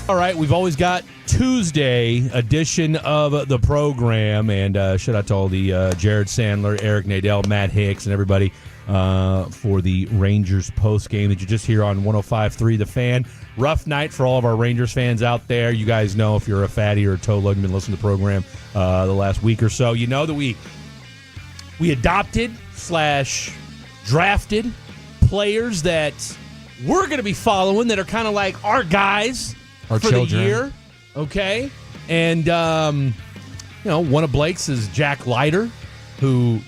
All right, we've always got Tuesday edition of the program, and shout out to all the Jared Sandler, Eric Nadell, Matt Hicks, and everybody for the Rangers postgame that you just hear on 105.3 The Fan. Rough night for all of our Rangers fans out there. You guys know if you're a fatty or a toe lug and been listening to the program the last week or so, you know that we adopted / drafted players that we're going to be following that are kind of like our guys. Our for children. The year, okay? And, one of Blake's is Jack Leiter, who,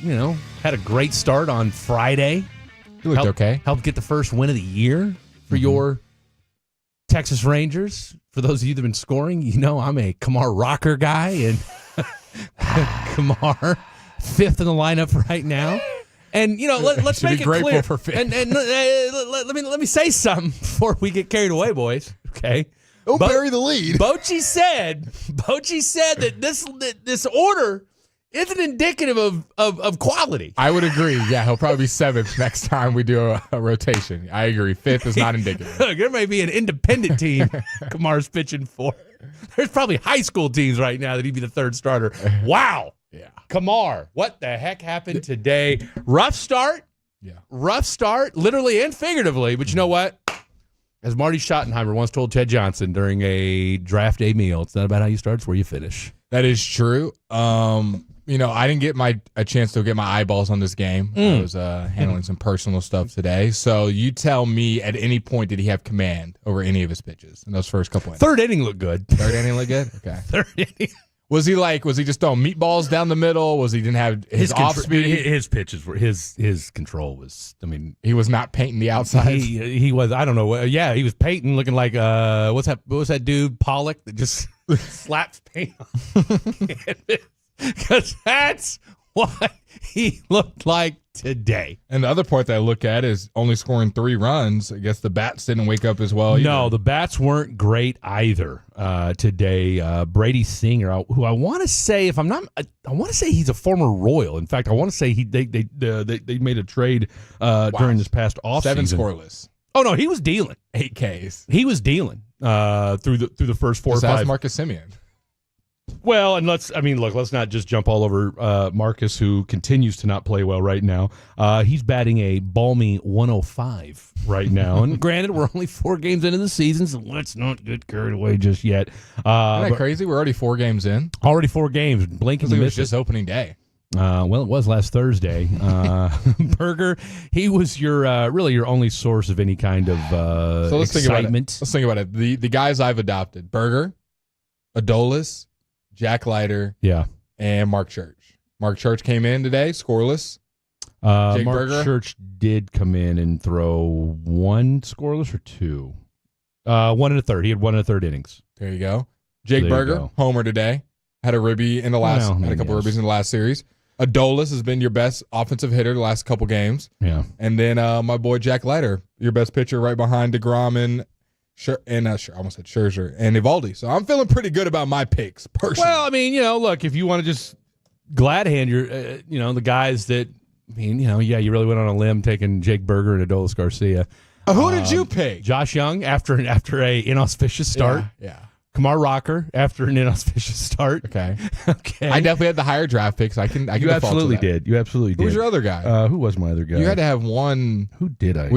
had a great start on Friday. He looked okay. Helped get the first win of the year for your Texas Rangers. For those of you that have been scoring, I'm a Kamar Rocker guy, and Kamar, fifth in the lineup right now. And, let's make it clear. For fifth. And let me say something before we get carried away, boys, okay? Don't bury the lead. Bochy said that this order isn't indicative of quality. I would agree. Yeah, he'll probably be seventh next time we do a rotation. I agree. Fifth is not indicative. Look, there may be an independent team Kamar's pitching for. There's probably high school teams right now that he'd be the third starter. Wow. Yeah. Kamar, what the heck happened today? Rough start. Yeah. Rough start, literally and figuratively. But you know what? As Marty Schottenheimer once told Ted Johnson during a draft day meal, it's not about how you start, it's where you finish. That is true. I didn't get a chance to get my eyeballs on this game. I was handling some personal stuff today. So you tell me, at any point, did he have command over any of his pitches in those first couple innings? Third inning looked good. Third inning looked good? Okay. Third inning. Was he just throwing meatballs down the middle? Was he didn't have his off speed? His pitches were his control was. I mean, he was not painting the outside. He was. I don't know. Yeah, he was painting, looking like what's that dude Pollock that just slaps paint on because that's what he looked like today. And the other part that I look at is only scoring 3 runs. I guess the bats didn't wake up as well either. No, the bats weren't great either today. Brady Singer, who I want to say, I want to say he's a former Royal. In fact, I want to say they made a trade during this past offseason. 7 scoreless. Oh no, he was dealing 8 Ks. He was dealing through the first 4 or 5. Marcus Semien. Well, and let's not just jump all over Marcus, who continues to not play well right now. He's batting a balmy 105 right now. And granted, we're only 4 games into the season, so let's not get carried away just yet. Isn't that crazy? We're already 4 games in. Already 4 games. Blinking, it was just opening day. Well, it was last Thursday. Berger, he was your only source of any kind of excitement. Let's think about it. The guys I've adopted: Berger, Adolis, Jack Leiter, and Mark Church. Mark Church came in today, scoreless. Mark Church did come in and throw 1 scoreless or 2. 1 and a third. He had 1 and a third innings. There you go. Jake Berger, homer today. Had a ribby in the last. Had a couple ribbies in the last series. Adolis has been your best offensive hitter the last couple games. Yeah. And then my boy Jack Leiter, your best pitcher right behind DeGrom and I almost said Scherzer and Evaldi. So I'm feeling pretty good about my picks, personally. Well, I mean, look, if you want to just glad hand your, the guys that, you really went on a limb taking Jake Berger and Adolis Garcia. Who did you pick? Josh Young after a inauspicious start. Yeah. Kamar Rocker after an inauspicious start. Okay. I definitely had the higher draft picks. I can. You absolutely did. You absolutely did. Who was your other guy? Who was my other guy? You had to have one. Who did I?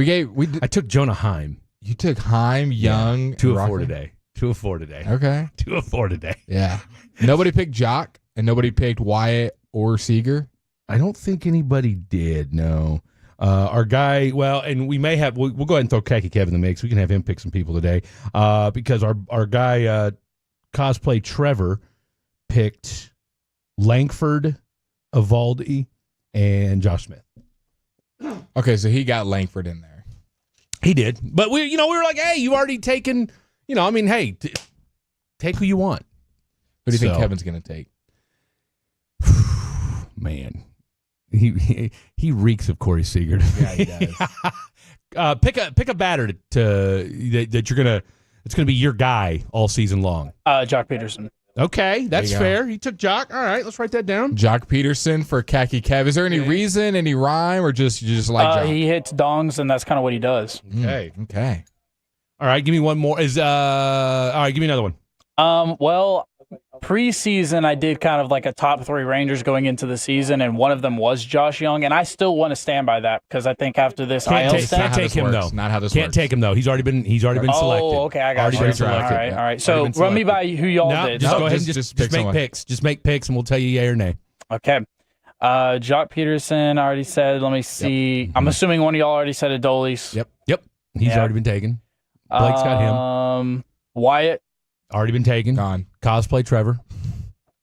I took Jonah Heim. You took Heim, Young, 2 of 4 today. 2 of 4 today. Okay. 2 of 4 today. Yeah. Nobody picked Jock, and nobody picked Wyatt or Seager. I don't think anybody did. No. Our guy, and we may have. We'll go ahead and throw Khaki Kev in the mix. We can have him pick some people today, because our guy Cosplay Trevor picked Langford, Evaldi, and Josh Smith. Okay, so he got Langford in there. He did, but we were like, hey, you've already taken, hey, take who you want. Who do you think Kevin's going to take? Man, he reeks of Corey Seager. Yeah, he does. Pick a batter that you're gonna. It's gonna be your guy all season long. Jock Peterson. Okay, that's fair. He took Jock. All right, let's write that down. Jock Peterson for Khaki Kev. Is there any reason, any rhyme, or you just like Jock? He hits dongs, and that's kind of what he does. Okay. All right, give me one more. All right, give me another one. Well, preseason, I did kind of like a top 3 Rangers going into the season, and one of them was Josh Young, and I still want to stand by that because I think after this Can't take him though. Not how this Can't works. take him though. He's already been selected. Oh, okay, I got Already you. been selected. All right. So run me by who y'all No, did. just No, go ahead and just just pick make someone. picks. Just make picks, and we'll tell you yay or nay. Okay. Jock Peterson, I already said. Let me see. I'm assuming one of y'all already said Adolis. Yep. He's already been taken. Blake's got him. Wyatt. Already been taken. Gone. Cosplay Trevor.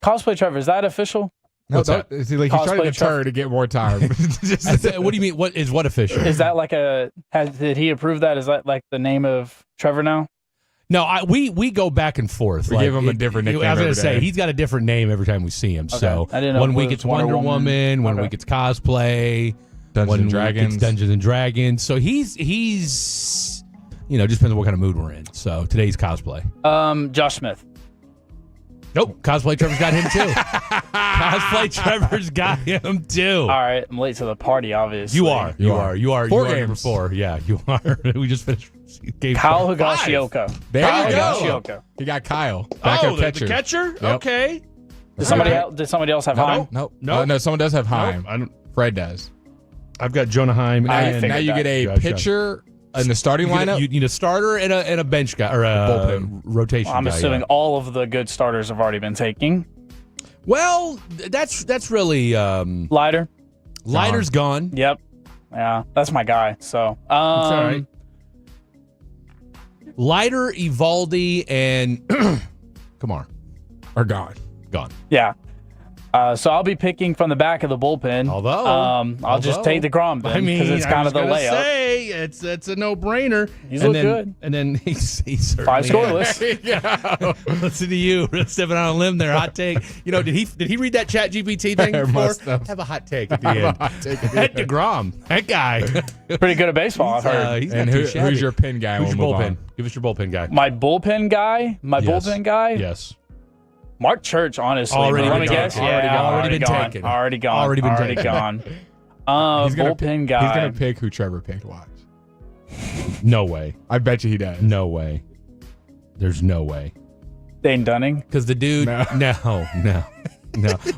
Cosplay Trevor, is that official? No, What's that? he's trying Cosplay to turn to get more time. What do you mean? What official? Is that like did he approve that? Is that like the name of Trevor now? No, we go back and forth. We give him a different nickname I was going every to say day. he's got a different name every time we see him. So I didn't know one if it week was it's Wonder Woman, one Okay. week it's cosplay, Dungeons one and week Dragons. it's Dungeons and Dragons. So he's just depends on what kind of mood we're in. So today's cosplay. Josh Smith. Nope, cosplay Trevor's got him too. Cosplay Trevor's got him too. All right, I'm late to the party, obviously. You are. 4 You are games. number 4. Yeah, you are. We just finished game Kyle 4. Higashioka. There Kyle you go. Higashioka. He got Kyle. Backup catcher. The catcher? Yep. Okay. Did somebody else have Heim? Nope. Nope. No, someone does have Heim. I don't, Fred does. I've got Jonah Heim. I And figured now you that. get a Gotcha. pitcher in the starting lineup. You need a starter and a bench guy or a bullpen. rotation I'm guy. assuming yeah. all of the good starters have already been taken. Well, that's really Leiter. Leiter's gone. Yep. Yeah, that's my guy. So, It's all right. Leiter, Evaldi, and Kamar Are gone. gone. yeah. So I'll be picking from the back of the bullpen. I'll just take the Grom then because it's kind of the layup. Say, it's a no-brainer. He's and looked then, good. And then he's 5 scoreless. Listen to you stepping on a limb there. Hot take. Did he read that Chat GPT thing before? Must have. a hot take at the end. That DeGrom, that guy. Pretty good at baseball, I've heard. He's And not too shabby. who's your pin guy? Who's your We'll move bullpen? on. Give us your bullpen guy. My bullpen guy. Yes. Bullpen guy. Yes. Mark Church, honestly. Already Let been me taken. guess. Already Yeah, gone. Already been gone. taken. Already gone. Already been taken. gone. He's gonna Bullpen He's guy. gonna pick who Trevor picked. Watch. No way. I bet you he does. No way. There's no way. Dane Dunning. Because the dude, no.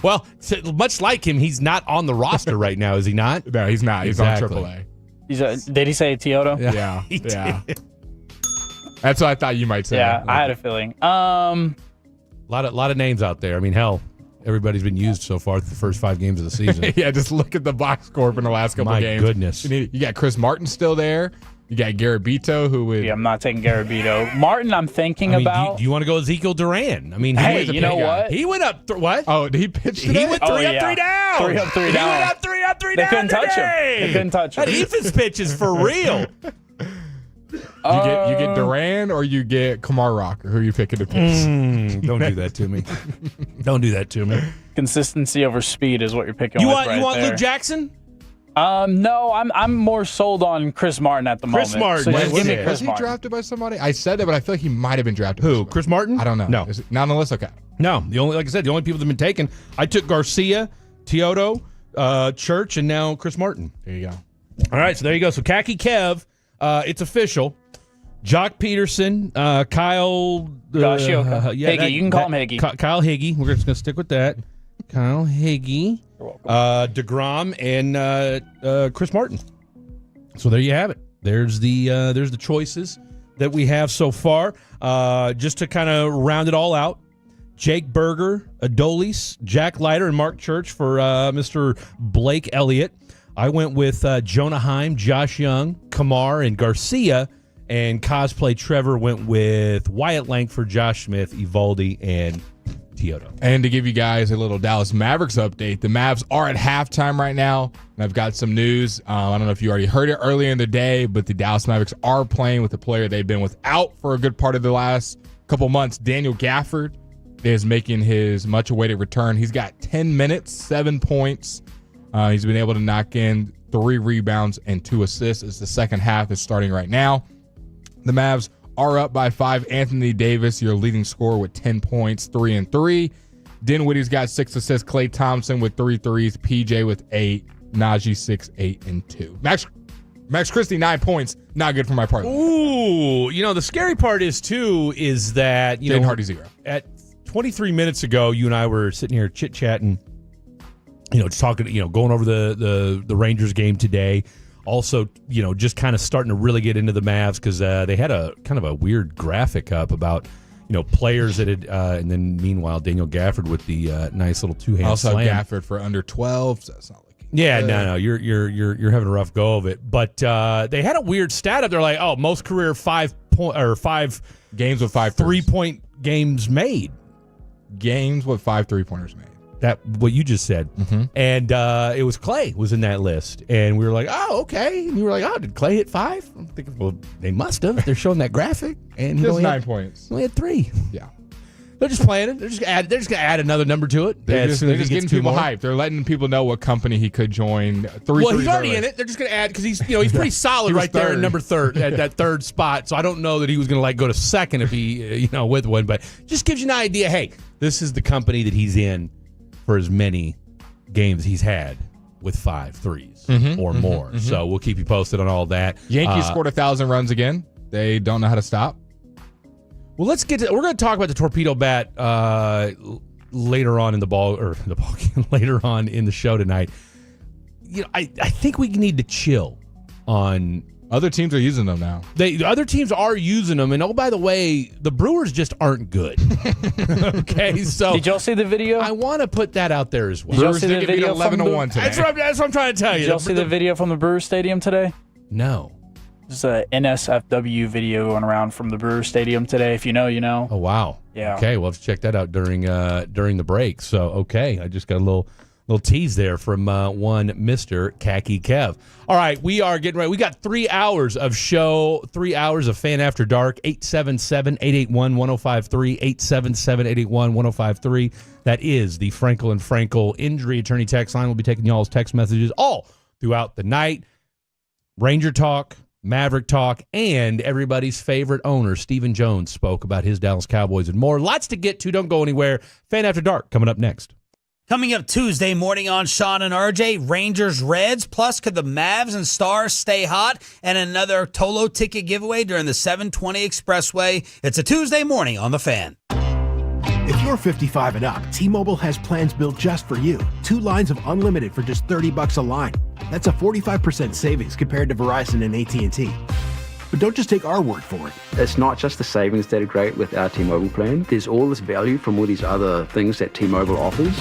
Well, much like him, he's not on the roster right now, is he not? No, he's not. He's Exactly. on AAA. Did he say Teodo? Yeah. He Yeah. did. That's what I thought you might say. Yeah, I had a feeling. A lot of names out there. I mean, hell, everybody's been used so far through the first 5 games of the season. Yeah, just look at the box score from the last couple My games. goodness. You got Chris Martin still there. You got Garabito, who would. Yeah, I'm not taking Garabito. Martin, I'm thinking I mean, about. do you want to go Ezekiel Duran? I mean, he Hey, was a you know big guy. what? He went up. What? Oh, did he pitch He today? went 3 Oh, up, yeah. 3 down. 3 up, 3 He down. went up, 3 up, 3 They down. couldn't touch him. today. They couldn't touch him. That Ephus pitch is for real. You get Duran or you get Kamar Rocker. Who are you picking to pitch? Don't do that to me. Don't do that to me. Consistency over speed is what you're picking. You with want right Luke there. Jackson? No, I'm more sold on Chris Martin at the Chris moment. Martin. So Wait, just was give me he- Chris Was he Martin. drafted by somebody? I said that, but I feel like he might have been drafted. by Who? somebody. Chris Martin? I don't know. No. Is it not on the list? Okay. No. Like I said, the only people that have been taken. I took Garcia, Teodo, Church, and now Chris Martin. There you go. All right, so there you go. So Khaki Kev, it's official. Jock Peterson, Kyle Higgy. You can call him Higgy. Kyle Higgy. We're just gonna stick with that. Kyle Higgy, DeGrom, and Chris Martin. So there you have it. There's the choices that we have so far. Just to kind of round it all out. Jake Berger, Adolis, Jack Leiter, and Mark Church for Mr. Blake Elliott. I went with Jonah Heim, Josh Young, Kamar, and Garcia. And Cosplay Trevor went with Wyatt Langford, Josh Smith, Evaldi, and Teodo. And to give you guys a little Dallas Mavericks update, the Mavs are at halftime right now, and I've got some news. I don't know if you already heard it earlier in the day, but the Dallas Mavericks are playing with a player they've been without for a good part of the last couple months. Daniel Gafford is making his much-awaited return. He's got 10 minutes, 7 points. He's been able to knock in 3 rebounds and 2 assists. It's the second half that's starting right now. The Mavs are up by 5. Anthony Davis, your leading scorer, with 10 points, 3 and 3. Dinwiddie's got 6 assists. Klay Thompson with 3 threes. PJ with 8. Najee 6, 8 and 2. Max, Max Christie, 9 points. Not good for my parlay. Ooh, the scary part is that Jaden Hardy 0. At 23 minutes ago, you and I were sitting here chit chatting, just talking, going over the Rangers game today. Also, just kind of starting to really get into the Mavs because they had a kind of a weird graphic up about players that had, and then meanwhile Daniel Gafford with the nice little two-hand also slam. Gafford for under 12. So it's not looking. Yeah, no, you're having a rough go of it. But they had a weird stat up there, like most career 5 games with 5 3-point games made. Games with 5 3-pointers made. That what you just said, and it was Clay was in that list, and we were like, oh, okay, and you were like, oh, did Clay hit 5? I'm thinking, well, they must have. They're showing that graphic, and he Just only 9 points. Only had 3. Yeah, they're just playing it. They're just gonna add another number to it. they're as just soon as he getting gets 2 people more. hyped. They're letting people know what company he could join. Well, he's already in it. They're just gonna add because he's pretty solid right there in number 3 at that 3rd spot. So I don't know that he was gonna go to 2nd if he with one, but just gives you an idea. Hey, this is the company that he's in for as many games he's had with 5 threes or more. So we'll keep you posted on all that. Yankees scored 1,000 runs again. They don't know how to stop. Well, we're going to talk about the torpedo bat later on in the ball game, later on in the show tonight. I think we need to chill on. Other teams are using them now. The other teams are using them, and by the way, the Brewers just aren't good. Okay, so did y'all see the video? I want to put that out there as well. Did y'all Brewers see the did get beat video 11-1 today. That's what I'm trying to tell you. Did y'all see the video from the Brewers Stadium today? No. There's a NSFW video going around from the Brewers Stadium today. If you know, you know. Oh wow. Yeah. Okay, we'll have to check that out during the break. So okay, I just got a little tease there from one Mr. Khaki Kev. All right, we are getting ready. We got 3 hours of show, 3 hours of Fan After Dark, 877-881-1053, 877-881-1053. That is the Frankel and Frankel Injury Attorney text line. We'll be taking y'all's text messages all throughout the night. Ranger talk, Maverick talk, and everybody's favorite owner, Stephen Jones, spoke about his Dallas Cowboys and more. Lots to get to. Don't go anywhere. Fan After Dark coming up next. Coming up Tuesday morning on Sean and RJ, Rangers Reds, plus could the Mavs and Stars stay hot, and another Tolo ticket giveaway during the 720 Expressway. It's a Tuesday morning on The Fan. If you're 55 and up, T-Mobile has plans built just for you. 2 lines of unlimited for just $30 a line. That's a 45% savings compared to Verizon and AT&T. But don't just take our word for it. It's not just the savings that are great with our T-Mobile plan. There's all this value from all these other things that T-Mobile offers.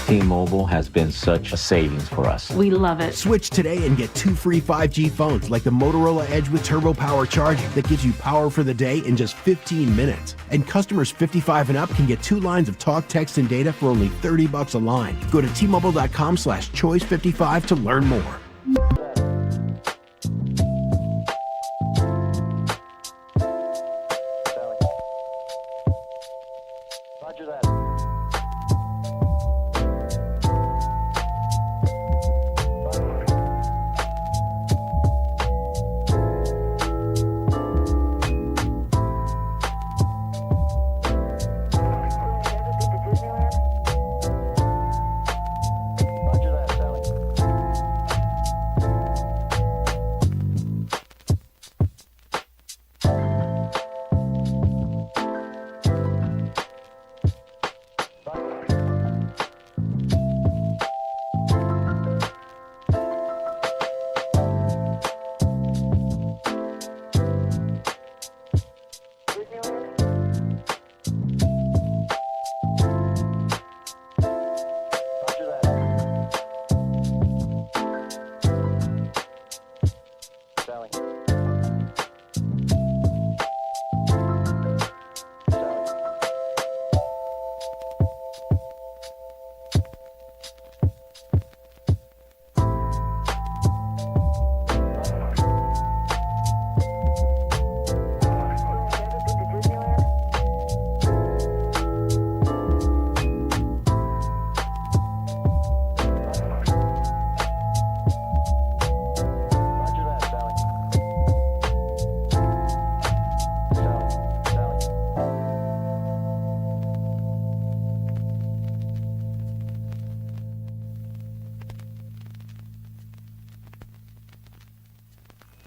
T-Mobile has been such a savings for us. We love it. Switch today and get 2 free 5G phones like the Motorola Edge with Turbo Power charging that gives you power for the day in just 15 minutes. And customers 55 and up can get 2 lines of talk, text, and data for only $30 a line. Go to T-Mobile.com/choice55 to learn more.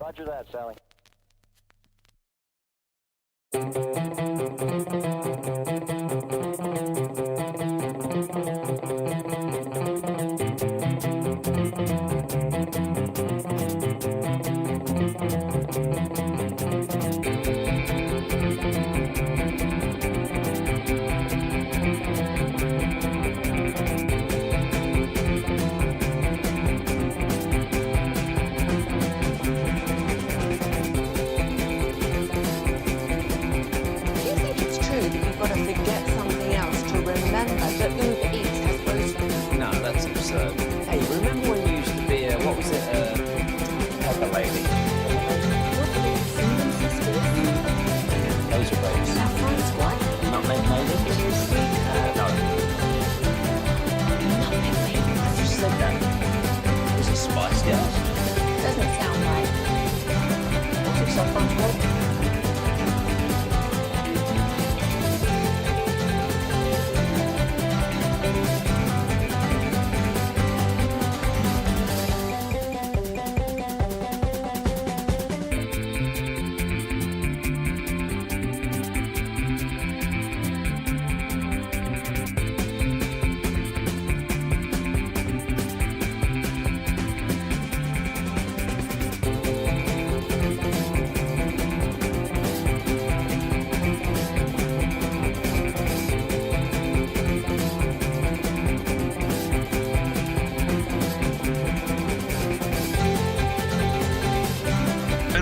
Roger that, Sally.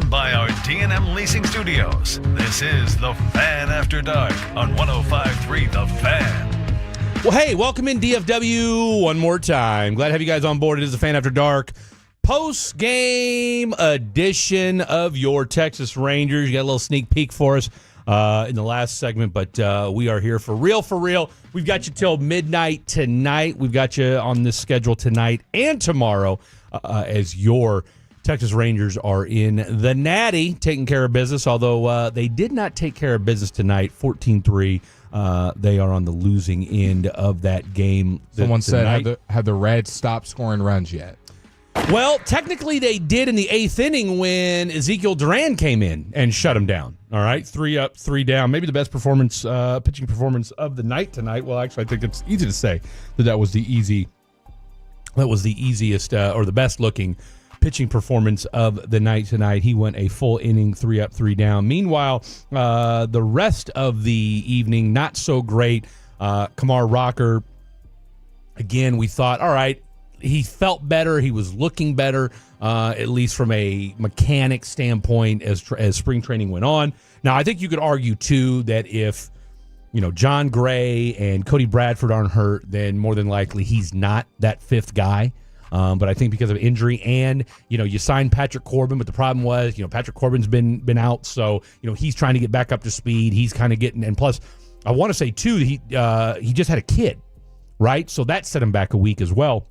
By our D&M Leasing Studios. This is The Fan After Dark on 105.3 The Fan. Well, hey, welcome in DFW one more time. Glad to have you guys on board. It is The Fan After Dark post-game edition of your Texas Rangers. You got a little sneak peek for us in the last segment, but we are here for real, for real. We've got you till midnight tonight. We've got you on this schedule tonight and tomorrow as your Texas Rangers are in the Natty taking care of business, although they did not take care of business tonight, 14-3. They are on the losing end of that game. Someone said, have the Reds stopped scoring runs yet? Well, technically they did in the 8th inning when Ezekiel Duran came in and shut them down. All right, 3 up, 3 down. Maybe the best performance, pitching performance of the night tonight. Well, actually, I think it's easy to say that was the easiest or the best looking pitching performance of the night tonight. He went a full inning, 3 up, 3 down. Meanwhile, the rest of the evening, not so great. Kumar Rocker, again, we thought, all right, he felt better. He was looking better, at least from a mechanic standpoint as spring training went on. Now, I think you could argue, too, that if John Gray and Cody Bradford aren't hurt, then more than likely he's not that fifth guy. But I think because of injury and, you signed Patrick Corbin, but the problem was, Patrick Corbin's been out. So, he's trying to get back up to speed. He's kind of getting, and plus I want to say too, he just had a kid, right? So that set him back a week as well.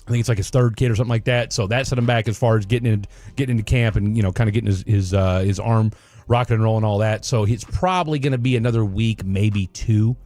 I think it's like his third kid or something like that. So that set him back as far as getting into camp and, kind of getting his arm rocking and rolling, all that. So it's probably going to be another week, maybe 2.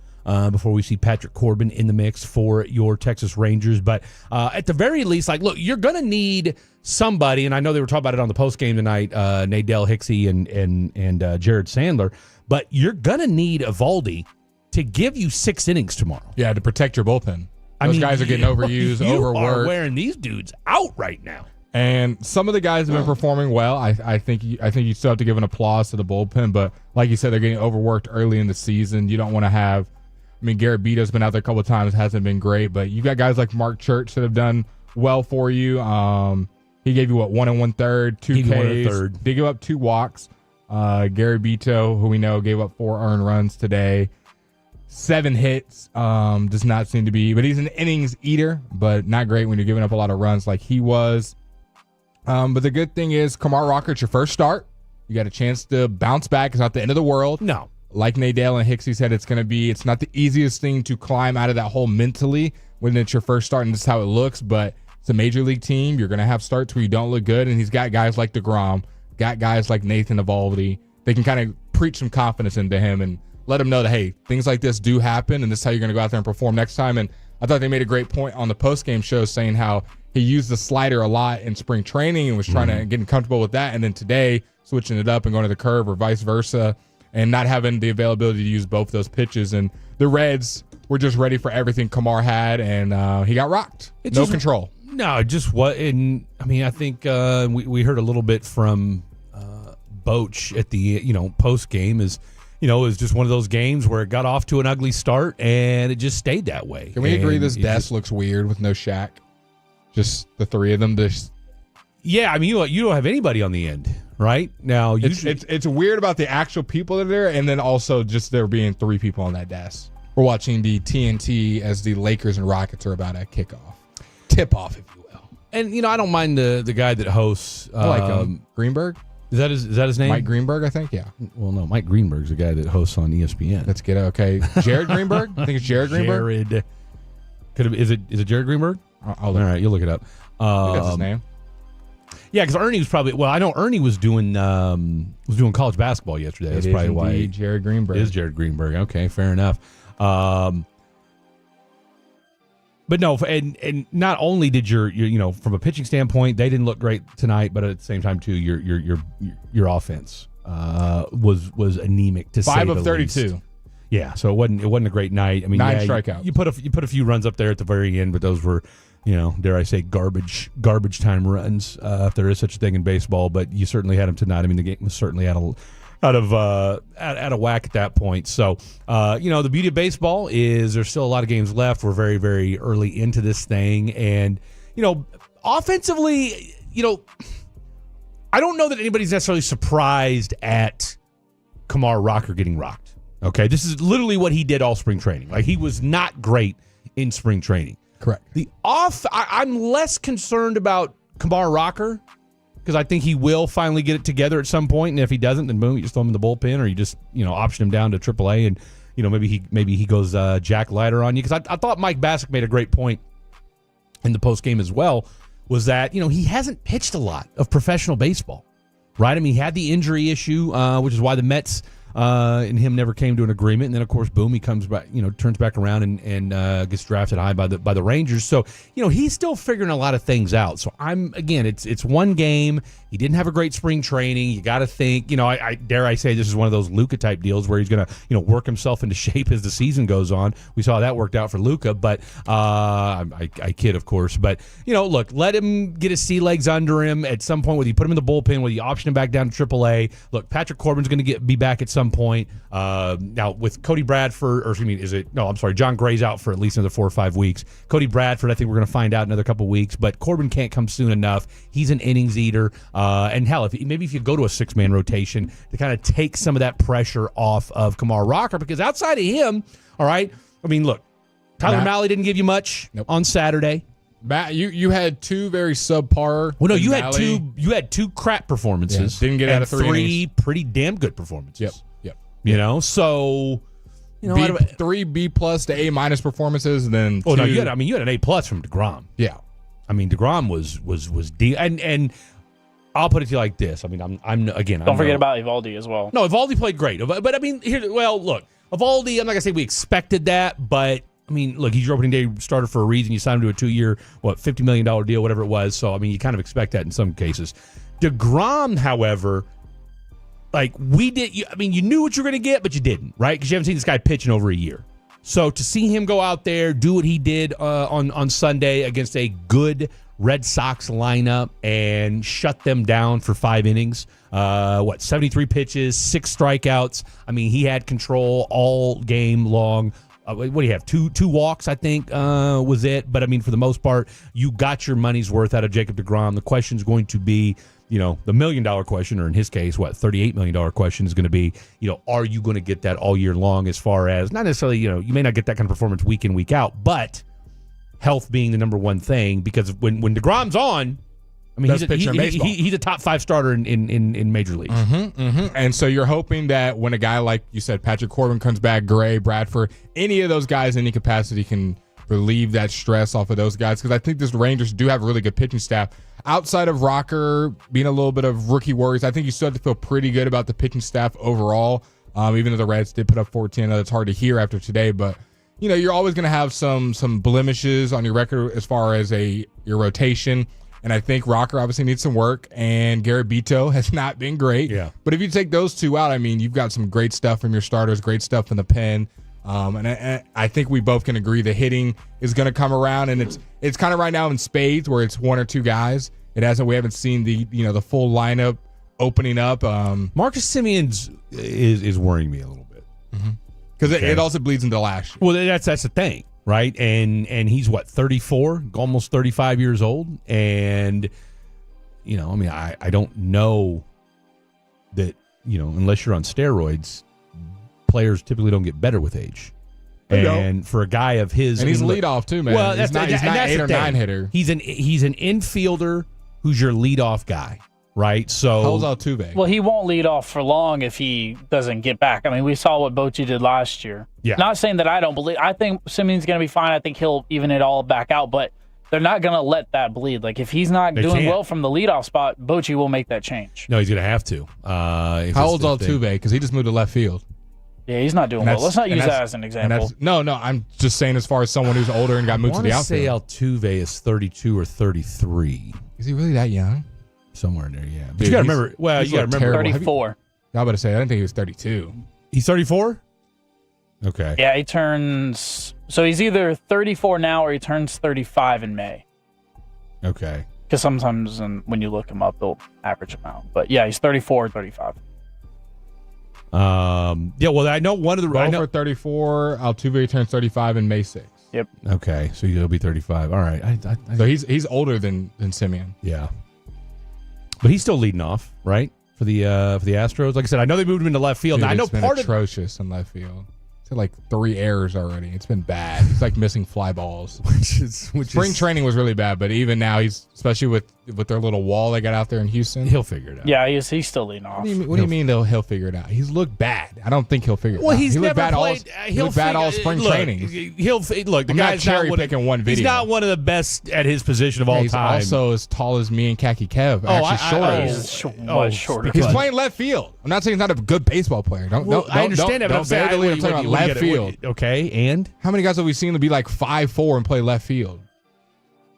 Before we see Patrick Corbin in the mix for your Texas Rangers. But at the very least, look, you're going to need somebody, and I know they were talking about it on the postgame tonight, Nadell Hixie and Jared Sandler, but you're going to need Evaldi to give you 6 innings tomorrow. Yeah, to protect your bullpen. Those guys are getting overused, overworked. You are wearing these dudes out right now. And some of the guys have been performing well. I think you still have to give an applause to the bullpen, but like you said, they're getting overworked early in the season. You don't want to have Garrett Bito's been out there a couple of times, hasn't been great, but you've got guys like Mark Church that have done well for you. He gave you 1 1/3, 2 Ks. They give up 2 walks. Garrett Bito, who we know gave up 4 earned runs today, 7 hits. Does not seem to be, but he's an innings eater, but not great when you're giving up a lot of runs like he was. But the good thing is, Kumar Rocker, it's your first start. You got a chance to bounce back. It's not the end of the world. No. Like Nadell and Hixie said, it's not the easiest thing to climb out of that hole mentally when it's your first start, and this is how it looks, but it's a major league team. You're going to have starts where you don't look good, and he's got guys like DeGrom, got guys like Nathan Evaldi. They can kind of preach some confidence into him and let him know that, hey, things like this do happen, and this is how you're going to go out there and perform next time. And I thought they made a great point on the postgame show saying how he used the slider a lot in spring training and was trying to get comfortable with that. And then today, switching it up and going to the curve or vice versa, and not having the availability to use both those pitches. And the Reds were just ready for everything Kamar had, and he got rocked. No control. No, just what? I think we heard a little bit from Boch at the post game is. It was just one of those games where it got off to an ugly start and it just stayed that way. Can we agree this desk looks weird with no Shaq? Just the three of them. Yeah, you don't have anybody on the end, right? Now, it's weird about the actual people that are there, and then also just there being three people on that desk. We're watching the TNT as the Lakers and Rockets are about to tip-off, if you will. And, I don't mind the guy that hosts. I like him. Greenberg? Is that his name? Mike Greenberg, I think, yeah. Well, no, Mike Greenberg's the guy that hosts on ESPN. Let's get okay. Jared Greenberg? I think it's Jared Greenberg. Is it Jared Greenberg? I'll look. All right, you'll look it up. That's his name. Yeah, because Ernie was probably. Well, I know Ernie was doing college basketball yesterday. That's probably why Jared Greenberg. It is Jared Greenberg. Okay, fair enough. But no, and not only did your from a pitching standpoint, they didn't look great tonight, but at the same time too, your offense was anemic to 5 say of the 32. least. Yeah, so it wasn't a great night. 9 strikeouts. You put a few runs up there at the very end, but those were, dare I say, garbage time runs, if there is such a thing in baseball. But you certainly had them tonight. The game was certainly out of whack at that point. So, the beauty of baseball is there's still a lot of games left. We're very, very early into this thing. And, offensively, I don't know that anybody's necessarily surprised at Kamar Rocker getting rocked. Okay, this is literally what he did all spring training. Like, he was not great in spring training. Correct. I'm less concerned about Kamar Rocker, because I think he will finally get it together at some point, and if he doesn't, then boom, you just throw him in the bullpen, or you just option him down to AAA, and maybe he goes Jack Leiter on you. Because I thought Mike Bassick made a great point in the post game as well, was that he hasn't pitched a lot of professional baseball, right? He had the injury issue, which is why the Mets and him never came to an agreement, and then of course, boom, he comes back, turns back around and gets drafted high by the Rangers. So he's still figuring a lot of things out. So it's one game. He didn't have a great spring training. You got to think, I dare I say this is one of those Luka type deals where he's going to work himself into shape as the season goes on. We saw that worked out for Luka, but I kid, of course. But look, let him get his sea legs under him at some point. Whether you put him in the bullpen, whether you option him back down to AAA. Look, Patrick Corbin's going to be back at some point. Now with Cody Bradford, John Gray's out for at least another 4 or 5 weeks. Cody Bradford, I think we're going to find out in another couple weeks, but Corbin can't come soon enough. He's an innings eater. And hell, if you go to a 6-man rotation to kind of take some of that pressure off of Kamar Rocker, because outside of him, all right, look, Tyler Malley didn't give you much on Saturday. Matt, you had 2 very subpar. Well, no, you had two crap performances. Yeah, didn't get out of 3 pretty damn good performances. Yep. So 3 B+ to A- performances, and then you had an A+ from DeGrom. Yeah, DeGrom was deep, and I'll put it to you like this. I'm Don't forget about Evaldi as well. No, Evaldi played great, but look, Evaldi, I'm not gonna say we expected that, but look, he's your opening day starter for a reason. You signed him to a 2-year, $50 million deal, whatever it was. So you kind of expect that in some cases. DeGrom, however, you knew what you were going to get, but you didn't, right? Because you haven't seen this guy pitch in over a year. So to see him go out there, do what he did on Sunday against a good Red Sox lineup and shut them down for 5 innings, 73 pitches, 6 strikeouts. He had control all game long. What do you have? Two walks, I think, was it. But, for the most part, you got your money's worth out of Jacob DeGrom. The question's going to be, the $1 million question, or in his case, $38 million question is going to be, are you going to get that all year long, as far as, not necessarily, you may not get that kind of performance week in, week out, but health being the number one thing, because when DeGrom's on, he's a top 5 starter in major leagues. And so you're hoping that when a guy like you said, Patrick Corbin comes back, Gray, Bradford, any of those guys in any capacity can relieve that stress off of those guys, because I think the Rangers do have a really good pitching staff. Outside of Rocker being a little bit of rookie worries, I think you still have to feel pretty good about the pitching staff overall. Even though the Reds did put up 14, I know it's hard to hear after today, but you're always going to have some blemishes on your record as far as your rotation. And I think Rocker obviously needs some work, and Garabito has not been great. Yeah. But if you take those two out, I mean, you've got some great stuff from your starters, great stuff in the pen. And I think we both can agree the hitting is going to come around, and it's kind of right now in spades where it's one or two guys. We haven't seen the full lineup opening up. Marcus Semien's is worrying me a little bit because it also bleeds into last year. Well, that's the thing, right? And he's what, 34, almost 35 years old, and I don't know that unless you're on steroids, players typically don't get better with age. And for a guy of his, and he's leadoff too, man. Well, he's not 8 or 9 hitter. He's an infielder who's your leadoff guy, right? So how old's Altuve? Well, he won't lead off for long if he doesn't get back. I mean, we saw what Bochy did last year. Yeah. Not saying that I don't believe. I think Semien's going to be fine. I think he'll even it all back out, but they're not going to let that bleed. Like, if he's not doing well from the leadoff spot, Bochy will make that change. No, he's going to have to. How old's Altuve? Because he just moved to left field. Yeah, he's not doing well. Let's not use that as an example. No, I'm just saying as far as someone who's older and got moved to the outfield. I want to say Altuve is 32 or 33. Is he really that young? Somewhere in there, yeah. But Dude, you got to remember. Well, you got to remember. 34. I was about to say, I didn't think he was 32. He's 34. Okay. Yeah, he turns. So he's either 34 now or he turns 35 in May. Okay. Because sometimes when you look him up, they'll average him out. But yeah, he's 34 or 35. Yeah. Well, I know one of the. For 34, Altuve turns 35 in May 6th. Yep. Okay, so he'll be 35. All right. So he's older than Semien. Yeah. But he's still leading off, right? For the Astros. Like I said, I know they moved him into left field. Dude, now, I know it's been part atrocious in left field. He's had like 3 errors already. It's been bad. He's like missing fly balls. Spring training was really bad, but even now he's, especially with their little wall they got out there in Houston, he'll figure it out. Yeah, he's still leading off. What do you mean he'll figure it out? He's looked bad. I don't think he'll figure it out. He's he never bad played. He looked bad all spring training. He'll look. The I'm guy's not cherry not picking one video. He's not one of the best at his position of all he's time. also as tall as me and Khaki Kev. Actually, shorter. He's playing left field. I'm not saying he's not a good baseball player. I understand that, but I'm saying I'm talking about left field. Okay, and how many guys have we seen to be like 5'4" and play left field?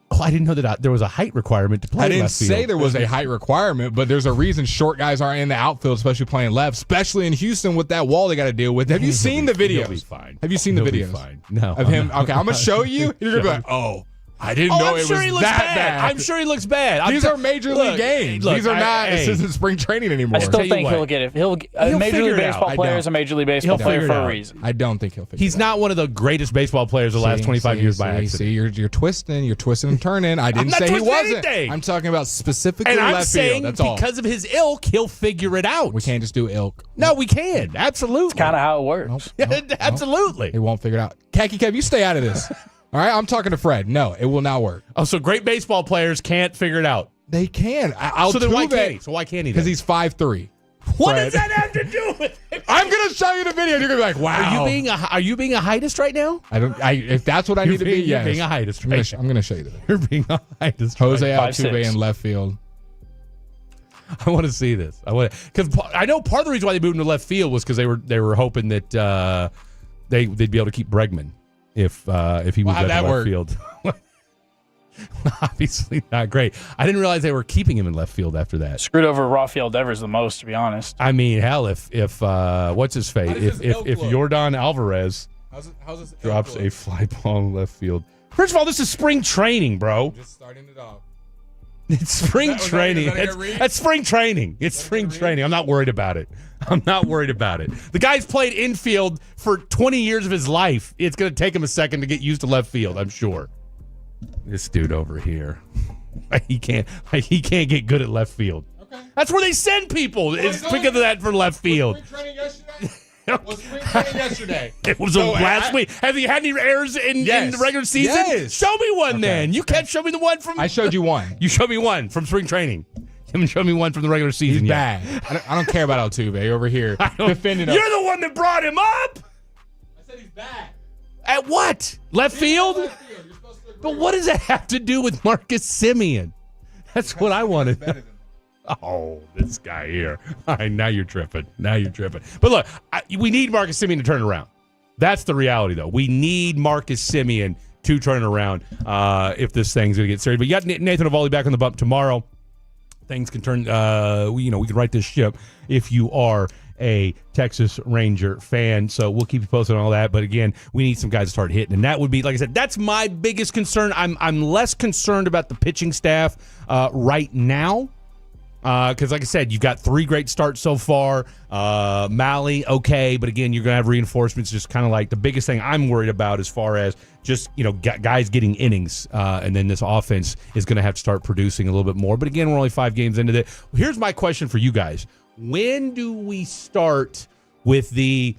Oh, I didn't know that there was a height requirement to play left field. I didn't say there was a height requirement, but there's a reason short guys aren't in the outfield, especially playing left, especially in Houston with that wall they got to deal with. Have you seen the videos? He'll be fine. Have you seen the videos? Be fine. No. Of him? Okay, I'm going to show you. You're going to be like, oh, I didn't know it was that bad. I'm sure he looks bad. These are major league games. These are not. This isn't spring training anymore. I still think he'll get it. A Major League Baseball player is a Major League Baseball player for a reason. I don't think he'll figure it out. He's not one of the greatest baseball players of the last 25 years by accident. See, you're twisting and turning. I didn't say he wasn't. Anything. I'm talking about specifically and left field. That's all. Because of his ilk, he'll figure it out. We can't just do ilk. No, we can. Absolutely. It's kind of how it works. Absolutely. He won't figure it out. Khaki Kev, you stay out of this. All right, I'm talking to Fred. No, it will not work. Oh, so great baseball players can't figure it out. They can. So then why can't he? So why can't he? Because he's 5'3". What does that have to do with it? I'm gonna show you the video. And you're gonna be like, "Wow." Are you being a heightist right now? If that's what I need to be, yes. You're being a heightist right now. I'm gonna show you the video. You're being a heightist. Jose Altuve in left field. I want to see this. Because I know part of the reason why they moved him to left field was because they were hoping that they'd be able to keep Bregman if he moved to left field. Obviously not great. I didn't realize they were keeping him in left field after that. Screwed over Rafael Devers the most, to be honest. I mean, hell, if what's his face? If Yordan Alvarez drops a fly ball in left field. First of all, this is spring training, bro. Just starting it off. It's spring training. That's spring training. It's spring training. I'm not worried about it. The guy's played infield for 20 years of his life. It's going to take him a second to get used to left field, I'm sure. This dude over here, he can't get good at left field. Okay. That's where they send people. It's because of that for left field. Was spring training yesterday? Was spring training yesterday? It was last week. Have you had any errors in the regular season? Yes. Show me one then. You can't show me the one from. I showed you one. You showed me one from spring training. You haven't shown me one from the regular season He's yet. bad. I don't care about Altuve over here defending him. You're the one that brought him up. I said he's bad. At what? Left field? But what does that have to do with Marcus Semien? That's what I wanted. Oh, this guy here. All right, now you're tripping. But look, we need Marcus Semien to turn it around. That's the reality, though. We need Marcus Semien to turn around if this thing's going to get serious. But you got Nathan Eovaldi back on the bump tomorrow. Things can turn, we can right this ship if you are a Texas Ranger fan. So we'll keep you posted on all that. But again, we need some guys to start hitting. And that would be, like I said, that's my biggest concern. I'm less concerned about the pitching staff right now. Because, like I said, you've got 3 great starts so far. Malley, okay. But, again, you're going to have reinforcements. Just kind of like the biggest thing I'm worried about as far as just, guys getting innings. And then this offense is going to have to start producing a little bit more. But, again, we're only 5 games into it. Here's my question for you guys. When do we start with the,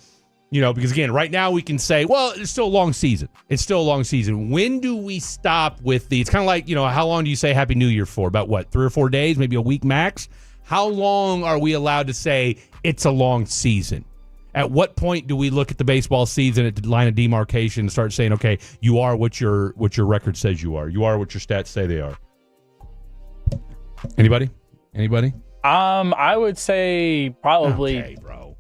because, again, right now we can say, well, it's still a long season. It's still a long season. When do we stop with it's kind of like, how long do you say Happy New Year for? About what, 3 or 4 days, maybe a week max? How long are we allowed to say it's a long season? At what point do we look at the baseball season at the line of demarcation and start saying, okay, you are what your record says you are. You are what your stats say they are. Anybody? I would say probably. Okay, bro.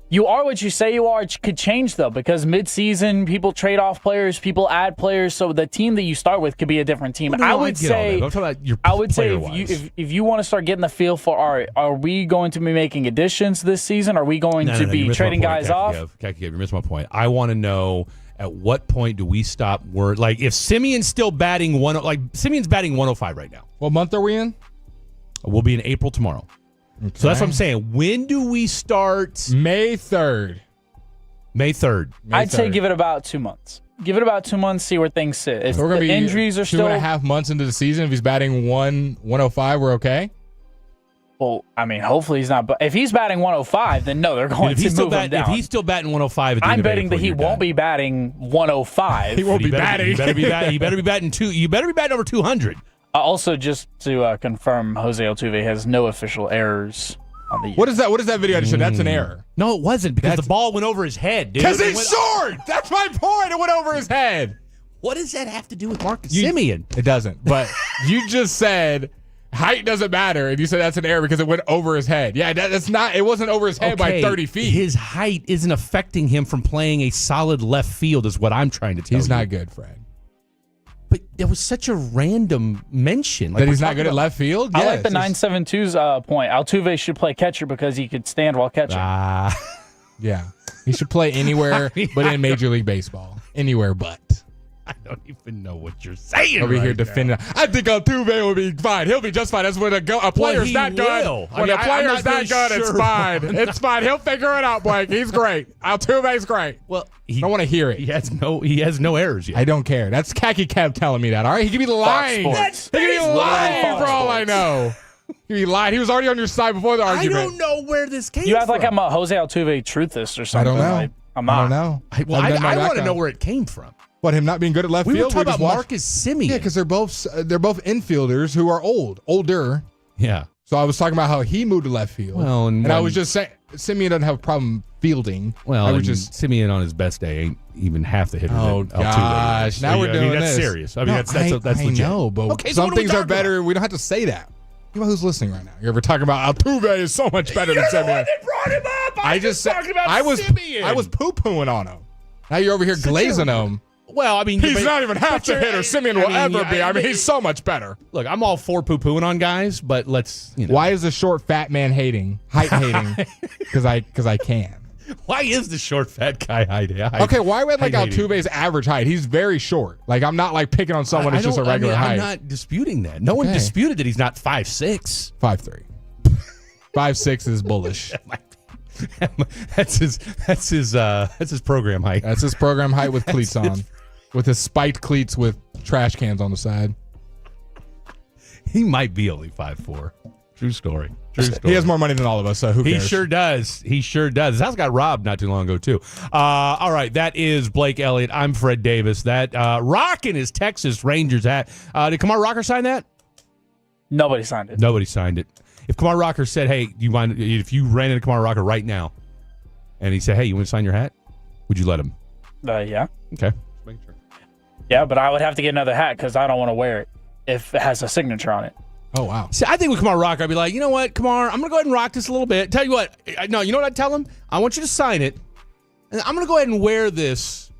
You are what you say you are. It could change, though, because mid-season, people trade off players, people add players, so the team that you start with could be a different team. Well, I would say if you want to start getting the feel for, are we going to be making additions this season? Are we going to be trading guys off? You're missing my point. I want to know at what point do we stop if Semien's still batting Semien's batting 105 right now. What month are we in? We'll be in April tomorrow. Okay. So that's what I'm saying. When do we start? May 3rd. I'd say give it about 2 months. Give it about 2 months, see where things sit. If the injuries are still 2.5 months into the season, if he's batting 105, we're okay? Well, I mean, hopefully he's not. But if he's batting 105, then no, they're going to move him down. If he's still batting 105, I'm betting that he won't be batting 105. He won't be batting. You better be batting. You better be batting You better be batting over 200. Also, just to confirm, Jose Altuve has no official errors on the year. What is that? What is that video I just showed? That's an error. No, it wasn't, because the ball went over his head, dude. Because he's short! That's my point! It went over his head. What does that have to do with Marcus Semien? It doesn't. But you just said height doesn't matter, and you said that's an error because it went over his head. Yeah, that's not. It wasn't over his head by 30 feet. His height isn't affecting him from playing a solid left field, is what I'm trying to tell you. He's not good, Fred. But it was such a random mention. That he's not good at left field? I like the 972's point. Altuve should play catcher because he could stand while catching. Yeah. He should play anywhere but in Major League Baseball. Anywhere but. I don't even know what you're saying. Over here defending. I think Altuve will be fine. He'll be just fine. That's when a player's that good. When a player's that good, it's fine. It's fine. He'll figure it out, Blake. He's great. Altuve's great. Well, I don't want to hear it. He has no errors yet. I don't care. That's Khaki Kev telling me that. All right, he could be lying. He could be lying for all I know. He could be lying. He was already on your side before the argument. I don't know where this came from. You act like I'm a Jose Altuve truthist or something. I don't know. I'm not. I don't know. I want to know where it came from. What, him not being good at left field? We were talking about Marcus Semien. Yeah, because they're both infielders who are older. Yeah. So I was talking about how he moved to left field. Well, and I was just saying Semien doesn't have a problem fielding. Well, I was just Semien on his best day ain't even half the hitter. Oh gosh, now we're doing that's this. serious. I mean, that's legit. I know, but okay, some things are better. We don't have to say that. You know who's listening right now? You ever talking about Altuve is so much better than Semien? You're the one that brought him up. I just talking about Semien. I was poo-pooing on him. Now you're over here glazing him. Well, I mean, he's not even half the hitter Semien will ever be. I mean, he's so much better. Look, I'm all for poo-pooing on guys, but let's. Why is the short fat man height hating? Because I can. Why is the short fat guy height? Okay, why would Altuve's average height? He's very short. Like, I'm not like picking on someone who's just a regular height. I'm not disputing that. No one disputed that he's not 5'6". 5'3". 5'6" is bullish. That's his program height. That's his program height with cleats on. With his spiked cleats with trash cans on the side. He might be only 5'4". True story. He has more money than all of us, so who cares? He sure does. His house got robbed not too long ago, too. All right, that is Blake Elliott. I'm Fred Davis. That rocking his Texas Rangers hat. Did Kamar Rocker sign that? Nobody signed it. Nobody signed it. If Kamar Rocker said, hey, do you mind if you ran into Kamar Rocker right now, and he said, hey, you want to sign your hat? Would you let him? Yeah. Okay. Yeah, but I would have to get another hat because I don't want to wear it if it has a signature on it. Oh, wow. See, I think with Kamar Rocker, I'd be like, you know what, Kamar, I'm going to go ahead and rock this a little bit. Tell you what. No, you know what I'd tell him? I want you to sign it, And I'm going to go ahead and wear this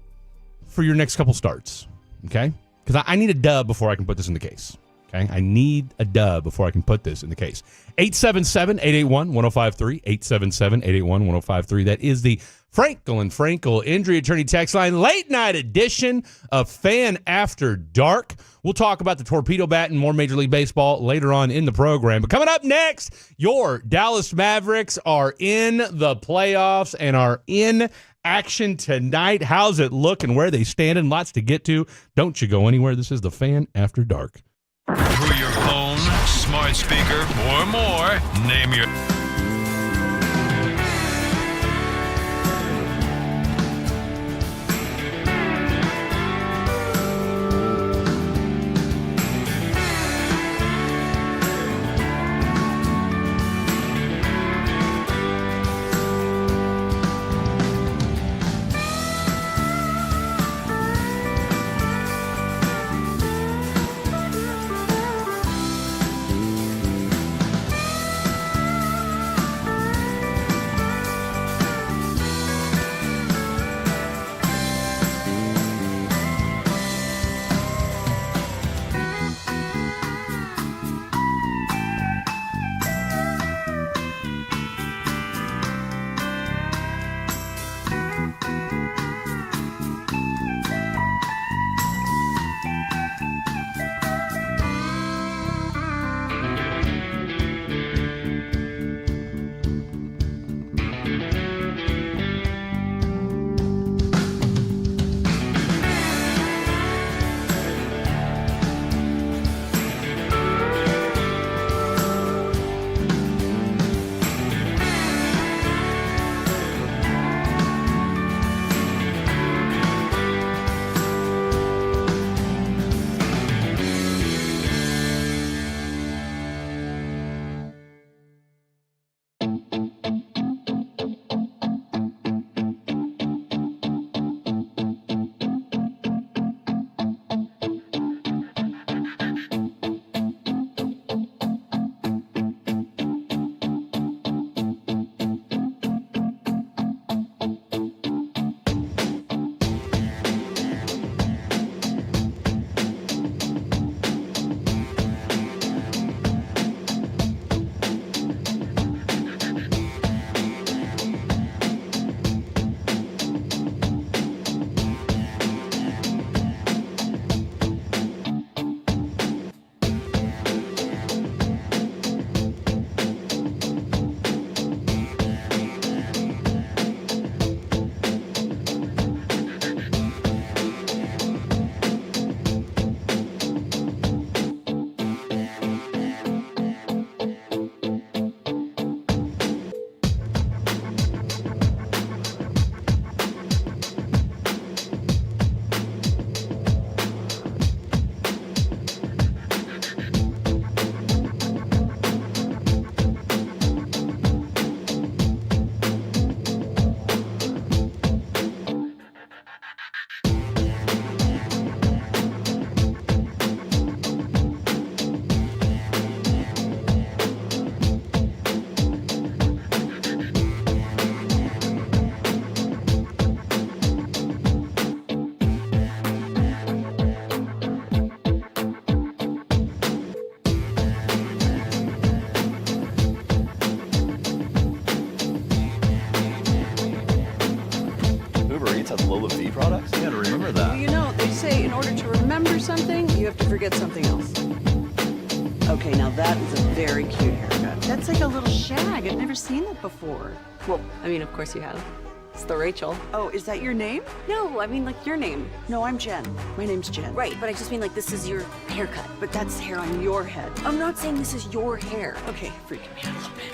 for your next couple starts, okay? Because I need a dub before I can put this in the case, okay? I need a dub before I can put this in the case. 877-881-1053, 877-881-1053. That is the Frankel and Frankel Injury Attorney text line, late night edition of Fan After Dark. We'll talk about the Torpedo bat and more Major League Baseball later on in the program. But coming up next, your Dallas Mavericks are in the playoffs and are in action tonight. How's it look and where they stand, and lots to get to. Don't you go anywhere. This is the Fan After Dark. Through your phone, smart speaker, or more, name your... products? You gotta remember that. Well, you know, they say in order to remember something, you have to forget something else. Okay, now that is a very cute haircut. That's like a little shag. I've never seen that before. Well, I mean, of course you have. It's the Rachel. Oh, is that your name? No, I mean like your name. No, I'm Jen. My name's Jen. Right, but I just mean like this is your haircut. But that's hair on your head. I'm not saying this is your hair. Okay, freaking me out a little bit.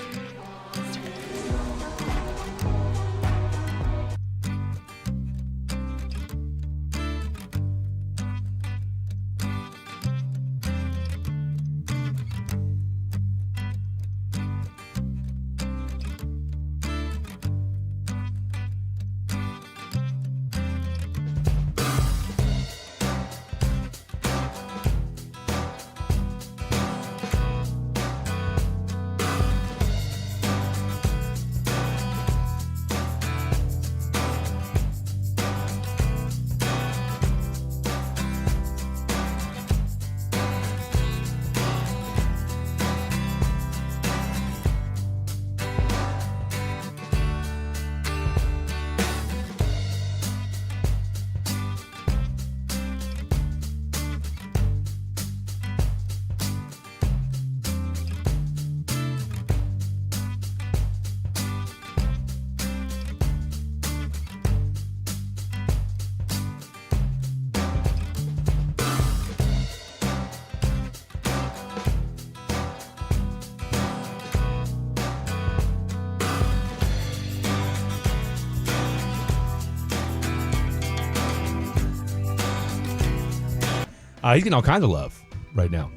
He's getting all kinds of love right now.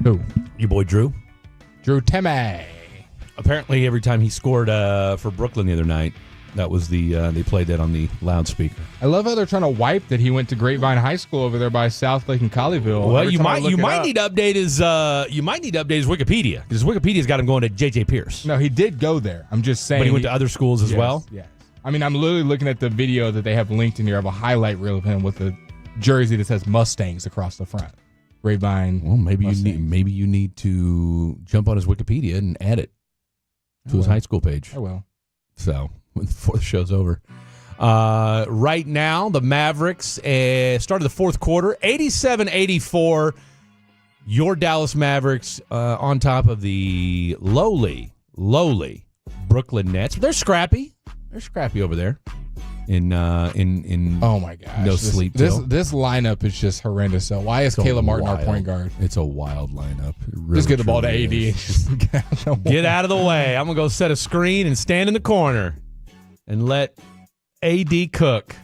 Who? Your boy Drew. Drew Teme. Apparently, every time he scored for Brooklyn the other night, that was they played that on the loudspeaker. I love how they're trying to wipe that he went to Grapevine High School over there by South Lake and Colleyville. Well, you might need to update his Wikipedia, because Wikipedia's got him going to J.J. Pierce. No, he did go there. I'm just saying. But he went to other schools as well? Yes. I mean, I'm literally looking at the video that they have linked in here. I have a highlight reel of him with a jersey that says Mustangs across the front. Grapevine. Well, maybe you need to jump on his Wikipedia and add it to his high school page. I will. So, before the show's over. Right now, the Mavericks started the fourth quarter, 87-84. Your Dallas Mavericks on top of the lowly Brooklyn Nets. They're scrappy. They're scrappy over there. In oh my gosh, no sleep. This lineup is just horrendous. So why is Caleb Martin our point guard? It's a wild lineup. Really, just get the ball to AD. Get out of the way. I'm gonna go set a screen and stand in the corner and let AD cook.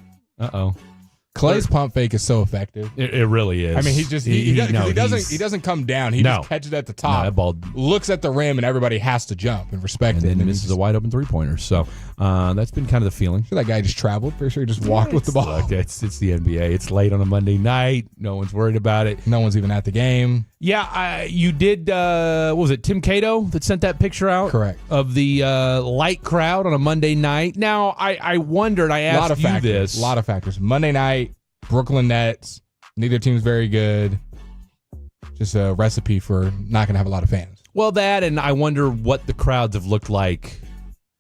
Clay's pump fake is so effective. It really is. I mean, he doesn't come down. He just catches it at the top. That ball looks at the rim, and everybody has to jump and respect it. And then misses a wide open 3-pointer. So that's been kind of the feeling. Sure, that guy just traveled. Pretty sure he just walked with the ball. Look, it's the NBA. It's late on a Monday night. No one's worried about it. No one's even at the game. Yeah, you did. What was it, Tim Cato that sent that picture out? Correct. Of the light crowd on a Monday night. Now, I wondered. I asked you this. A lot of factors. Monday night. Brooklyn Nets, neither team's very good. Just a recipe for not going to have a lot of fans. Well, that, and I wonder what the crowds have looked like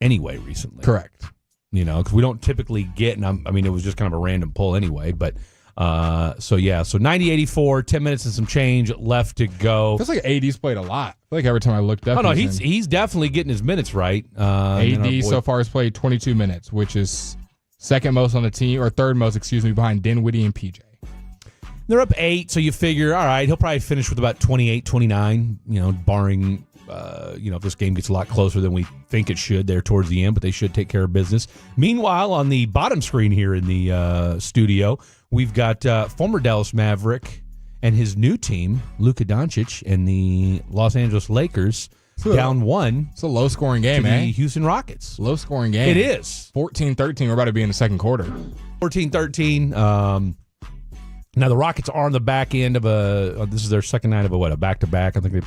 anyway recently. Correct. Because we don't typically get, and I mean, it was just kind of a random pull anyway, but so 90-84, 10 minutes and some change left to go. Feels like AD's played a lot. I feel like every time I looked up. Oh, no, he's definitely getting his minutes right. AD so far has played 22 minutes, which is second most on the team, or third most, behind Dinwiddie and PJ. They're up 8, so you figure, all right, he'll probably finish with about 28, 29, barring, if this game gets a lot closer than we think it should there towards the end, but they should take care of business. Meanwhile, on the bottom screen here in the studio, we've got former Dallas Maverick and his new team, Luka Doncic, and the Los Angeles Lakers, down 1. It's a low-scoring game, to the Houston Rockets. Low-scoring game. It is. 14-13. We're about to be in the second quarter. 14-13. Now, the Rockets are on the back end of this is their second night of a back-to-back. I think they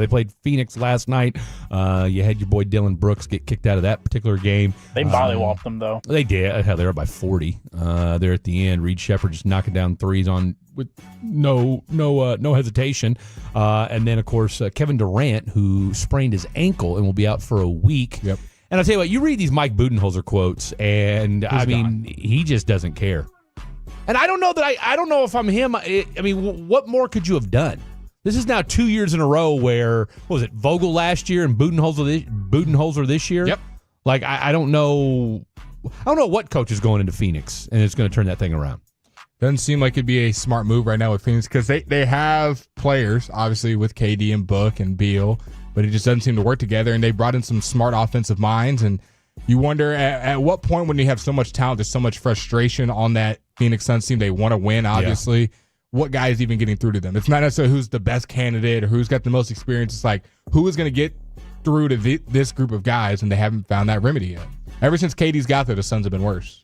played Phoenix last night. You had your boy Dylan Brooks get kicked out of that particular game. They mollywopped them, though. They did. Hell, they were up by 40 there at the end. Reed Shepherd just knocking down threes with no hesitation. And then, of course, Kevin Durant, who sprained his ankle and will be out for a week. Yep. And I'll tell you what, you read these Mike Budenholzer quotes, and he just doesn't care. And I don't know if I'm him. I mean, what more could you have done? This is now 2 years in a row where, what was it, Vogel last year and Budenholzer this year? Yep. Like, I don't know what coach is going into Phoenix and it's going to turn that thing around. Doesn't seem like it'd be a smart move right now with Phoenix because they have players, obviously, with KD and Book and Beal, but it just doesn't seem to work together. And they brought in some smart offensive minds. And you wonder at what point when you have so much talent, there's so much frustration on that Phoenix Suns team. They want to win, obviously. Yeah. What guy is even getting through to them? It's not necessarily who's the best candidate or who's got the most experience. It's like who is going to get through to this group of guys, and they haven't found that remedy yet. Ever since KD's got there, the Suns have been worse.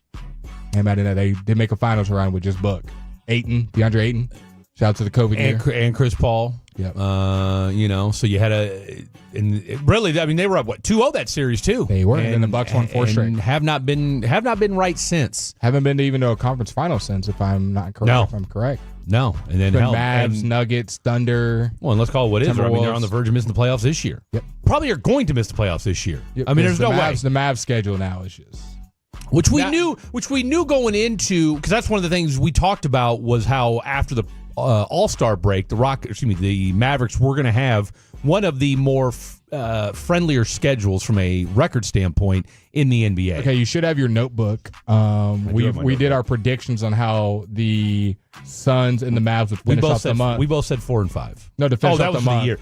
And imagine that they did make a finals run with just Book. DeAndre Ayton. Shout out to the COVID year. And Chris Paul. Yep. So you had they were up 2-0 that series too. They were, and then the Bucks won 4 straight. And have not been right since. Haven't been to even to a conference final since, if I'm not correct. No. If I'm correct. No, and then Mavs, Nuggets, Thunder. Well, and let's call it what is. I mean, they're on the verge of missing the playoffs this year. Yep. Probably are going to miss the playoffs this year. Yep. I mean, there's no way. The Mavs schedule now is just. Which we knew going into, because that's one of the things we talked about was how after the All-Star break, the Mavericks were going to have one of the more friendlier schedules from a record standpoint in the NBA. Okay, you should have your notebook. We did our predictions on how the Suns and the Mavs would finish off the month. We both said 4 and 5. No, to finish off the month. The year.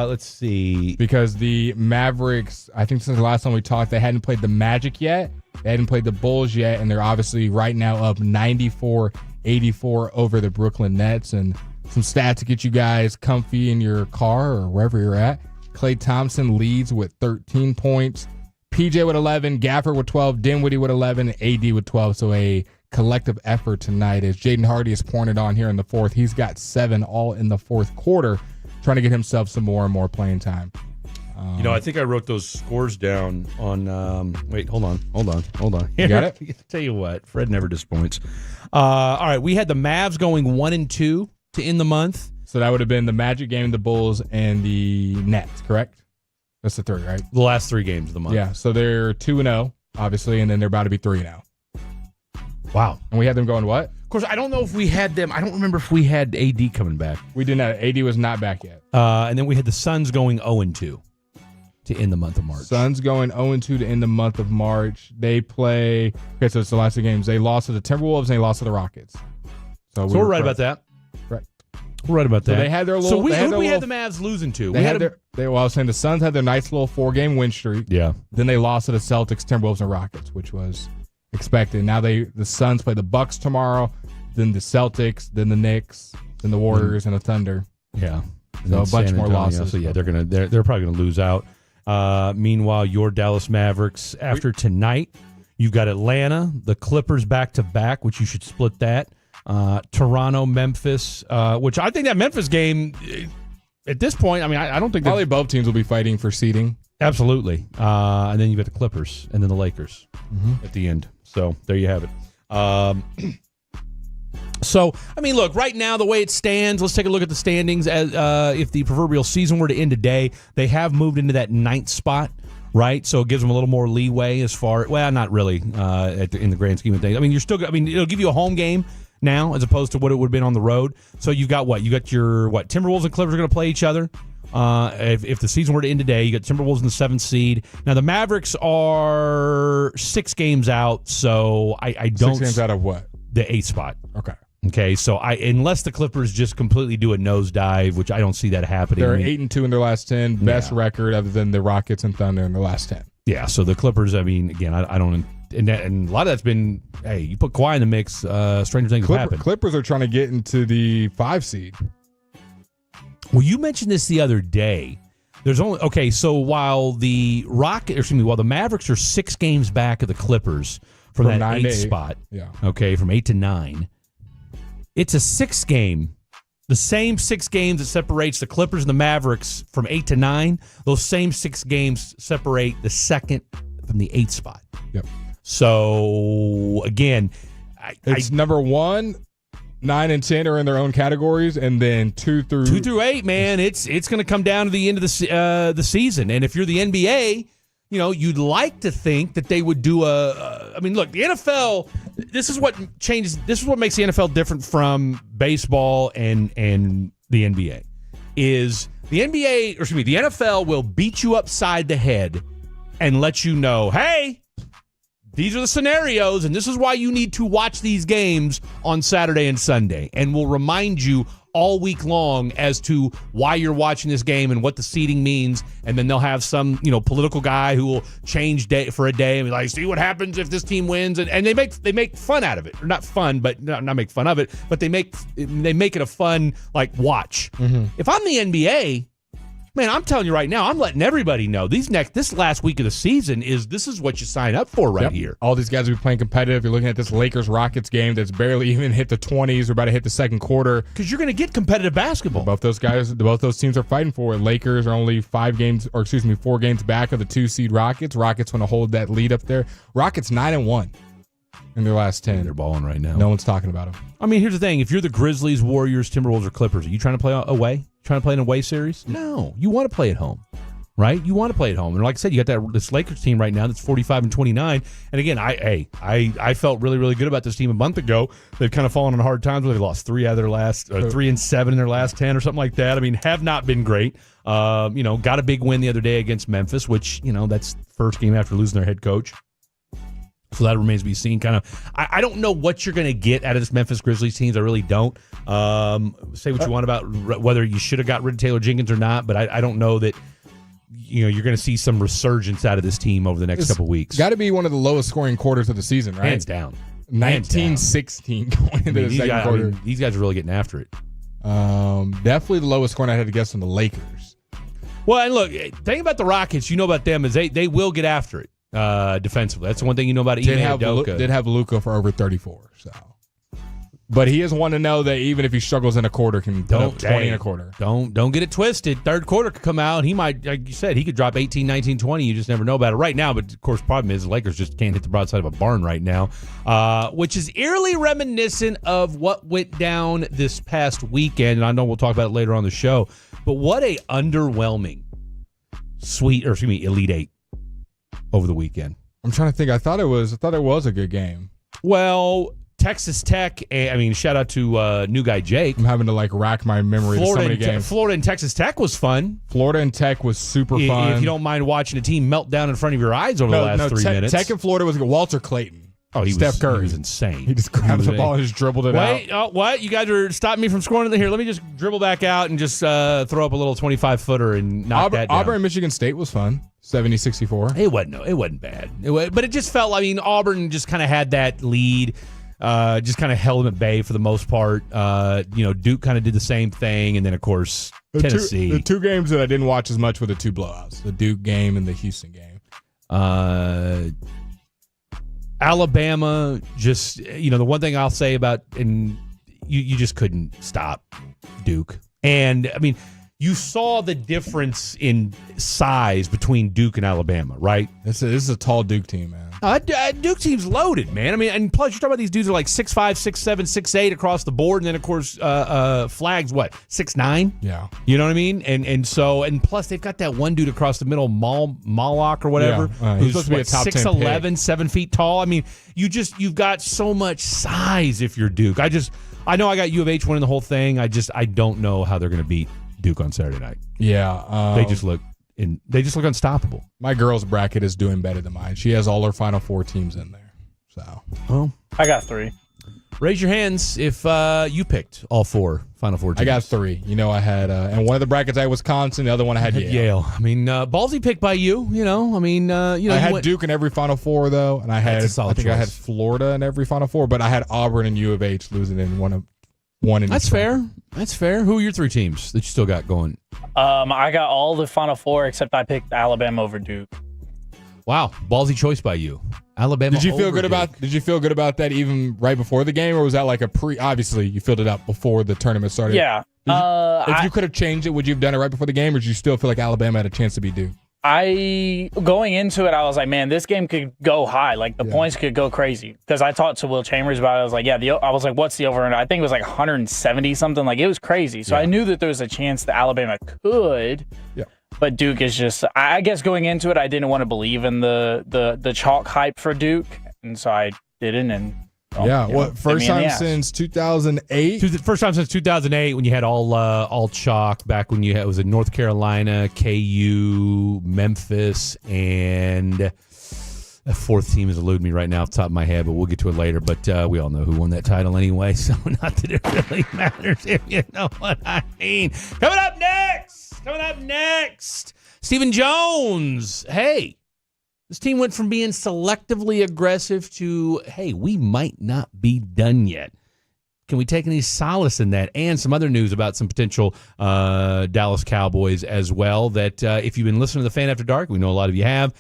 Let's see. Because the Mavericks, I think since the last time we talked, they hadn't played the Magic yet. They hadn't played the Bulls yet, and they're obviously right now up 94-86 84 over the Brooklyn Nets. And some stats to get you guys comfy in your car or wherever you're at. Klay Thompson leads with 13 points. PJ with 11, Gaffer with 12, Dinwiddie with 11, AD with 12. So a collective effort tonight as Jaden Hardy is pouring it on here in the fourth. He's got 7 all in the fourth quarter, trying to get himself some more and more playing time. I think I wrote those scores down on. Wait, hold on. You got it? I tell you what, Fred never disappoints. All right, we had the Mavs going 1-2 to end the month. So that would have been the Magic game, the Bulls, and the Nets, correct? That's the 3, right? The last 3 games of the month. Yeah, so they're 2-0, obviously, and then they're about to be 3-0. Wow. And we had them going what? Of course, I don't know if we had them. I don't remember if we had AD coming back. We did not. AD was not back yet. And then we had the Suns going 0-2 to end the month of March. Suns going 0-2 to end the month of March. They play. Okay, so it's the last 2 games. They lost to the Timberwolves and they lost to the Rockets. So we're right about that. Right. We're right about that. So they had their little. So who we had the Mavs losing to? I was saying the Suns had their nice little 4-game win streak. Yeah. Then they lost to the Celtics, Timberwolves, and Rockets, which was expected. Now the Suns play the Bucks tomorrow, then the Celtics, then the Knicks, then the Warriors, and the Thunder. Yeah. So a bunch more losses. So yeah, they're probably gonna lose out. Meanwhile, your Dallas Mavericks after tonight, you've got Atlanta, the Clippers back to back, which you should split that. Toronto, Memphis, which I think that Memphis game at this point, I mean, I don't think probably both teams will be fighting for seeding. Absolutely. And then you've got the Clippers and then the Lakers at the end. So there you have it. So, I mean, look, right now, the way it stands, let's take a look at the standings. As if the proverbial season were to end today, they have moved into that 9th spot, right? So it gives them a little more leeway as far, well, not really in the grand scheme of things. I mean, it'll give you a home game now as opposed to what it would have been on the road. So you've got what? You got your, Timberwolves and Clippers are going to play each other. If the season were to end today, you got Timberwolves in the 7th seed. Now, the Mavericks are 6 games out, so I don't... 6 games out of what? The 8th spot. Okay, so unless the Clippers just completely do a nosedive, which I don't see that happening. They're 8-2 in their last 10, best record other than the Rockets and Thunder in the last 10. Yeah, so the Clippers, I mean, again, I don't, and a lot of that's been, hey, you put Kawhi in the mix, stranger things happen. Clippers are trying to get into the 5 seed. Well, you mentioned this the other day. There's only so while the Mavericks are 6 games back of the Clippers from that 8th spot. Yeah. Okay, from 8 to 9. It's a 6 game. The same 6 games that separates the Clippers and the Mavericks from 8 to 9. Those same 6 games separate the 2nd from the 8th spot. Yep. So again, it's number 1. 9 and 10 are in their own categories, and then 2 through 8, man, it's going to come down to the end of the season. And if you're the NBA, you'd like to think that they would do I mean, look, the NFL. This is what changes. This is what makes the NFL different from baseball and the NBA. Is the NFL will beat you upside the head and let you know, hey, these are the scenarios, and this is why you need to watch these games on Saturday and Sunday. And we'll remind you all week long as to why you're watching this game and what the seeding means. And then they'll have some, political guy who will change day for a day and be like, see what happens if this team wins. And they make fun out of it. Or not fun, but not make fun of it. But they make it a fun, watch. Mm-hmm. If I'm the NBA, man, I'm telling you right now, I'm letting everybody know this last week of the season this is what you sign up for right here. All these guys will be playing competitive. You're looking at this Lakers-Rockets game that's barely even hit the 20s. We're about to hit the second quarter. Because you're going to get competitive basketball. Both those teams are fighting for it. Lakers are only 4 games back of the 2-seed Rockets. Rockets want to hold that lead up there. Rockets 9-1 in their last 10. They're balling right now. No one's talking about them. I mean, here's the thing. If you're the Grizzlies, Warriors, Timberwolves, or Clippers, are you trying to play away? Trying to play an away series? No. You want to play at home, right? You want to play at home. And like I said, you got this Lakers team right now that's 45-29. And again, I felt really, really good about this team a month ago. They've kind of fallen on hard times where they lost 3 out of their last 3-7 in their last 10 or something like that. I mean, have not been great. Got a big win the other day against Memphis, which, that's first game after losing their head coach. So that remains to be seen. I don't know what you're going to get out of this Memphis Grizzlies teams. I really don't. Say what you want about whether you should have got rid of Taylor Jenkins or not, but I don't know that you're going to see some resurgence out of this team over the next couple weeks. Got to be one of the lowest scoring quarters of the season, right? Hands down. 19-16 going into the second quarter. These guys are really getting after it. Definitely the lowest score I had to guess on the Lakers. Well, and look, thing about the Rockets, you know about them is they will get after it defensively. That's the one thing you know about Ime Udoka. Did have Luka for over 34. So, but he is one to know that even if he struggles in a quarter, can put up 20 in a quarter. Don't get it twisted. Third quarter could come out. He might, like you said, he could drop 18, 19, 20. You just never know about it right now. But of course, problem is the Lakers just can't hit the broadside of a barn right now, which is eerily reminiscent of what went down this past weekend. And I know we'll talk about it later on the show. But what a underwhelming Elite Eight over the weekend. I'm trying to think. I thought it was a good game. Well, Texas Tech. Shout out to new guy Jake. I'm having to rack my memory of so many games. Florida and Texas Tech was fun. Florida and Tech was super fun. If you don't mind watching a team melt down in front of your eyes over the last 3 minutes. Tech and Florida was good. Walter Clayton. Oh, Steph Curry. He was insane. He just grabbed the ball and just dribbled it out. Wait, what? You guys are stopping me from scoring here. Let me just dribble back out and just throw up a little 25-footer and knock that down. Auburn and Michigan State was fun. 70-64. It wasn't bad. But it just felt, Auburn just kind of had that lead. Just kind of held them at bay for the most part. Duke kind of did the same thing. And then, of course, Tennessee. The two games that I didn't watch as much were the two blowouts, the Duke game and the Houston game. Alabama, just, the one thing I'll say about, and you just couldn't stop Duke. And, you saw the difference in size between Duke and Alabama, right? This is a tall Duke team, man. Duke team's loaded, man. And plus you're talking about these dudes are 6'5", 6'7", 6'8" across the board, and then of course Flag's what, 6'9"? Yeah. You know what I mean? And plus they've got that one dude across the middle, Mallock or whatever, he's supposed to be a top 10 6'11", pick. 7 feet tall. You've got so much size if you're Duke. I know I got U of H winning the whole thing. I don't know how they're going to beat Duke on Saturday night. Yeah. They just look unstoppable. My girl's bracket is doing better than mine. She has all her Final Four teams in there. So, well, I got 3. Raise your hands if you picked all 4 Final Four teams. I got 3. I had, and one of the brackets I had Wisconsin, the other one I had Yale. Ballsy pick by you. I had Duke in every Final Four though, and I had I had Florida in every Final Four, but I had Auburn and U of H losing in one. That's fair. That's fair. Who are your 3 teams that you still got going? I got all the Final Four except I picked Alabama over Duke. Wow, ballsy choice by you. Alabama. Did you feel good about that even right before the game, or was that like a pre? Obviously, you filled it up before the tournament started. Yeah. If you could have changed it, would you have done it right before the game, or did you still feel like Alabama had a chance to beat Duke? Going into it, I was like, man, this game could go high. The points could go crazy. Because I talked to Will Chambers about it. I was like, what's the over? And I think it was 170 something. It was crazy. So I knew that there was a chance that Alabama could. Yeah. But Duke is just, I guess going into it, I didn't want to believe in the chalk hype for Duke. And so I didn't. And first time since 2008? First time since 2008 when you had all chalk, back when it was in North Carolina, KU, Memphis, and a fourth team is eluding me right now off the top of my head, but we'll get to it later. But we all know who won that title anyway, so not that it really matters if you know what I mean. Coming up next, Stephen Jones. Hey. This team went from being selectively aggressive to, hey, we might not be done yet. Can we take any solace in that? And some other news about some potential Dallas Cowboys as well that if you've been listening to the Fan After Dark, we know a lot of you have,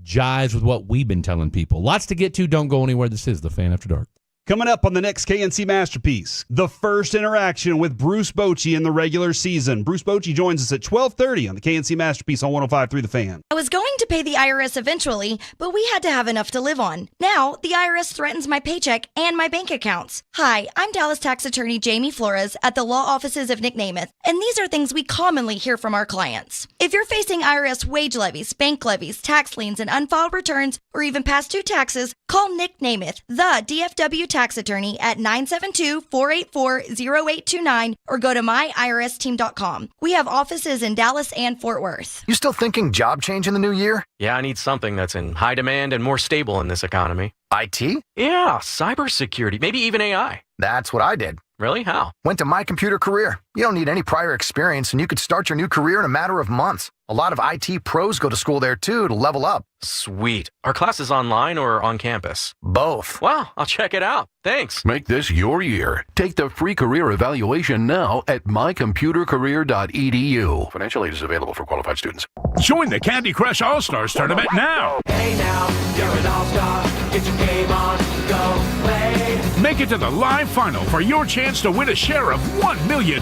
jives with what we've been telling people. Lots to get to. Don't go anywhere. This is the Fan After Dark. Coming up on the next KNC Masterpiece, the first interaction with Bruce Bochy in the regular season. Bruce Bochy joins us at 12:30 on the KNC Masterpiece on 105.3 The Fan. I was going to pay the IRS eventually, but we had to have enough to live on. Now, the IRS threatens my paycheck and my bank accounts. Hi, I'm Dallas tax attorney Jamie Flores at the law offices of Nick Namath, and these are things we commonly hear from our clients. If you're facing IRS wage levies, bank levies, tax liens, and unfiled returns, or even past due taxes, call Nick Namath, the DFW tax attorney at 972-484-0829 or go to myirsteam.com. We have offices in Dallas and Fort Worth. You still thinking job change in the new year? Yeah, I need something that's in high demand and more stable in this economy. IT? Yeah, cybersecurity, maybe even AI. That's what I did. Really? How? Went to My Computer Career. You don't need any prior experience, and you could start your new career in a matter of months. A lot of IT pros go to school there too to level up. Sweet. Are classes online or on campus? Both. Wow, I'll check it out. Thanks. Make this your year. Take the free career evaluation now at mycomputercareer.edu. Financial aid is available for qualified students. Join the Candy Crush All-Stars tournament now. Hey now, you're an all-star. Get your game on, go play. Make it to the live final for your chance to win a share of $1 million.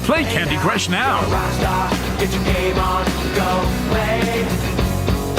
Play Candy Crush now. Get your game on, go play.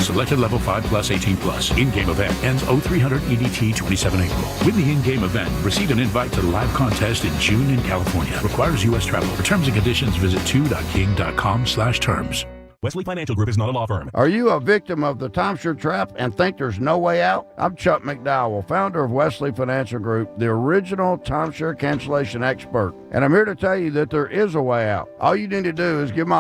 Selected level 5 plus 18 plus. In-game event ends 0300 EDT 27 April. Win the in-game event. Receive an invite to the live contest in June in California. Requires U.S. travel. For terms and conditions, visit 2.king.com/terms. Wesley Financial Group is not a law firm. Are you a victim of the timeshare trap and think there's no way out? I'm Chuck McDowell, founder of Wesley Financial Group, the original timeshare cancellation expert. And I'm here to tell you that there is a way out. All you need to do is give my...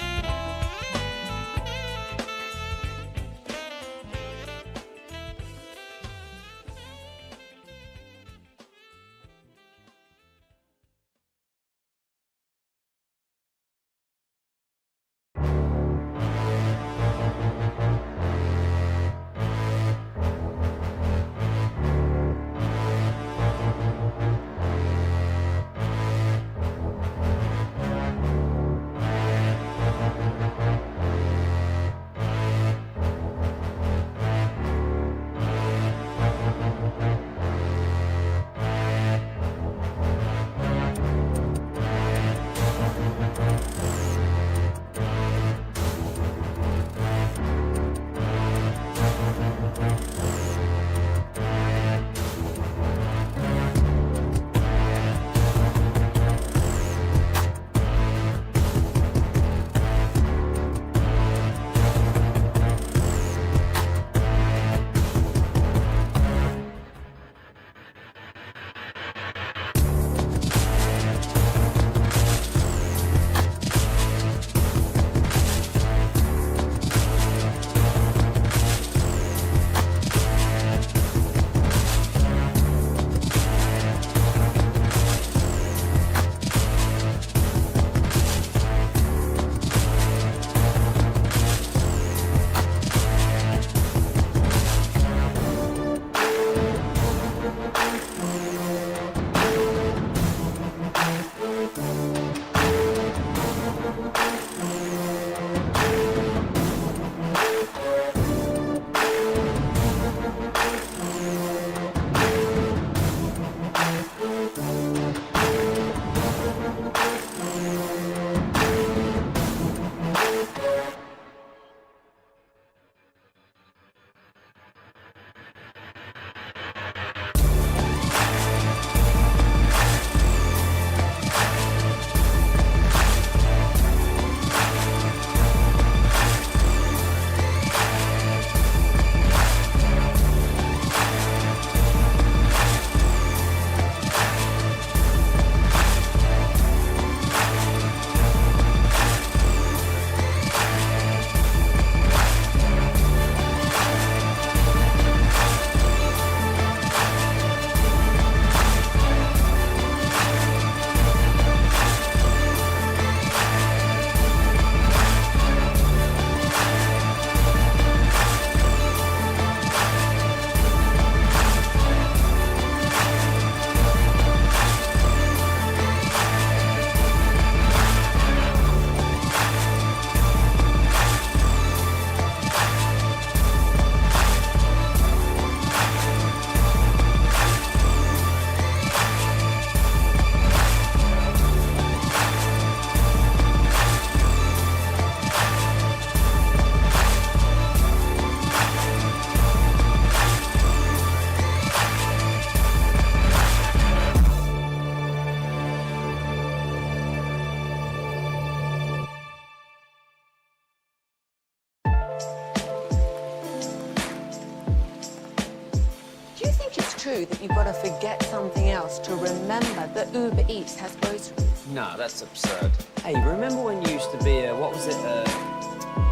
true that you've got to forget something else to remember that Uber Eats has groceries? No, that's absurd. Hey, remember when you used to be a, what was it,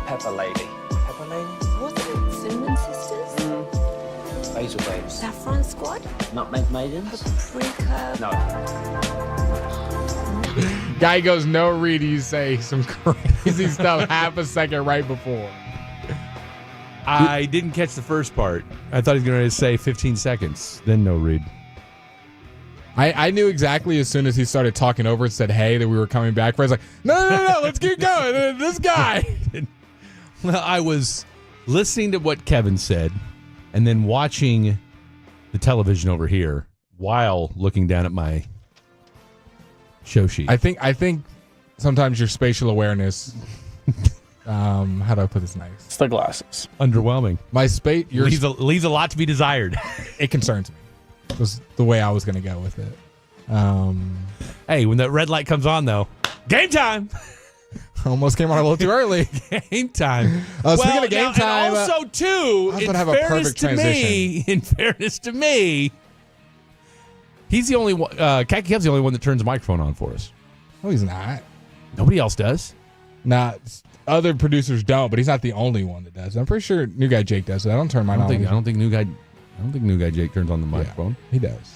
Pepper Lady? Pepper Lady? Wasn't it Semien Sisters? Basil Babes. Saffron Squad? Nutmeg Maidens? Paprika? No. Guy goes no read. You say some crazy stuff half a second right before. I didn't catch the first part. I thought he was going to say 15 seconds, then no read. I knew exactly as soon as he started talking over and said, hey, that we were coming back. I was like, no, let's keep going. This guy. Well, I was listening to what Kevin said and then watching the television over here while looking down at my show sheet. I think sometimes your spatial awareness, how do I put this nice? It's the glasses. Underwhelming. My space leaves a lot to be desired. It concerns me. Was the way I was going to go with it. Hey, when that red light comes on, though, game time. Almost came on a little too early. Game time. Speaking of game time, and also too, in fairness to me, he's the only one. Khaki Kev's the only one that turns the microphone on for us. No, he's not. Nobody else does. Nah, other producers don't, but he's not the only one that does. I'm pretty sure new guy Jake does it. I don't turn mine on. I don't think new guy Jake turns on the microphone. Yeah, he does.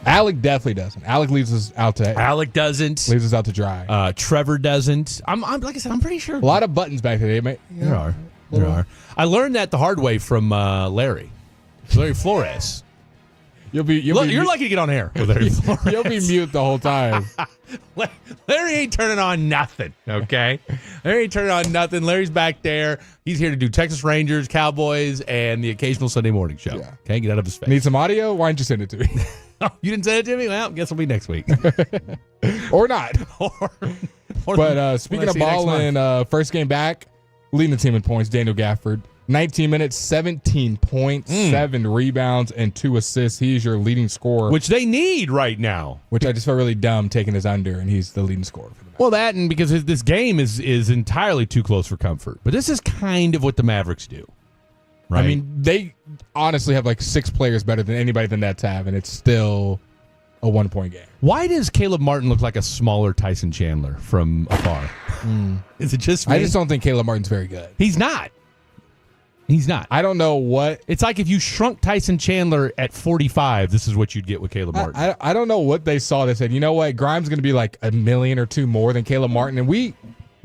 Alec definitely doesn't. Alec leaves us out to. Alec doesn't. Leaves us out to dry. Trevor doesn't. I'm like I said. I'm pretty sure. A lot of buttons back there, mate. There are. I learned that the hard way from Larry Flores. You're lucky to get on air with Larry Flores. You'll be mute the whole time. Larry ain't turning on nothing, okay? Larry ain't turning on nothing. Larry's back there. He's here to do Texas Rangers, Cowboys, and the occasional Sunday morning show. Yeah. Okay, get out of his face. Need some audio? Why don't you send it to me? Oh, you didn't send it to me? Well, guess it'll be next week. Or not. But speaking of balling, first game back, leading the team in points, Daniel Gafford. 19 minutes, 17 points, 7 rebounds, and 2 assists. He's your leading scorer. Which they need right now. Which I just felt really dumb taking his under, and he's the leading scorer for the Mavericks. Well, that and because this game is entirely too close for comfort. But this is kind of what the Mavericks do. Right? I mean, they honestly have like 6 players better than anybody the Nets have, and it's still a 1-point game. Why does Caleb Martin look like a smaller Tyson Chandler from afar? Is it just me? I just don't think Caleb Martin's very good. He's not. He's not. I don't know what. It's like if you shrunk Tyson Chandler at 45, this is what you'd get with Caleb Martin. I don't know what they saw that said, you know what, Grimes going to be like $1 million or $2 million more than Caleb Martin, and we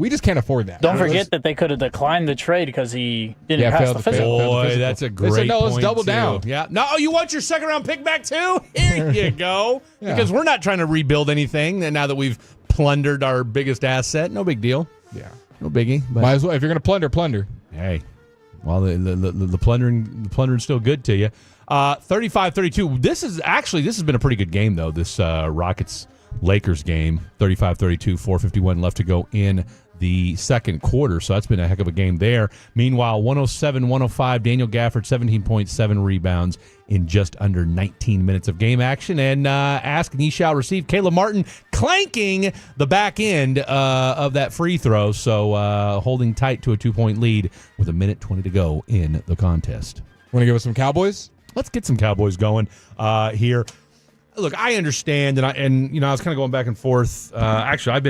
just can't afford that. Don't forget that they could have declined the trade because he didn't pass the physical. Boy, that's a great point. They said, no, let's double down. Yeah. No, you want your second-round pick back too? Here you go. Yeah. Because we're not trying to rebuild anything, and now that we've plundered our biggest asset, no big deal. Yeah. No biggie. But might as well. If you're going to plunder. Hey. Well, the plundering's still good to you. 35-32. This has been a pretty good game, though, this Rockets-Lakers game. 35-32, 4:51 left to go in the second quarter, so that's been a heck of a game there. Meanwhile, 107-105, Daniel Gafford, 17.7 rebounds in just under 19 minutes of game action. And ask and ye shall receive. Caleb Martin clanking the back end of that free throw, so holding tight to a 2-point lead with 1:20 to go in the contest. Want to give us some Cowboys? Let's get some Cowboys going here. Look, I understand, and I was kind of going back and forth. Actually, I've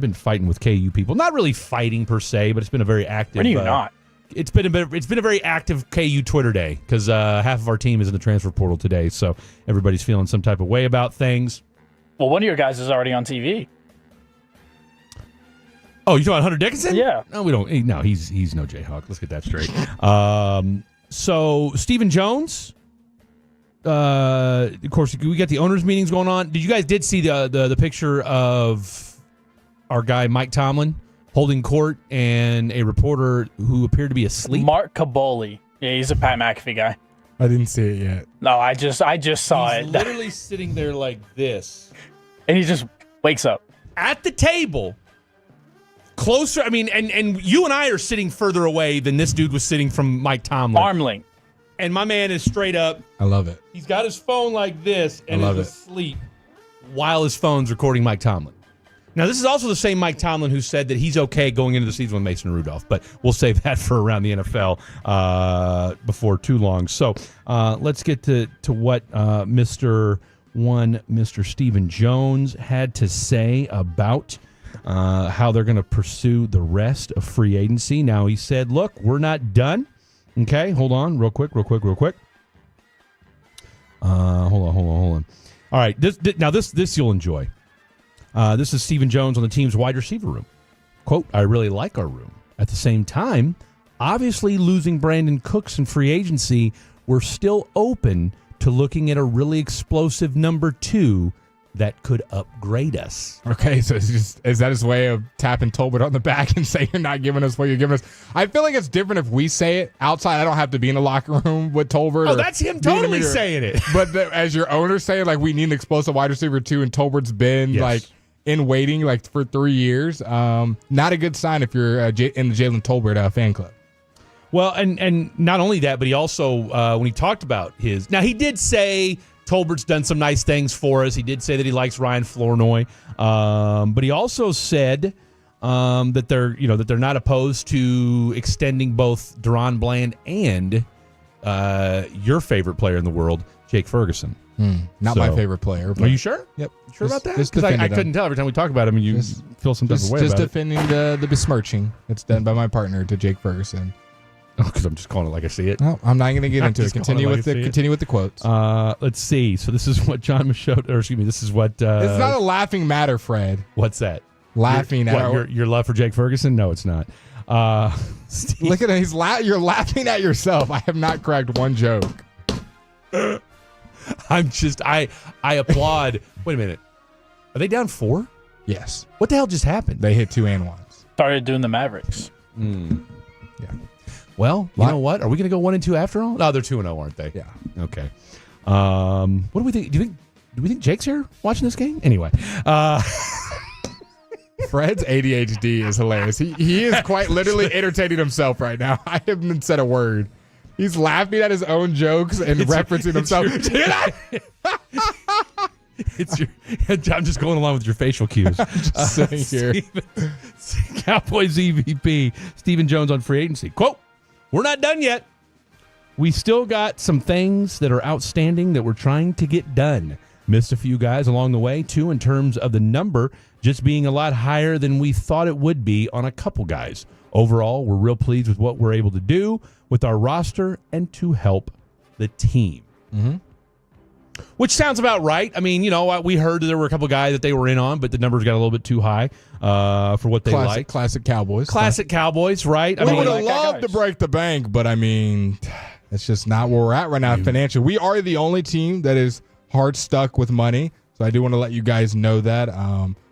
been fighting with KU people. Not really fighting per se, but it's been a very active. When are you not? It's been a very active KU Twitter day because half of our team is in the transfer portal today, so everybody's feeling some type of way about things. Well, one of your guys is already on TV. Oh, you talking about Hunter Dickinson? Yeah. No, we don't. No, he's no Jayhawk. Let's get that straight. So Stephen Jones. Of course, we got the owners' meetings going on. You guys did see the picture of our guy Mike Tomlin holding court and a reporter who appeared to be asleep? Mark Caboli. Yeah, he's a Pat McAfee guy. I didn't see it yet. No, I just saw it. He's literally sitting there like this. And he just wakes up. At the table, closer. I mean, and you and I are sitting further away than this dude was sitting from Mike Tomlin. Arm length. And my man is straight up. I love it. He's got his phone like this and is asleep while his phone's recording Mike Tomlin. Now, this is also the same Mike Tomlin who said that he's okay going into the season with Mason Rudolph, but we'll save that for around the NFL before too long. So let's get to what Mr. Stephen Jones had to say about how they're going to pursue the rest of free agency. Now, he said, look, we're not done. Okay, hold on real quick. Hold on. All right, this you'll enjoy. This is Stephen Jones on the team's wide receiver room. Quote, I really like our room. At the same time, obviously losing Brandon Cooks in free agency, we're still open to looking at a really explosive number 2 that could upgrade us. Okay, so is that his way of tapping Tolbert on the back and saying you're not giving us what you're giving us? I feel like it's different if we say it outside. I don't have to be in the locker room with Tolbert. Oh, that's him totally saying it. But as your owner saying, like, we need an explosive wide receiver too, and Tolbert's been like in waiting like for 3 years. Not a good sign if you're in the Jalen Tolbert fan club. Well, and not only that, but he also, when he talked about his... Now, he did say Tolbert's done some nice things for us. He did say that he likes Ryan Flournoy. But he also said that they're not opposed to extending both Deron Bland and your favorite player in the world, Jake Ferguson. Not my favorite player. Are you sure? Yep. Sure about that? Because I couldn't tell every time we talk about him, and you feel some type of way about it. Just defending the besmirching that's done by my partner to Jake Ferguson. Because I'm just calling it like I see it. No, I'm not going to get into it. Continue with the quotes. Let's see. So this is what John Machot, or excuse me, this is what... it's not a laughing matter, Fred. What's that? Laughing at... Your love for Jake Ferguson? No, it's not. Look at him. You're laughing at yourself. I have not cracked one joke. I applaud. Wait a minute. Are they down 4? Yes. What the hell just happened? They hit 2 and 1s. Started doing the Mavericks. Yeah. Well, you know what? Are we going to go 1 and 2 after all? No, they're 2-0, aren't they? Yeah. Okay. What do we think? Do we think Jake's here watching this game? Anyway. Fred's ADHD is hilarious. He is quite literally entertaining himself right now. I haven't said a word. He's laughing at his own jokes and referencing himself. I'm just going along with your facial cues. Just sitting here. Cowboys EVP Stephen Jones on free agency. Quote, we're not done yet. We still got some things that are outstanding that we're trying to get done. Missed a few guys along the way, too, in terms of the number just being a lot higher than we thought it would be on a couple guys. Overall, we're real pleased with what we're able to do with our roster and to help the team. Mm-hmm. Which sounds about right. I mean, we heard that there were a couple guys that they were in on, but the numbers got a little bit too high for what they like. Classic Cowboys. Classic Cowboys, right? We would have loved to break the bank, but I mean, that's just not where we're at right now financially. We are the only team that is hard stuck with money, so I do want to let you guys know that.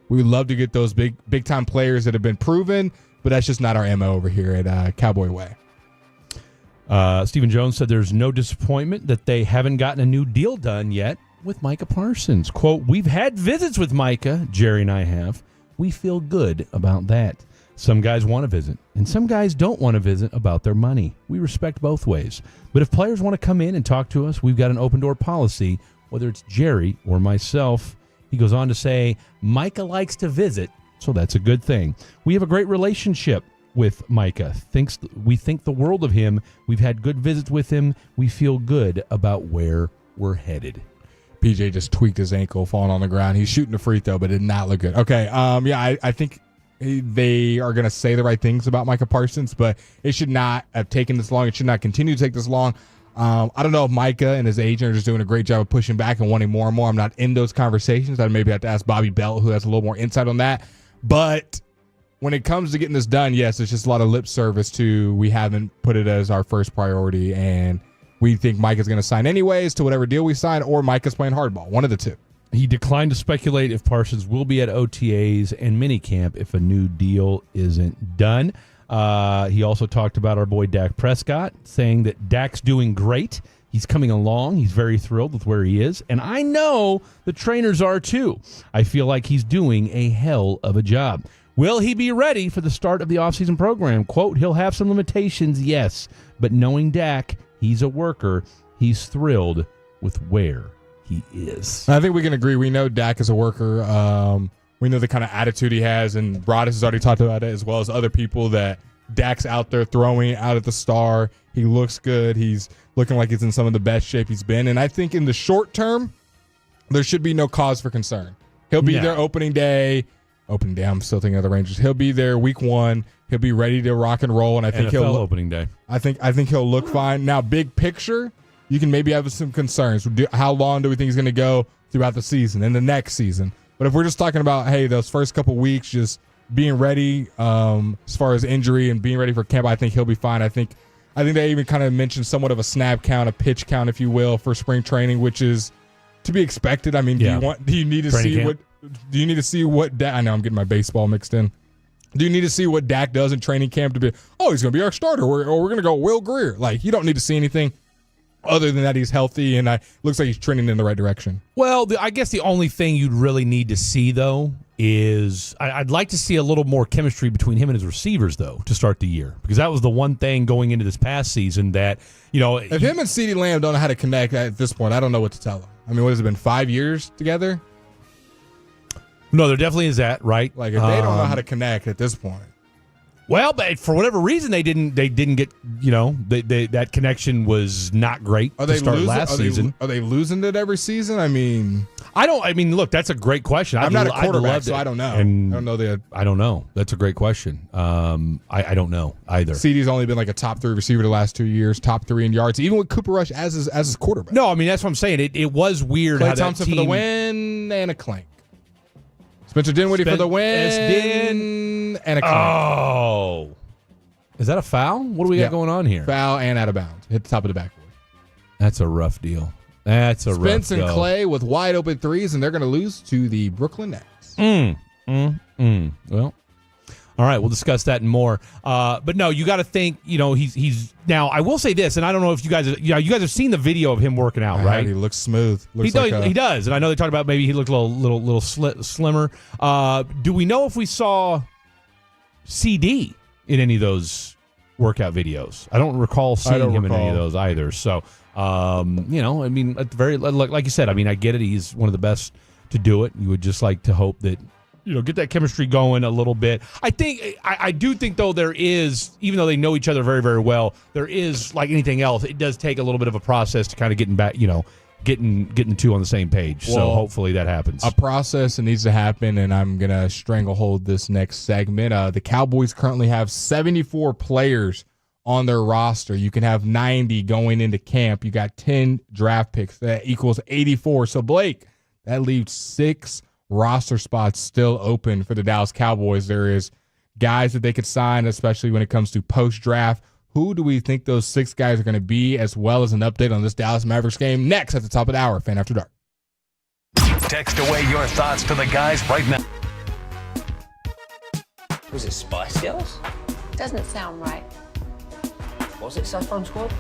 We would love to get those big time players that have been proven, but that's just not our MO over here at Cowboy Way. Stephen Jones said there's no disappointment that they haven't gotten a new deal done yet with Micah Parsons. Quote, we've had visits with Micah, Jerry and I have. We feel good about that. Some guys want to visit, and some guys don't want to visit about their money. We respect both ways. But if players want to come in and talk to us, we've got an open door policy, whether it's Jerry or myself. He goes on to say, Micah likes to visit, so that's a good thing. We have a great relationship with Micah. We think the world of him. We've had good visits with him. We feel good about where we're headed. PJ just tweaked his ankle, falling on the ground. He's shooting a free throw, but it did not look good. Okay, I think they are going to say the right things about Micah Parsons, but it should not have taken this long. It should not continue to take this long. I don't know if Micah and his agent are just doing a great job of pushing back and wanting more and more. I'm not in those conversations. I'd maybe have to ask Bobby Belt, who has a little more insight on that. But when it comes to getting this done, yes, it's just a lot of lip service to we haven't put it as our first priority, and we think Micah's going to sign anyways to whatever deal we sign, or Micah's playing hardball. One of the two. He declined to speculate if Parsons will be at OTAs and minicamp if a new deal isn't done. He also talked about our boy Dak Prescott, saying that Dak's doing great. He's coming along. He's very thrilled with where he is. And I know the trainers are too. I feel like he's doing a hell of a job. Will he be ready for the start of the offseason program? Quote, he'll have some limitations, yes. But knowing Dak, he's a worker. He's thrilled with where he is. I think we can agree. We know Dak is a worker. We know the kind of attitude he has, and Broadus has already talked about it, as well as other people, that Dak's out there throwing out at the star. He looks good. He's looking like he's in some of the best shape he's been. And I think in the short term, there should be no cause for concern. He'll be there opening day. I'm still thinking of the Rangers. He'll be there week 1. He'll be ready to rock and roll, and I think NFL he'll opening day. I think he'll look fine. Now, big picture, you can maybe have some concerns. How long do we think he's going to go throughout the season and the next season? But if we're just talking about, hey, those first couple weeks, just being ready as far as injury and being ready for camp, I think he'll be fine. I think they even kind of mentioned somewhat of a snap count, a pitch count, if you will, for spring training, which is to be expected. I mean, do you need to see what Dak, I know I'm getting my baseball mixed in. Do you need to see what Dak does in training camp to be, he's going to be our starter, or we're going to go Will Greer? Like, you don't need to see anything other than that he's healthy, and looks like he's trending in the right direction. Well, I guess the only thing you'd really need to see, though, is I'd like to see a little more chemistry between him and his receivers, though, to start the year. Because that was the one thing going into this past season that, if him and CeeDee Lamb don't know how to connect at this point, I don't know what to tell them. I mean, what has it been, 5 years together? No, there definitely is that, right? Like, if they don't know how to connect at this point. Well, but for whatever reason, they didn't get, that connection was not great to start last season. Are they losing it every season? I mean, look, that's a great question. I'm not a quarterback, so I don't know. And I don't know. That's a great question. I don't know either. CeeDee's only been like a top 3 receiver the last 2 years, top 3 in yards, even with Cooper Rush as his quarterback. No, I mean, that's what I'm saying. It was weird Klay how Thompson that team, for the win and a clank. Spencer Dinwiddie for the win and a clank. Oh. Is that a foul? What do we got going on here? Foul and out of bounds. Hit the top of the backboard. That's a rough deal. That's a rough deal. Spence and Klay with wide open threes, and they're going to lose to the Brooklyn Nets. Well, all right, we'll discuss that and more. But no, you got to think. He's now. I will say this, and I don't know if you guys, you guys have seen the video of him working out, right? He looks smooth. He does, and I know they talked about maybe he looked a little slimmer. Do we know if we saw CD in any of those workout videos? I don't recall seeing him in any of those either. So, I mean, at the very, like you said, I mean, I get it. He's one of the best to do it. You would just like to hope that, get that chemistry going a little bit. I do think, though, there is, even though they know each other very, very well, there is, like anything else, it does take a little bit of a process to kind of getting back, getting the two on the same page. Well, so hopefully that happens. A process that needs to happen, and I'm going to stranglehold this next segment. The Cowboys currently have 74 players on their roster. You can have 90 going into camp. You got 10 draft picks. That equals 84. So, Blake, that leaves 6 roster spots still open for the Dallas Cowboys. There is guys that they could sign, especially when it comes to post-draft. Who do we think those 6 guys are going to be, as well as an update on this Dallas Mavericks game next at the top of the hour, Fan After Dark. Text away your thoughts to the guys right now. Was it Spice Girls? Doesn't sound right. Was it Saffron Squad?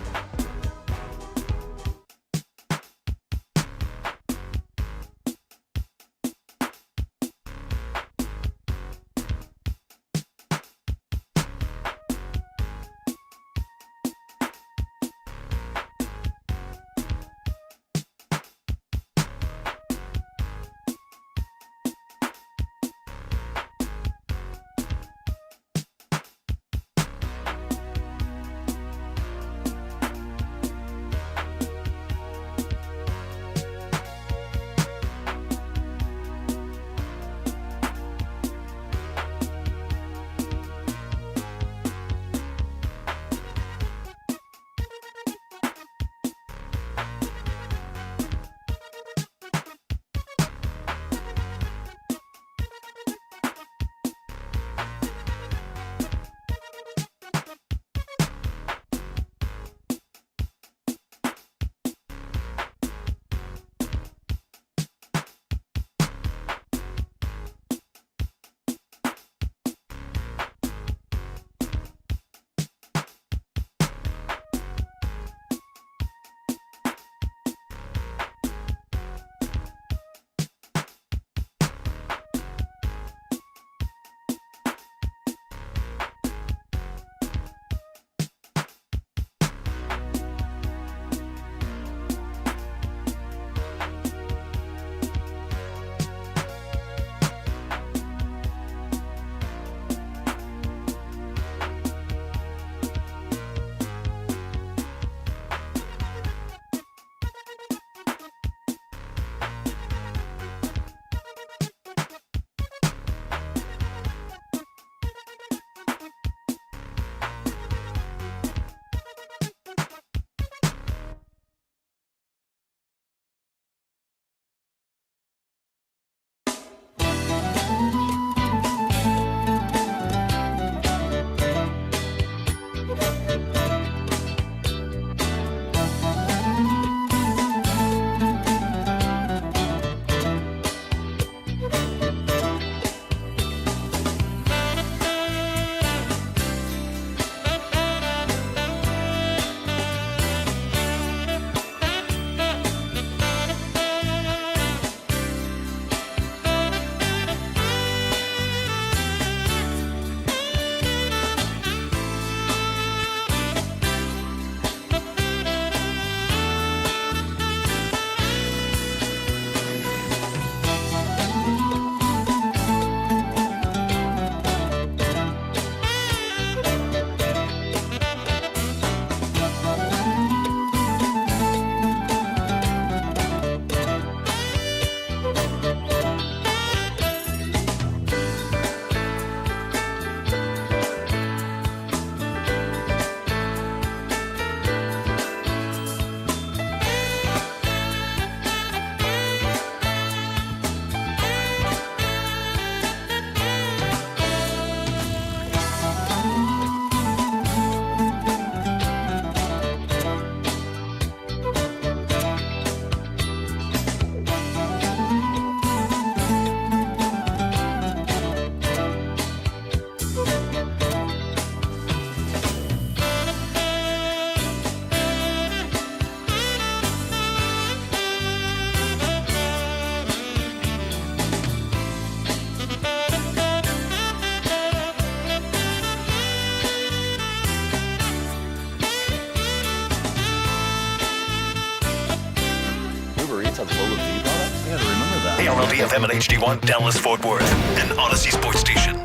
930 FM and HD1 Dallas Fort Worth, an Odyssey sports station.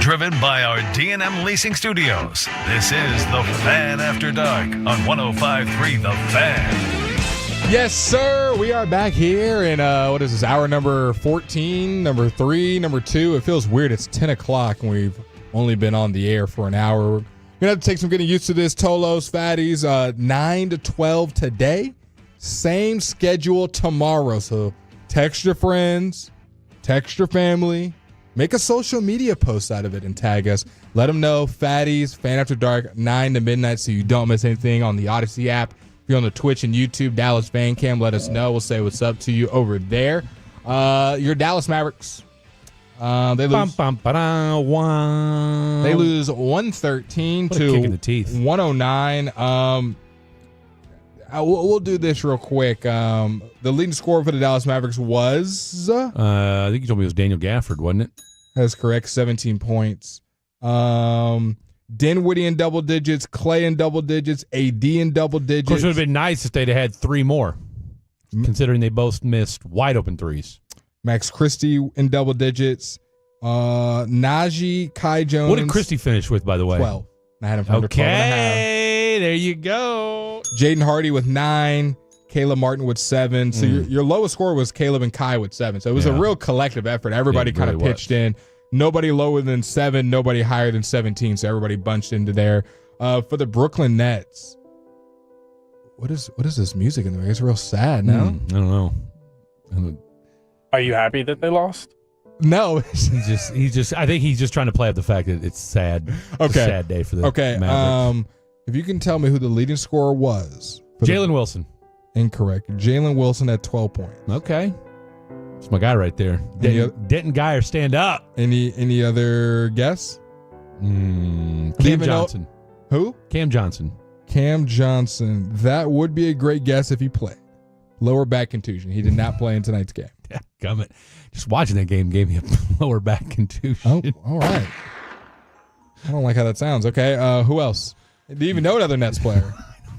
Driven by our D&M Leasing Studios, this is The Fan After Dark on 105.3 The Fan. Yes, sir. We are back here in, what is this, hour number 14, number 3, number 2. It feels weird. It's 10 o'clock and we've only been on the air for an hour. We're going to have to take some getting used to this. Tolos, Fatties, 9 to 12 today. Same schedule tomorrow. So text your friends, text your family, make a social media post out of it and tag us. Let them know, Fatties, Fan After Dark, 9 to midnight so you don't miss anything on the Odyssey app. If you're on the Twitch and YouTube, Dallas Fan Cam, let us know. We'll say what's up to you over there. Your Dallas Mavericks. They lose 113 What a kick in the teeth. 109. We'll do this real quick. The leading scorer for the Dallas Mavericks was... I think you told me it was Daniel Gafford, wasn't it? That's correct, 17 points. Dinwiddie in double digits, Clay in double digits, AD in double digits. Of course, it would have been nice if they'd had 3 more, considering they both missed wide open threes. Max Christie in double digits. Najee, Kai Jones. What did Christie finish with, by the way? 12. I had him for under 12 and a half. Okay, there you go. Jaden Hardy with 9. Caleb Martin with 7. So your lowest score was Caleb and Kai with 7. So it was a real collective effort. Everybody kind of pitched in. Nobody lower than 7, nobody higher than 17. So everybody bunched into there. For the Brooklyn Nets, what is this music in there? It's real sad now. I don't know. Are you happy that they lost? No. He's just. I think he's just trying to play up the fact that it's sad. It's a sad day for the Mavericks. If you can tell me who the leading scorer was. Jalen Wilson. Incorrect. Jalen Wilson at 12 points. Okay. It's my guy right there. Denton Geyer, stand up. Any other guess? Cam Johnson. Who? Cam Johnson. Cam Johnson. That would be a great guess if he played. Lower back contusion. He did not play in tonight's game. Gummit. Just watching that game gave me a lower back contusion. Oh, all right. I don't like how that sounds. Okay, who else? Do you even know another Nets player?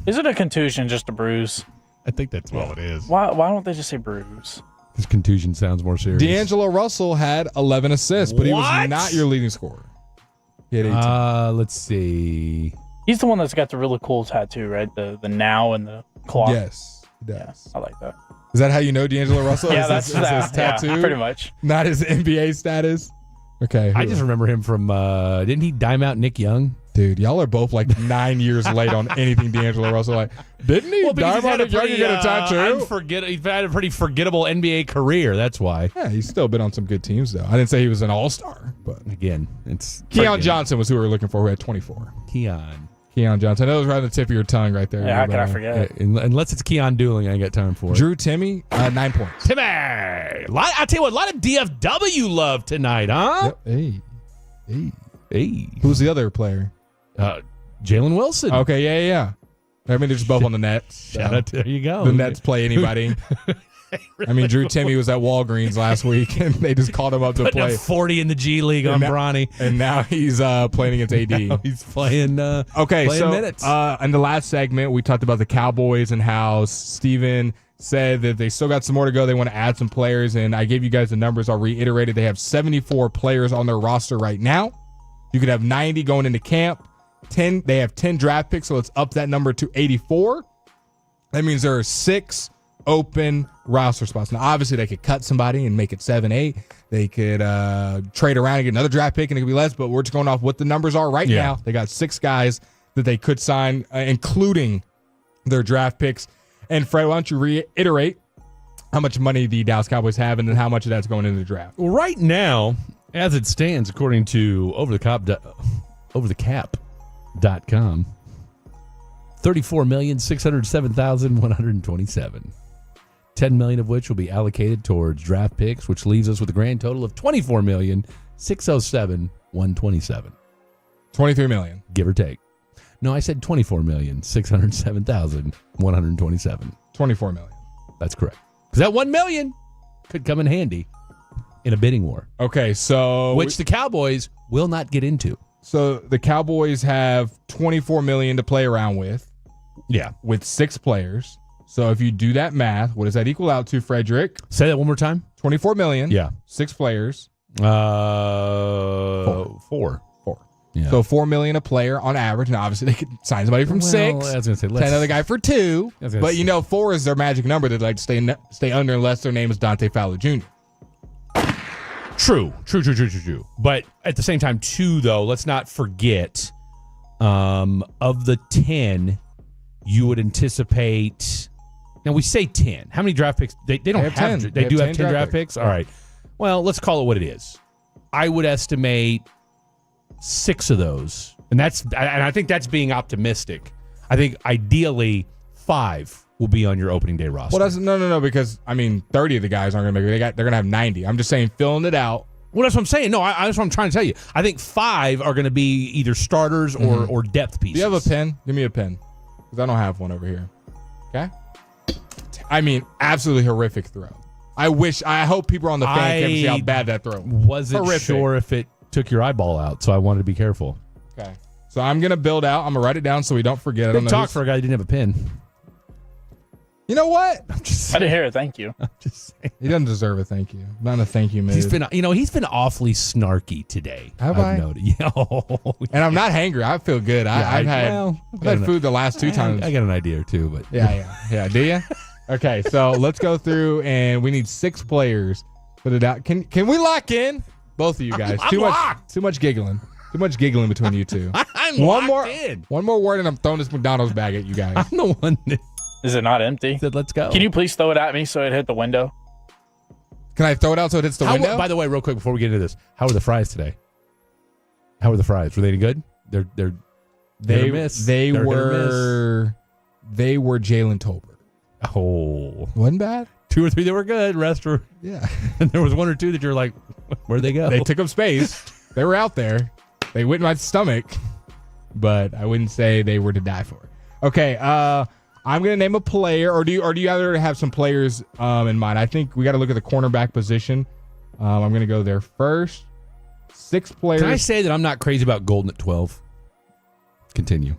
Is it a contusion, just a bruise? I think that's all it is. Why don't they just say bruise? This contusion sounds more serious. D'Angelo Russell had 11 assists, but he was not your leading scorer. He had 18. Let's see. He's the one that's got the really cool tattoo, right? The now and the clock. Yes, he does. Yeah, I like that. Is that how you know D'Angelo Russell? Yeah, that's his tattoo? Yeah, pretty much. Not his NBA status? Okay. I just remember him from, didn't he dime out Nick Young? Dude, y'all are both like 9 years late on anything D'Angelo Russell. Like, didn't he dime out Nick Young and get a tattoo? He's had a pretty forgettable NBA career. That's why. Yeah, he's still been on some good teams, though. I didn't say he was an all-star, but again, it's Keon Johnson was who we were looking for, who had 24. Keon Johnson. That was right on the tip of your tongue right there. Yeah, how can I forget? Unless it's Keon Dooling, I ain't got time for it. Drew Timme, 9 points. Timmy! I tell you what, a lot of DFW love tonight, huh? Yep. Hey. Who's the other player? Jalen Wilson. Okay, yeah. I mean, they're just both on the Nets. So Shout out, there you go. The Nets play anybody. I mean, Drew Timme was at Walgreens last week, and they just called him up to Putting play. up 40 in the G League on Bronny. And now he's playing against AD. Now he's playing minutes. In the last segment, we talked about the Cowboys and how Steven said that they still got some more to go. They want to add some players, and I gave you guys the numbers. I'll reiterate it. They have 74 players on their roster right now. You could have 90 going into camp. They have 10 draft picks, so let's up that number to 84. That means there are 6 open roster spots. Now, obviously, they could cut somebody and make it 7, 8. They could trade around and get another draft pick, and it could be less, but we're just going off what the numbers are right now. They got 6 guys that they could sign, including their draft picks. And, Fred, why don't you reiterate how much money the Dallas Cowboys have and then how much of that's going into the draft? Well, right now, as it stands, according to overthecap.com, $34,607,127. $10 million of which will be allocated towards draft picks, which leaves us with a grand total of $24,607,127. $23 million, give or take. No, I said $24,607,127. $24 million. That's correct. Because that $1 million could come in handy in a bidding war. Okay, so which the Cowboys will not get into. So the Cowboys have $24 million to play around with. Yeah, with 6 players. So if you do that math, what does that equal out to, Frederick? Say that one more time. 24 million. Yeah. 6 players. 4. Yeah. So $4 million a player on average. Now, obviously, they could sign somebody from 6. I was going to say, sign another guy for 2. But say. 4 is their magic number that like to stay under unless their name is Dante Fowler Jr. True. But at the same time, 2, though, let's not forget, of the 10, you would anticipate. Now, we say 10. How many draft picks? They don't have 10. They do have 10 draft picks? All right. Well, let's call it what it is. I would estimate 6 of those. And I think that's being optimistic. I think ideally 5 will be on your opening day roster. Well, no, because 30 of the guys aren't going to make it. They're going to have 90. I'm just saying, filling it out. Well, that's what I'm saying. No, that's what I'm trying to tell you. I think 5 are going to be either starters or depth pieces. Do you have a pen? Give me a pen, because I don't have one over here. Okay. Absolutely horrific throw. I hope people on the fan can see how bad that throw. Wasn't sure if it took your eyeball out, so I wanted to be careful. Okay. So I'm going to build out. I'm going to write it down so we don't forget. Big talk for a guy who didn't have a pen. You know what? I didn't hear it. Thank you. I'm just saying. He doesn't deserve a thank you. Not in a thank you mood. He's been awfully snarky today. I've noted. Yeah. And I'm not hangry. I feel good. I've had food the last 2 times. I got an idea or two, but yeah. Do you? Okay, so let's go through, and we need 6 players. Put it out. Can we lock in? Both of you guys. Too much giggling. Too much giggling between you two. I'm locked in. One more word, and I'm throwing this McDonald's bag at you guys. I'm the one that Is it not empty? said, let's go. Can you please throw it at me so it hit the window? Can I throw it out so it hits the window? By the way, real quick before we get into this, how were the fries today? How were the fries? Were they any good? They're hit or miss. They They're hit or were Jalen Tolbert. Oh, wasn't bad. 2 or 3 that were good. Rest were And there was 1 or 2 that you're like, where'd they go? They took up space. They were out there. They went in my stomach, but I wouldn't say they were to die for. Okay, I'm gonna name a player, or do you either have some players in mind? I think we got to look at the cornerback position. I'm gonna go there first. 6 players. Can I say that I'm not crazy about Golden at 12? Continue.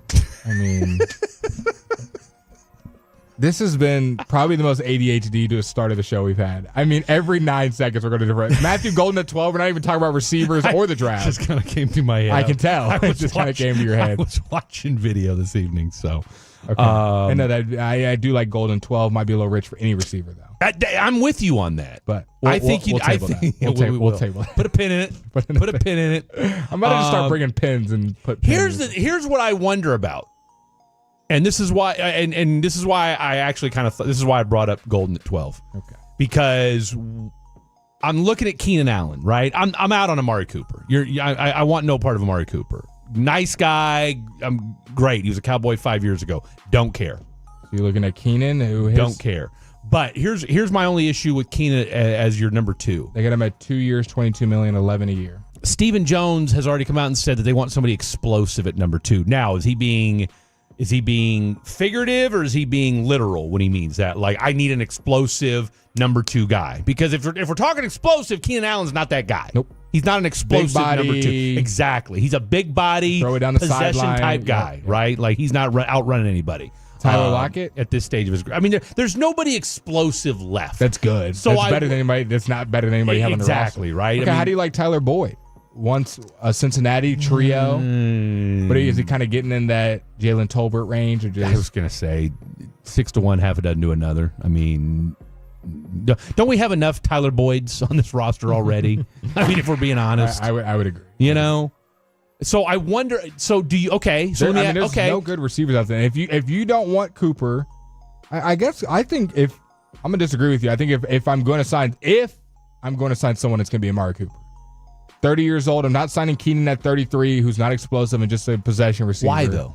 This has been probably the most ADHD to a start of the show we've had. Every 9 seconds we're going to different. Matthew Golden at 12. We're not even talking about receivers or the draft. Just kind of came to my head. I can tell. It just kind of came to your head. I was watching video this evening, so. Okay. I know that I do like Golden 12. Might be a little rich for any receiver, though. I'm with you on that. But I think we'll table that. Put a pin in it. Put a pin in it. I'm about to just start bringing pins and put pins. Here's what I wonder about. And this is why, and this is why I actually this is why I brought up Golden at 12. Okay. Because I'm looking at Keenan Allen, right? I'm out on Amari Cooper. I want no part of Amari Cooper. Nice guy. I'm great. He was a Cowboy 5 years ago. Don't care. So you're looking at Keenan, don't care. But here's my only issue with Keenan as your number 2. They got him at 2 years, $22 million, $11 a year. Stephen Jones has already come out and said that they want somebody explosive at number 2. Now, is he being figurative or is he being literal when he means that? Like, I need an explosive number 2 guy. Because if we're talking explosive, Keenan Allen's not that guy. Nope. He's not an explosive body, number 2. Exactly. He's a big body, throw it down the possession sideline type guy, right? Like, he's not outrunning anybody. Tyler Lockett? At this stage of his career. There's nobody explosive left. That's good. So that's better than anybody. That's not better than anybody having the roster. Exactly, right? Okay, how do you like Tyler Boyd? Once a Cincinnati trio, but is he kind of getting in that Jalen Tolbert range? Or just? I was going to say 6 to 1, half a dozen to another. Don't we have enough Tyler Boyds on this roster already? If we're being honest. I would agree. So I wonder. So do you? Okay. So there's no good receivers out there. If you don't want Cooper, I think if I'm gonna disagree with you. I think if I'm going to sign someone, it's gonna be Amari Cooper. 30 years old. I'm not signing Keenan at 33, who's not explosive and just a possession receiver. Why though?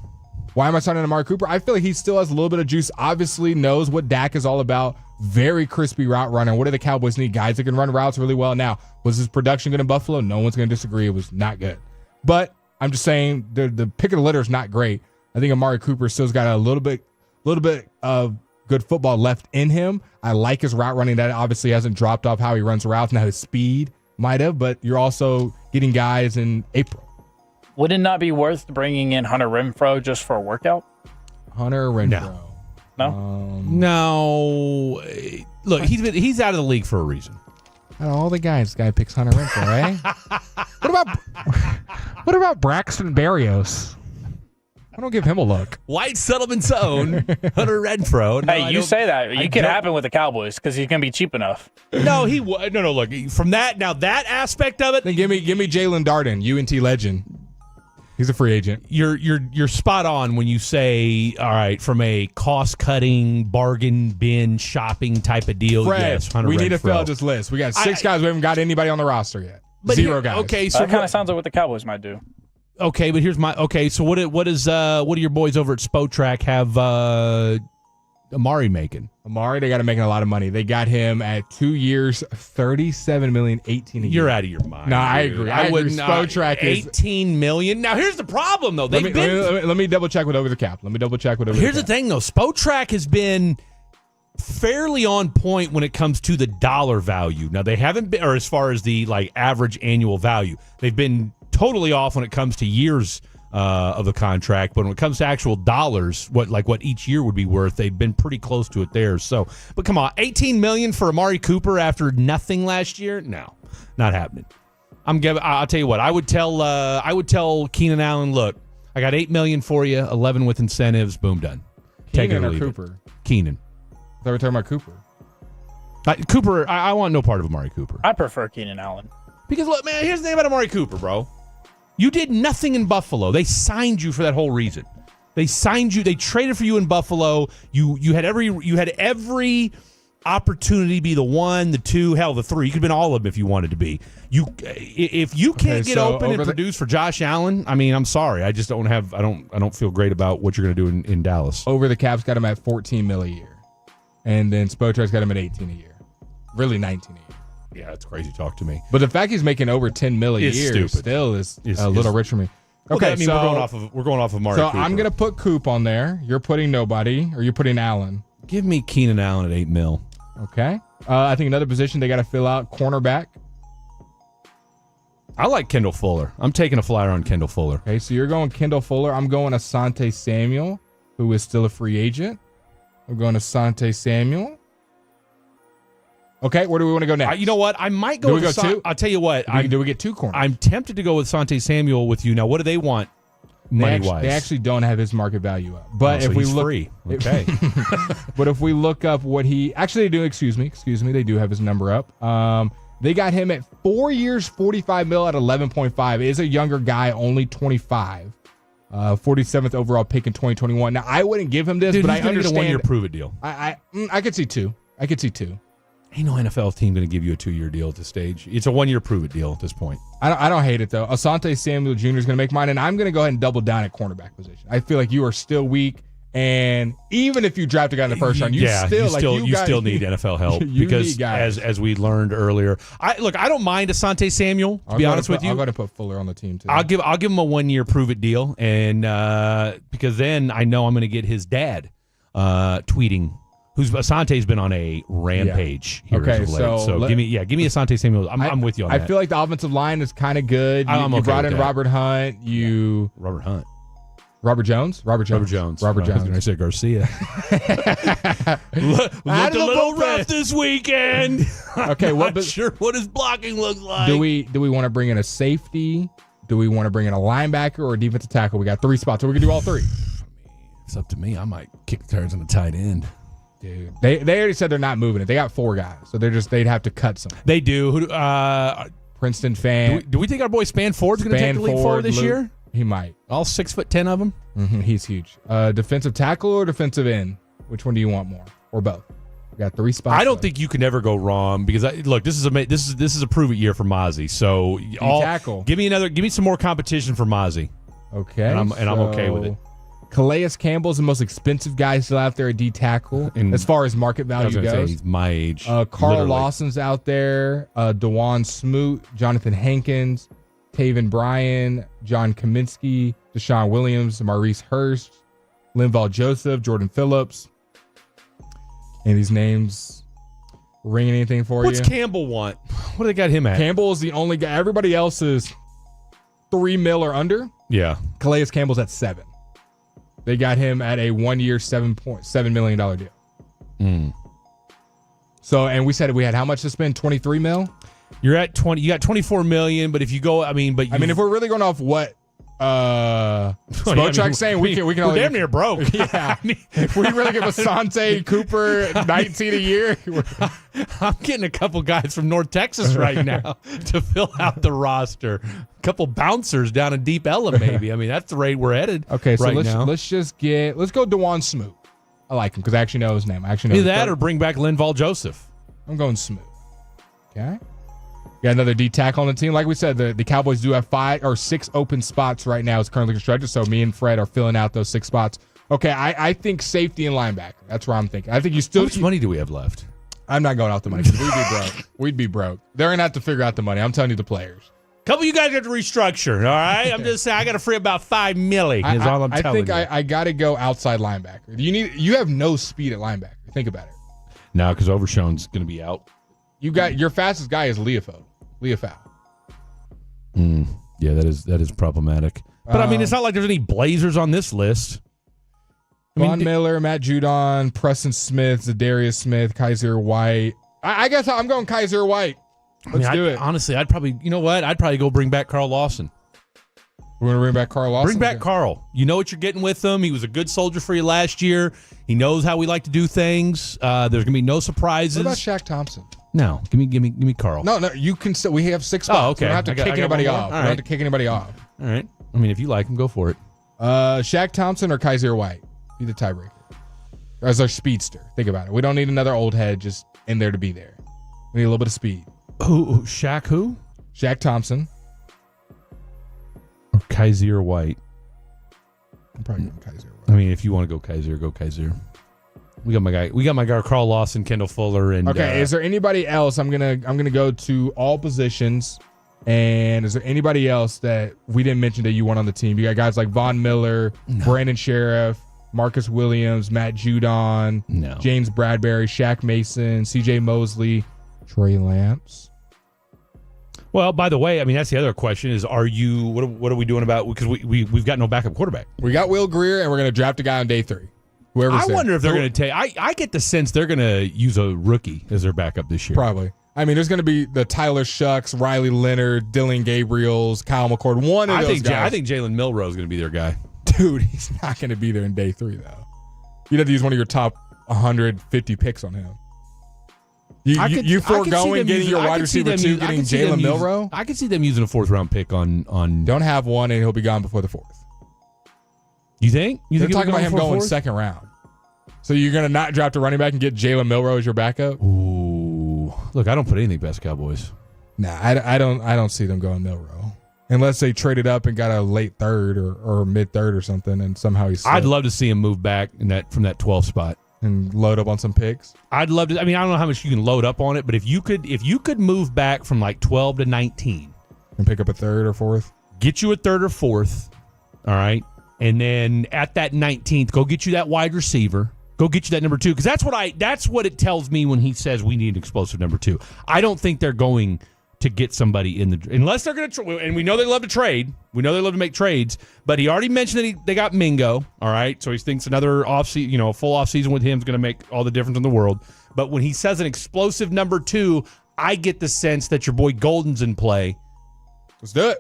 Why am I signing Amari Cooper? I feel like he still has a little bit of juice. Obviously knows what Dak is all about. Very crispy route runner. What do the Cowboys need? Guys that can run routes really well. Now, was his production good in Buffalo? No one's going to disagree. It was not good. But I'm just saying the pick of the litter is not great. I think Amari Cooper still's got a little bit of good football left in him. I like his route running. That obviously hasn't dropped off how he runs routes. Now his speed might have, but you're also getting guys in April. Would it not be worth bringing in Hunter Renfrow just for a workout? Hunter Renfrow. No. Look, he's out of the league for a reason. All the guys. This guy picks Hunter Renfroe, eh? What about Braxton Berrios? I don't give him a look. White Settlement's own Hunter Renfroe. No, Hey, you say that. It can happen with the Cowboys because he's going to be cheap enough. No, no. Look, from that aspect of it. Then give me Jalen Darden, UNT legend. He's a free agent. You're spot on when you say, all right, from a cost-cutting, bargain bin shopping type of deal. Fred, yes, Hunter we need to Renfroe. fill this list. We got 6 guys. We haven't got anybody on the roster yet. But 0 guys. Okay, so that kind of sounds like what the Cowboys might do. Okay, but here's my so what do your boys over at Spotrac have Amari making? Amari, they got him making a lot of money. They got him at 2 years, $37 million, 18 a year. You're out of your mind. No, I agree. I wouldn't. Spotrac is $18 million. Now here's the problem though. Let me double check with over the cap. Here's the thing though. Spotrac has been fairly on point when it comes to the dollar value. Now they haven't been, or as far as the average annual value, they've been totally off when it comes to years of the contract, but when it comes to actual dollars, what each year would be worth, they've been pretty close to it there. So, but come on, $18 million for Amari Cooper after nothing last year? No, not happening. I'll tell you what. I would tell Keenan Allen, look, I got $8 million for you, 11 with incentives. Boom, done. Keenan or Cooper? Keenan. I thought we were talking about Cooper. Cooper, I want no part of Amari Cooper. I prefer Keenan Allen. Because, look, man, here's the thing about Amari Cooper, bro. You did nothing in Buffalo. They signed you for that whole reason. They signed you. They traded for you in Buffalo. You had every opportunity to be the 1, the 2, hell, the 3. You could have been all of them if you wanted to be. If you can't get open and produce for Josh Allen, I mean, I'm sorry. I just don't have. I don't feel great about what you're going to do in Dallas. Over the cap's got him at $14 million a year, and then Spotrac's got him at $18 million a year. Really, $19 million a year. Yeah, it's crazy talk to me. But the fact he's making over $10 million a year stupid. Still is a little rich for me. Okay, I mean, we're going off of Amari So Cooper. I'm gonna put Coop on there. You're putting nobody, or you're putting Allen. Give me Keenan Allen at $8 million. Okay. I think another position they got to fill out, cornerback. I like Kendall Fuller. I'm taking a flyer on Kendall Fuller. Okay, so you're going Kendall Fuller. I'm going Asante Samuel, who is still a free agent. We're going Asante Samuel. Okay, where do we want to go next? You know what? I might go. Do we go 2? I'll tell you what. Do we get 2 corners? I'm tempted to go with Asante Samuel with you. Now, what do they want money-wise? They actually don't have his market value up. But so if we he's look, free. Okay. But if we look up what he actually they do, excuse me, they do have his number up. They got him at 4 years, $45 million at 11.5. It is a younger guy, only 25. 47th overall pick in 2021. Now I wouldn't give him this, but I understand. Get a 1-year prove-it deal. I could see 2. Ain't no NFL team going to give you a 2-year deal at this stage. It's a 1-year prove-it deal at this point. I don't hate it, though. Asante Samuel Jr. is going to make mine, and I'm going to go ahead and double down at cornerback position. I feel like you are still weak, and even if you draft a guy in the first round, you still need NFL help because, as we learned earlier, I don't mind Asante Samuel, to be honest with you. I'm going to put Fuller on the team, too. I'll give him a 1-year prove-it deal, and because then I know I'm going to get his dad tweeting. Asante's been on a rampage here as of late. So give me Asante Samuel. I'm with you on that. I feel like the offensive line is kind of good. You brought in Robert Hunt. Robert Jones. I was going to say Garcia. Looked a little rough this weekend. Okay, I'm not sure what his blocking looks like. Do we want to bring in a safety? Do we want to bring in a linebacker or a defensive tackle? We got 3 spots, so we can do all 3. It's up to me. I might kick the tires on the tight end. Dude, they already said they're not moving it. They got 4 guys, so they'd have to cut some. They do. Princeton fan. Do we think our boy Spanford's going to take the lead forward this year? He might. All 6'10" of them. Mm-hmm, he's huge. Defensive tackle or defensive end? Which one do you want more, or both? We got 3 spots. I don't think you can ever go wrong because this is a prove it year for Mozzie. So tackle. Give me some more competition for Mozzie. Okay, and I'm okay with it. Calais Campbell's the most expensive guy still out there at D tackle as far as market value goes. He's my age. Carl Lawson's out there. DeJuan Smoot, Jonathan Hankins, Taven Bryan, John Kaminsky, Deshaun Williams, Maurice Hurst, Linval Joseph, Jordan Phillips. Any of these names ring anything for you? What's Campbell want? What do they got him at? Campbell is the only guy. Everybody else is $3 million or under. Yeah. Calais Campbell's at 7. They got him at a 1-year, $7.7 million deal. So, and we said we had how much to spend? 23 mil? You're at 20. You got 24 million, but if you go, if we're really going off what Spotrack's saying, we can we're only damn near broke. Yeah. If we really give Asante Cooper 19 a year, I'm getting a couple guys from North Texas right now to fill out the roster. A couple bouncers down in Deep Ella, maybe. I mean, that's the rate we're headed. Okay, so right let's now. let's go Dewan Smoot. I like him because I actually know his name. I actually know Either that or bring back Linval Joseph. I'm going Smoot. Okay. Got another D tackle on the team. Like we said, the Cowboys do have 5 or 6 open spots right now. It's currently constructed, so me and Fred are filling out those 6 spots. Okay, I think safety and linebacker. That's where I'm thinking. I think you still. How much money do we have left? I'm not going out the money because we'd be broke. We'd be broke. They're gonna have to figure out the money. I'm telling you, the players. Couple of you guys have to restructure. All right, I'm just saying I got to free about $5 million. Is all I'm telling you. I got to go outside linebacker. You have no speed at linebacker. Think about it. No, because Overshone's going to be out. You got your fastest guy is Leafau. Yeah, that is problematic. But I mean, it's not like there's any Blazers on this list. Von Miller, Matt Judon, Preston Smith, Zadarius Smith, Kaiser White. I guess I'm going Kaiser White. Let's do it. Honestly, I'd probably go bring back Carl Lawson. We're going to bring back Carl Lawson? Bring back Carl. You know what you're getting with him. He was a good soldier for you last year. He knows how we like to do things. There's going to be no surprises. What about Shaq Thompson? No, give me Carl. No, you can still. We have 6 spots. Oh, okay. We don't have to kick anybody off. We don't have to kick anybody off. All right. I mean, if you like him, go for it. Shaq Thompson or Kaiser White? Be the tiebreaker. As our speedster. Think about it. We don't need another old head just in there to be there. We need a little bit of speed. Who? Shaq who? Shaq Thompson. Or Kaiser White. I'm probably going Kaiser White. I mean, if you want to go Kaiser, go Kaiser. We got my guy Carl Lawson, Kendall Fuller, and okay. Is there anybody else? I'm gonna go to all positions. And is there anybody else that we didn't mention that you want on the team? You got guys like Von Miller, Brandon Sheriff, Marcus Williams, Matt Judon, James Bradbury, Shaq Mason, CJ Mosley, Trey Lance. Well, by the way, I mean, that's the other question is, what are we doing about, because we've got no backup quarterback. We got Will Greer, and we're going to draft a guy on day 3. I wonder if they're going to take, I get the sense they're going to use a rookie as their backup this year. Probably. I mean, there's going to be the Tyler Shucks, Riley Leonard, Dylan Gabriels, Kyle McCord. One of those guys. I think Jalen Milroe is going to be their guy. Dude, he's not going to be there in day 3, though. You'd have to use one of your top 150 picks on him. You foregoing getting your wide receiver 2, getting Jalen Milroe? I could see them using a 4th-round pick on. Don't have one, and he'll be gone before the 4th. You think? They're talking about him going 2nd round. So you're going to not draft a running back and get Jalen Milroe as your backup? Ooh. Look, I don't put anything past Cowboys. Nah, I don't see them going Milroe. Unless they traded up and got a late 3rd or mid 3rd or something, and somehow he's. I'd love to see him move back from that 12th spot and load up on some picks. I'd love to. I mean, I don't know how much you can load up on it, but if you could move back from like 12 to 19 and pick up a 3rd or 4th, get you a 3rd or 4th, all right, and then at that 19th, go get you that wide receiver. Go get you that number 2, because that's what it tells me when he says we need an explosive number 2. I don't think they're going to get somebody unless they're going to, and we know they love to trade. We know they love to make trades, but he already mentioned that they got Mingo, all right? So he thinks another a full offseason with him is going to make all the difference in the world. But when he says an explosive number 2, I get the sense that your boy Golden's in play. Let's do it.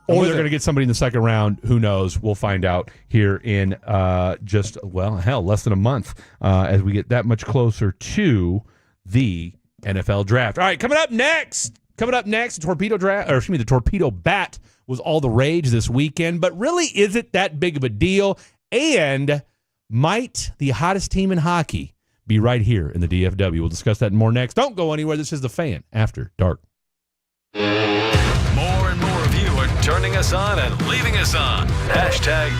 Or they're going to get somebody in the 2nd round. Who knows? We'll find out here in less than a month as we get that much closer to the NFL draft. All right, coming up next, the Torpedo Bat was all the rage this weekend, but really is it that big of a deal? And might the hottest team in hockey be right here in the DFW? We'll discuss that and more next. Don't go anywhere. This is The Fan After Dark. More and more of you are turning us on and leaving us on. Hashtag.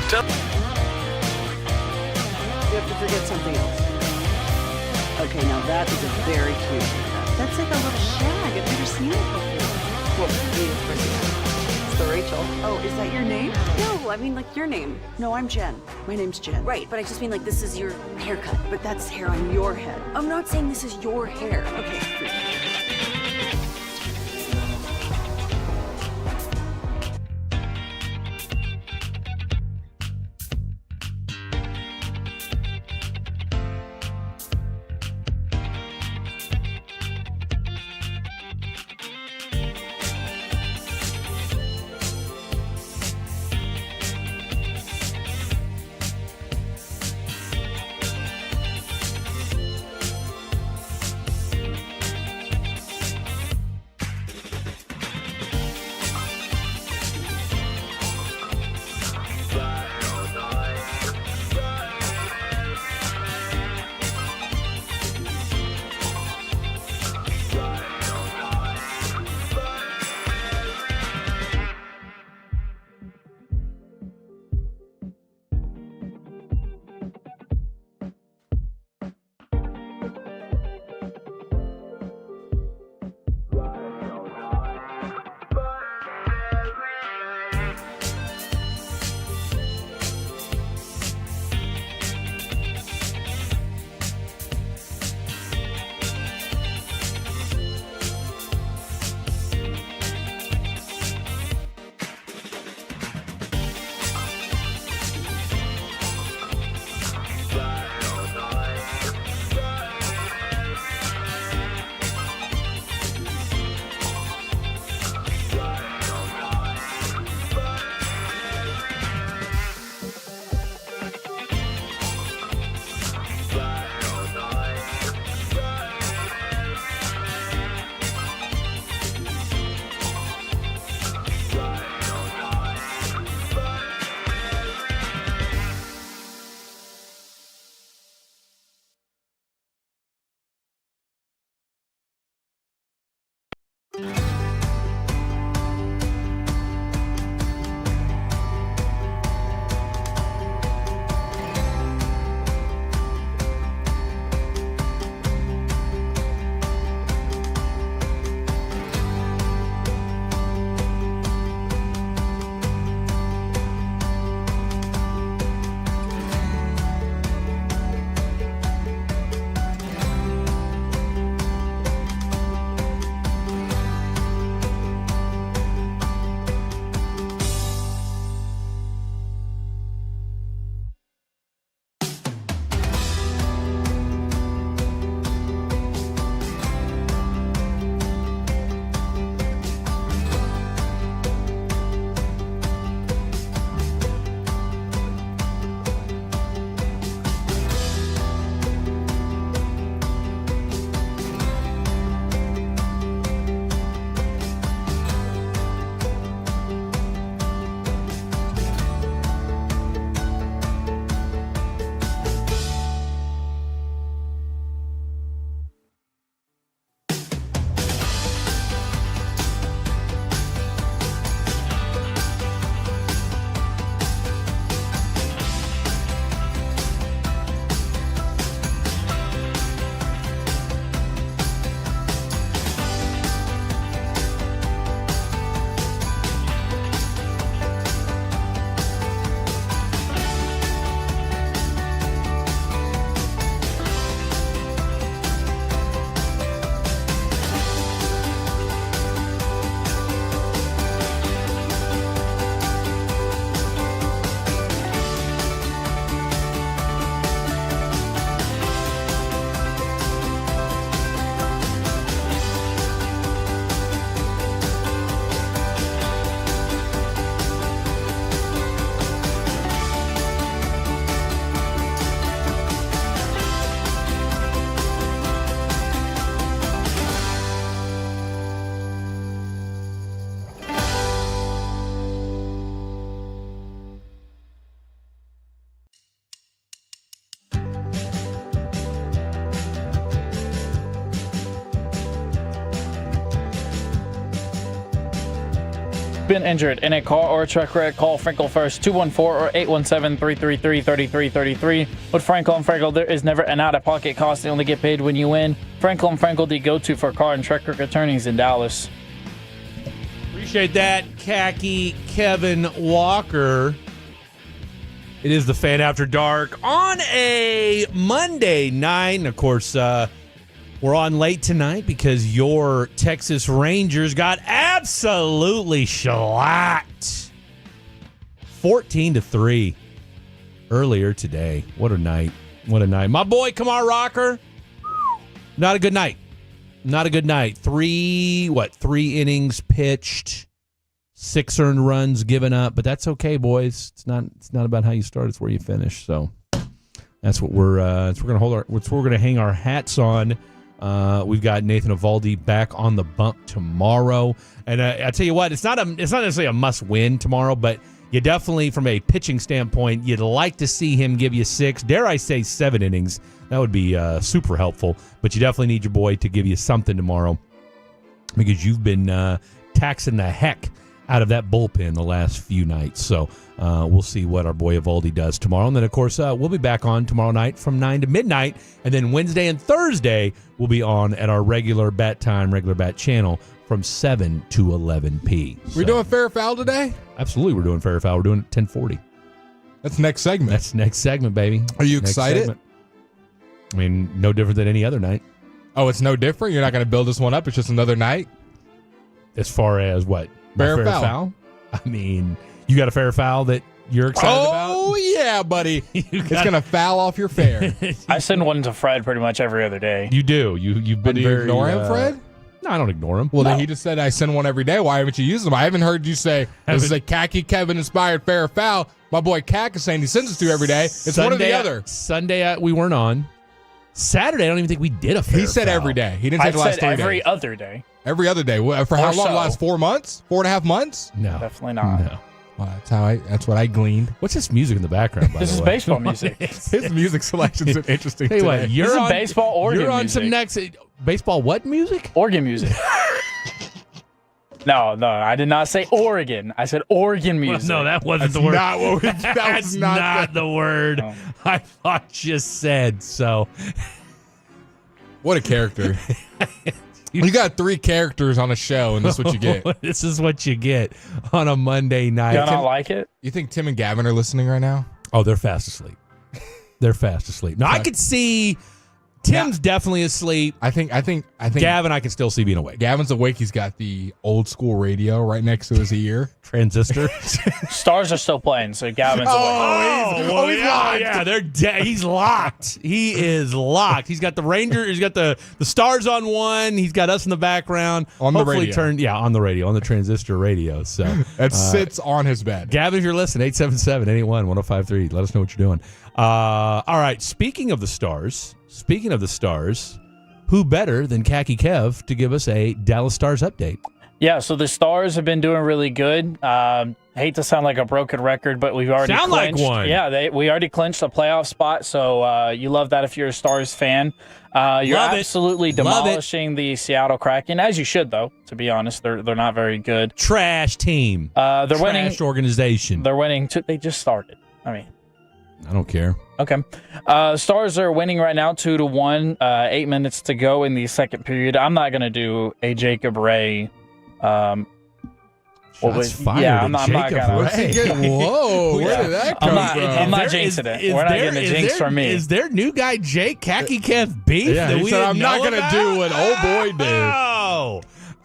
You have to forget something else. Okay, now that is a very cute haircut. That's like a little shag. I've never seen it before. Well, me, of course, yeah. It's the Rachel. Oh, is that your name? No, I mean like your name. No, I'm Jen. My name's Jen. Right, but I just mean like this is your haircut. But that's hair on your head. I'm not saying this is your hair. Okay, freak. been injured in a car or a truck wreck, call Frankel first, 214 or 817-333-3333. With Frankel and Frankel, there is never an out-of-pocket cost. They only get paid when you win. Frankel and Frankel, the go-to for car and truck wreck attorneys in Dallas. Appreciate that, Khaki Kevin Walker. It is the Fan After Dark on a Monday night. And, of course, we're on late tonight because your Texas Rangers got absolutely shellacked. 14-3 earlier today. What a night. What a night. My boy, Kamar Rocker, not a good night. Not a good night. 3 innings pitched, 6 earned runs given up, but that's okay, boys. It's not about how you start, it's where you finish. So that's what we're gonna hang our hats on. We've got Nathan Eovaldi back on the bump tomorrow, and I tell you what, it's not necessarily a must win tomorrow, but you definitely, from a pitching standpoint, you'd like to see him give you 6, dare I say 7 innings. That would be super helpful, but you definitely need your boy to give you something tomorrow because you've been taxing the heck out of that bullpen the last few nights. So we'll see what our boy Eovaldi does tomorrow. And then, of course, we'll be back on tomorrow night from 9 to midnight. And then Wednesday and Thursday, we'll be on at our regular bat channel from 7 to 11 p. We're doing Fair Foul today? Absolutely, we're doing Fair Foul. We're doing it 10:40. That's next segment. That's next segment, baby. Are you Next excited? segment. I mean, no different than any other night. Oh, it's no different? You're not going to build this one up? It's just another night? As far as what? Fair foul. I mean, you got a fair foul that you're excited about? Oh, yeah, buddy. It's going to foul off your fair. I send one to Fred pretty much every other day. You do. You've been Do you very, ignore him, Fred? No, I don't ignore him. Well, No. then he just said I send one every day. Why haven't you used them? I haven't heard you say this is a Khaki Kevin inspired fair foul. My boy Cack is saying he sends it to you every day. It's one or the other. Sunday we weren't on. Saturday, I don't even think we did a fair He said foul. every day. He didn't say the last 3 days. Every other day. Every other day. For how Or long? so. Last 4 months? 4.5 months? No. Definitely not. No. Well, that's what I gleaned. What's this music in the background, by This the is way? baseball music. His music selections are interesting Tell you today. what, you're This is on baseball organ You're on music. some next baseball what music? Organ music. No, I did not say Oregon. I said organ music. No, that wasn't That's the word. not what we- that That's was not the word Oh. I thought you said. So, What a character. You got 3 characters on a show, and this is what you get. This is what you get on a Monday night. Y'all not like it? You think Tim and Gavin are listening right now? Oh, they're fast asleep. They're fast asleep. Now, I could see Tim's definitely asleep. I think Gavin, I can still see being awake. Gavin's awake. He's got the old school radio right next to his ear. Transistor. Stars are still playing, so Gavin's awake. He's locked. Yeah, they're he's locked. He is locked. He's got the Ranger. He's got the Stars on one. He's got us in the background. On the Hopefully radio. on the radio, on the transistor radio. So That sits on his bed. Gavin, if you're listening, 877-881-1053. Let us know what you're doing. All right. Speaking of the Stars, who better than Khaki Kev to give us a Dallas Stars update? Yeah, so the Stars have been doing really good. Hate to sound like a broken record, but we've already Sound like clinched. one. Yeah, we already clinched a playoff spot, so you love that if you're a Stars fan. You're Love it. absolutely Love it. demolishing the Seattle Kraken, as you should, though. To be honest, they're not very good. Trash team. They're Trash winning. organization. They're winning. They just started. I mean. I don't care. Okay. Stars are winning right now 2-1. 8 minutes to go in the second period. I'm not going to do a Jacob Ray. Shots fired. Yeah, I'm not Jacob gonna. Ray. Whoa, where did that come from? I'm not jinxing it. We're not getting a jinx from me. Is there new guy Jake Khaki Kev beef? Yeah, that he we said, didn't I'm not know going to about? do what old boy did.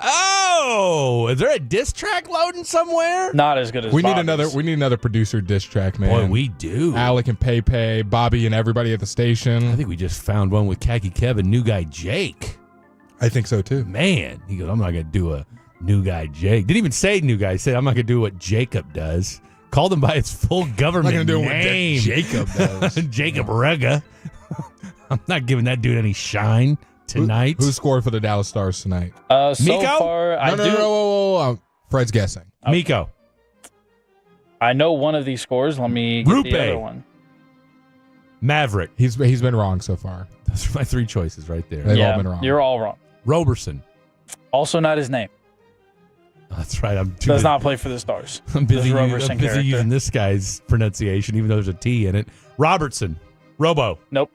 Oh, is there a diss track loading somewhere? Not as good as We need Bobby's. another producer diss track, man. Boy, we do. Alec and Pepe, Bobby and everybody at the station. I think we just found one with Khaki Kev and new guy Jake. I think so too. Man, he goes, I'm not going to do a new guy Jake. Didn't even say new guy. He said, I'm not going to do what Jacob does. Called him by his full government I'm not gonna do name. what Jacob does. Jacob Rega. I'm not giving that dude any shine tonight. Who scored for the Dallas Stars tonight? So Miko? far, No. Fred's guessing. Miko. I know one of these scores. Let me get Group the A. other one. Maverick. He's been wrong so far. Those are my 3 choices right there. They've all been wrong. You're all wrong. Roberson. Also not his name. That's right. Does not play for the Stars. I'm busy, Roberson character. using this guy's pronunciation, even though there's a T in it. Robertson. Robo. Nope.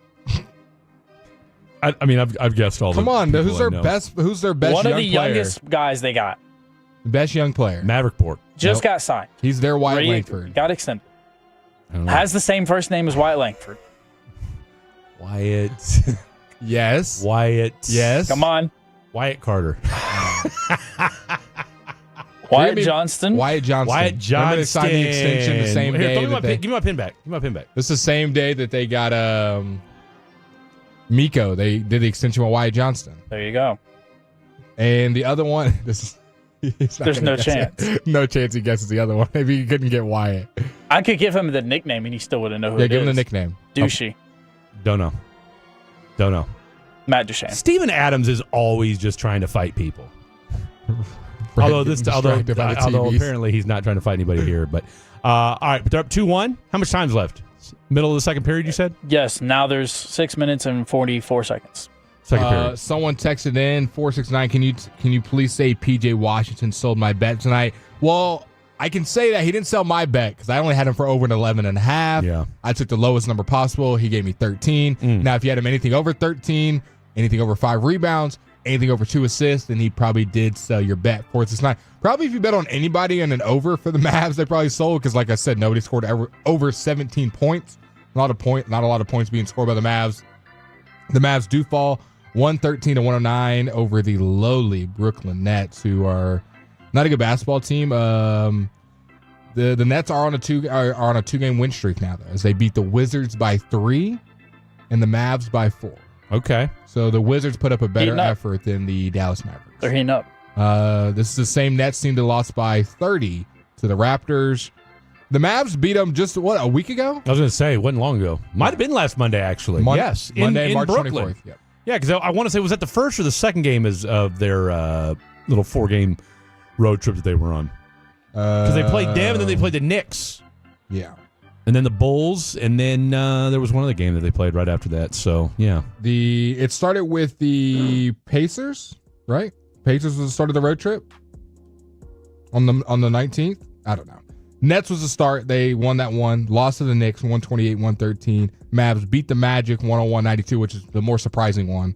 I mean, I've guessed all. Come on, who's their know. best? Who's their best? One young of the player? youngest guys they got. Best young player. Maverickport. Just got signed. He's their Wyatt Langford. Got extended. Has the same first name as Wyatt Langford. Wyatt. Yes. Wyatt. Yes. Come on. Wyatt Carter. Wyatt Johnston. Wyatt Johnston. Wyatt Johnston. Remember they signed the extension the same day. Give me my pin back. Give me my pin back. This is the same day that they got Miko. They did the extension with Wyatt Johnston. There you go. And the other one, There's no chance. No chance he guesses the other one. Maybe he couldn't get Wyatt. I could give him the nickname and he still wouldn't know who it is. Yeah, give him the nickname. Douchey. Don't know. Matt Duchene. Steven Adams is always just trying to fight people. Although apparently he's not trying to fight anybody here. But all right, but they're up 2-1. How much time's left? Middle of the second period, you said? Yes. Now there's 6 minutes and 44 seconds. Second period. Someone texted in 469. Can you please say PJ Washington sold my bet tonight? Well, I can say that he didn't sell my bet because I only had him for over an 11.5. Yeah. I took the lowest number possible. He gave me 13. Now, if you had him anything over 13, anything over 5 rebounds, anything over 2 assists, then he probably did sell your bet. 469. Probably if you bet on anybody and an over for the Mavs, they probably sold because, like I said, nobody scored over 17 points. Not a lot of points being scored by the Mavs. The Mavs do fall 113-109 over the lowly Brooklyn Nets, who are not a good basketball team. The Nets are on a 2-game win streak now, though, as they beat the Wizards by 3 and the Mavs by 4. Okay. So the Wizards put up a better effort than the Dallas Mavericks. They're heating up. This is the same Nets team that lost by 30 to the Raptors. The Mavs beat them just, a week ago? I was going to say, it wasn't long ago. Might have been last Monday, actually. Yes. Monday, in March Brooklyn. 24th. Yep. Yeah, because I want to say, was that the first or the second game of their little 4-game road trip that they were on? Because they played them, and then they played the Knicks. Yeah. And then the Bulls, and then there was one other game that they played right after that. So, yeah. It started with the Pacers, right? Pacers was the start of the road trip on the 19th. I don't know. Nets was the start. They won that one. Lost to the Knicks, 128-113. Mavs beat the Magic, 101-92, which is the more surprising one.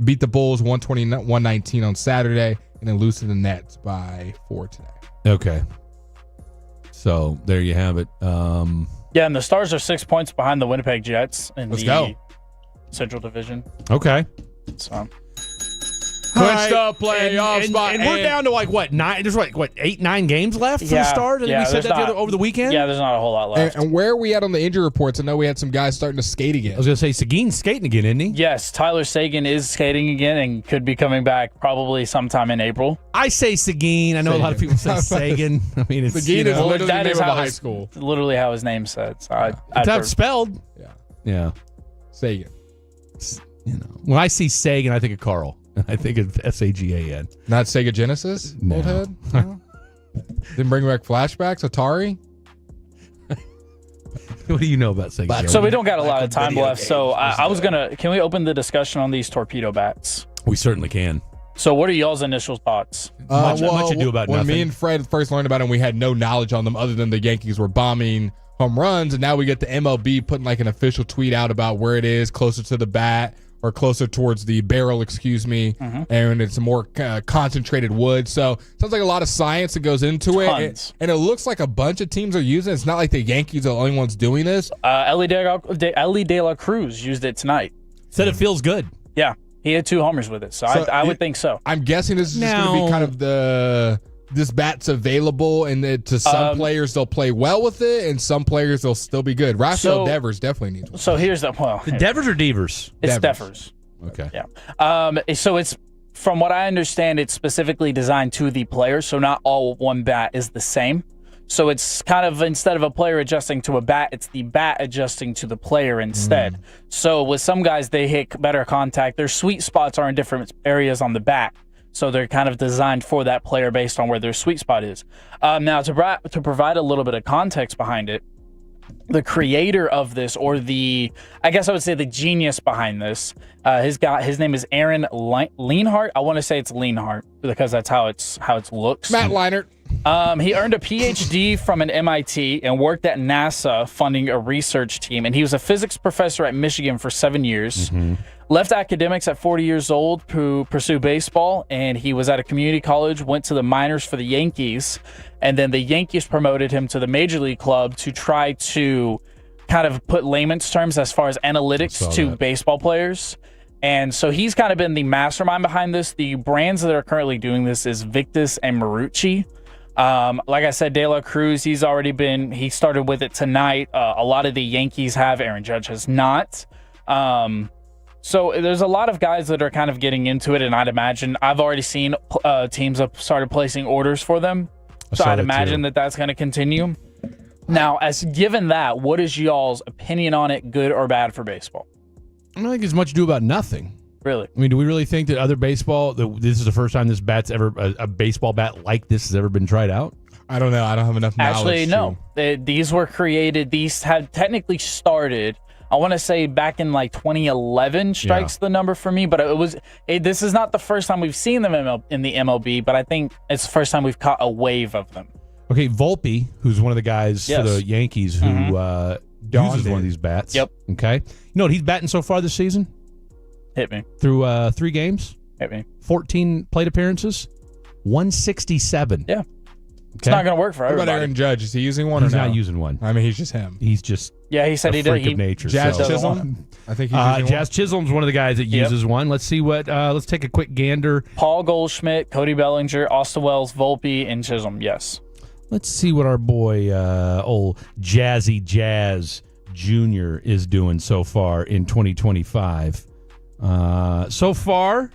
Beat the Bulls, 120-119 on Saturday, and then lose to the Nets by 4 today. Okay. So, there you have it. Yeah, and the Stars are 6 points behind the Winnipeg Jets in the Central Division. Okay. So clinched up playoff spot. And we're down to what, 9? There's 8, 9 games left for the Stars? I think we said that over the weekend? Yeah, there's not a whole lot left. And where are we at on the injury reports? I know we had some guys starting to skate again. I was going to say, Seguin's skating again, isn't he? Yes, Tyler Seguin is skating again and could be coming back probably sometime in April. I say Seguin. I know a lot of people say Sagan. I mean, it's Seguin is literally the name of a high school. Literally how his name's said. So it's how it's spelled. Yeah. Sagan. When I see Sagan, I think of Carl. I think of Sagan. Not Sega Genesis? No. Old head? No? Didn't bring back flashbacks? Atari? What do you know about Sega? So we don't got a lot of time left. So I was going to, can we open the discussion on these torpedo bats? We certainly can. So what are y'all's initial thoughts? Much ado about when nothing. Me and Fred first learned about them, we had no knowledge on them other than the Yankees were bombing home runs, and now we get the MLB putting an official tweet out about where it is, closer to the bat or closer towards the barrel, and it's a more concentrated wood. So sounds like a lot of science that goes into it, and it looks like a bunch of teams are using it. It's not like the Yankees are the only ones doing this. Ellie De La Cruz used it tonight. Said it feels good. Yeah. He had 2 homers with it, so I would think so. I'm guessing this is just going to be kind of this bat's available, and that to some players they'll play well with it, and some players they'll still be good. Rafael Devers definitely needs one. So here's the Devers or Devers? It's Devers. Okay. Yeah. So it's, from what I understand, it's specifically designed to the player, so not all one bat is the same. So it's kind of, instead of a player adjusting to a bat, it's the bat adjusting to the player instead. So with some guys, they hit better contact. Their sweet spots are in different areas on the bat. So they're kind of designed for that player based on where their sweet spot is. Now, to provide a little bit of context behind it, the creator of this, or I guess I would say the genius behind this, his name is Aaron Lienhart. I want to say it's Lienhart because that's how it looks. Matt Leinart. He earned a PhD from an MIT and worked at NASA funding a research team. And he was a physics professor at Michigan for 7 years. Left academics at 40 years old to pursue baseball. And he was at a community college, went to the minors for the Yankees. And then the Yankees promoted him to the major league club to try to kind of put layman's terms as far as analytics to baseball players. And so he's kind of been the mastermind behind this. The brands that are currently doing this is Victus and Marucci. Like I said, De La Cruz, he started with it tonight. A lot of the Yankees have, Aaron Judge has not. So there's a lot of guys that are kind of getting into it, and I've already seen teams have started placing orders for them. So I'd imagine that that's going to continue. Now, given that, what is y'all's opinion on it, good or bad for baseball? I don't think there's much to do about nothing. Really? I mean, do we really think that other baseball, this is the first time this bat's ever, a baseball bat like this has ever been tried out? I don't know. I don't have enough knowledge. Actually, no. These were created, these had technically started, I want to say back in like 2011 strikes the number for me, but this is not the first time we've seen them in the MLB, but I think it's the first time we've caught a wave of them. Okay, Volpe, who's one of the guys for the Yankees who uses one of these bats. Yep. Okay. You know what he's batting so far this season? Hit me. Through 3 games? Hit me. 14 plate appearances? 167. Yeah. It's not going to work for everybody. What about Aaron Judge? Is he using one He's or no? not using one. I mean, he's just him. He's just he said he freak did. of nature. Jazz Chisholm? I think he's using Jazz Chisholm's one of the guys that uses one. Let's see what, let's take a quick gander. Paul Goldschmidt, Cody Bellinger, Austin Wells, Volpe, and Chisholm, yes. Let's see what our boy, old Jazzy Jazz Jr. is doing so far in 2025. So far,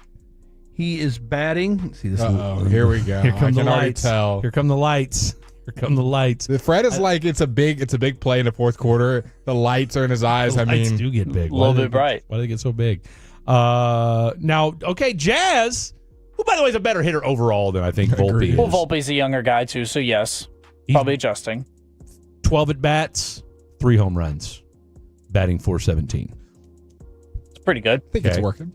he is batting. See this? Here we go. Here come the lights. Tell. Here come the lights. Here come the lights. Fred is like it's a big play in the fourth quarter. The lights are in his eyes. The lights do get big. A little bit bright. Why do they get so big? Now, okay, Jazz, who by the way is a better hitter overall than I think Volpe is. Well, Volpe's a younger guy too, so yes, probably adjusting. 12 at bats, 3 home runs, batting .417. It's pretty good. I think it's working.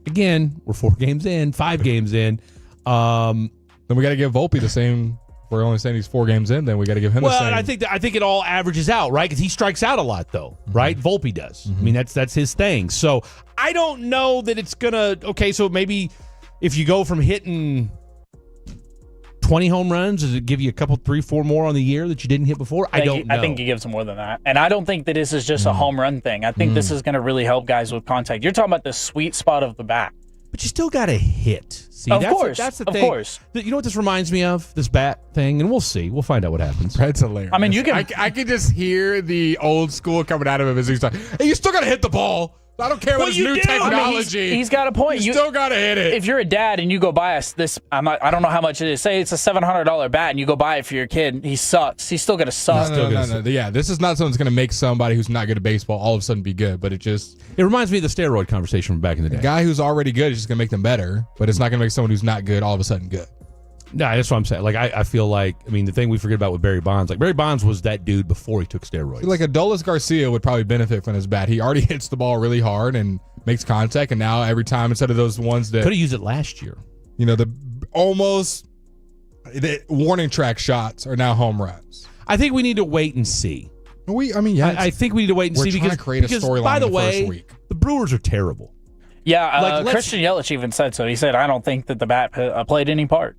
Again, we're 4 games in, 5 games in. Then we got to give Volpe the same. We're only saying he's 4 games in. Then we got to give him the same. Well, I think it all averages out, right? Because he strikes out a lot, though, right? Volpe does. I mean, that's his thing. So I don't know that it's gonna. Okay, so maybe if you go from hitting 20 home runs, does it give you a couple, 3, 4 more on the year that you didn't hit before? I don't know. I think he gives more than that. And I don't think that this is just a home run thing. I think this is going to really help guys with contact. You're talking about the sweet spot of the bat. But you still got to hit. See, of that's course. That's the thing. Of course. You know what this reminds me of? This bat thing? And we'll see. We'll find out what happens. That's hilarious. I mean, you can. I can just hear the old school coming out of him as he's like, hey, you still got to hit the ball. I don't care what his new technology. I mean, he's got a point. You still got to hit it. If you're a dad and you go buy this, I don't know how much it is. Say it's a $700 bat and you go buy it for your kid. He sucks. He's still going to suck. No. Yeah, this is not something that's going to make somebody who's not good at baseball all of a sudden be good. But it reminds me of the steroid conversation from back in the day. A guy who's already good is just going to make them better, but it's not going to make someone who's not good all of a sudden good. No, that's what I'm saying. Like, I feel like, I mean, the thing we forget about with Barry Bonds, like Barry Bonds was that dude before he took steroids. Like Adolis Garcia would probably benefit from his bat. He already hits the ball really hard and makes contact, and now every time, instead of those ones that could have used it last year, the warning track shots are now home runs. I think we need to wait and see. I think we need to wait and see because create a storyline. By the way, first week. The Brewers are terrible. Yeah, Christian Yelich even said so. He said, "I don't think that the bat played any part."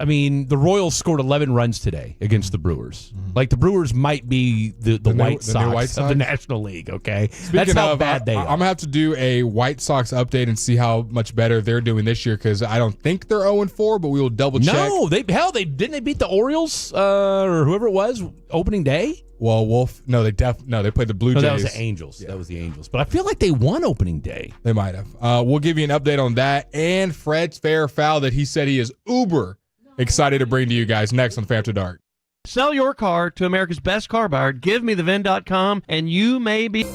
I mean, the Royals scored 11 runs today against the Brewers. Like, the Brewers might be the White Sox of the National League, okay? That's how bad they are. I'm going to have to do a White Sox update and see how much better they're doing this year because I don't think they're 0-4, but we will double check. No, they didn't they beat the Orioles or whoever it was opening day? Well, they played the Blue Jays. That was the Angels. Yeah. That was the Angels. But I feel like they won opening day. They might have. We'll give you an update on that and Fred's fair foul that he said he is uber excited to bring to you guys next on Fan After Dark. Sell your car to America's best car buyer. GiveMeTheVin.com, and you may be...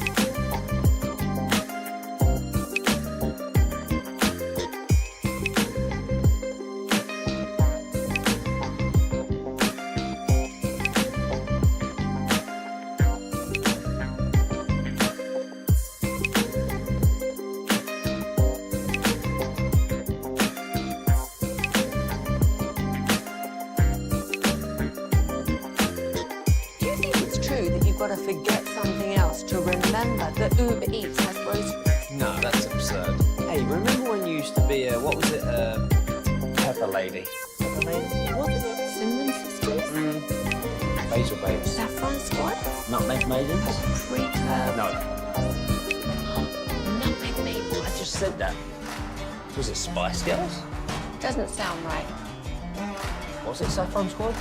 got to forget something else to remember that Uber Eats has groceries. No, that's absurd. Hey, remember when you used to be a, what was it, Pepper Lady? Pepper Lady? Wasn't it Cinnamon Sisters? Basil Babes. Saffron Squad? Nutmeg Maidens? Pre-curb? No. Nutmeg Maidens. I just said that. Was it Spice Girls? Doesn't sound right. Was it Saffron Squad?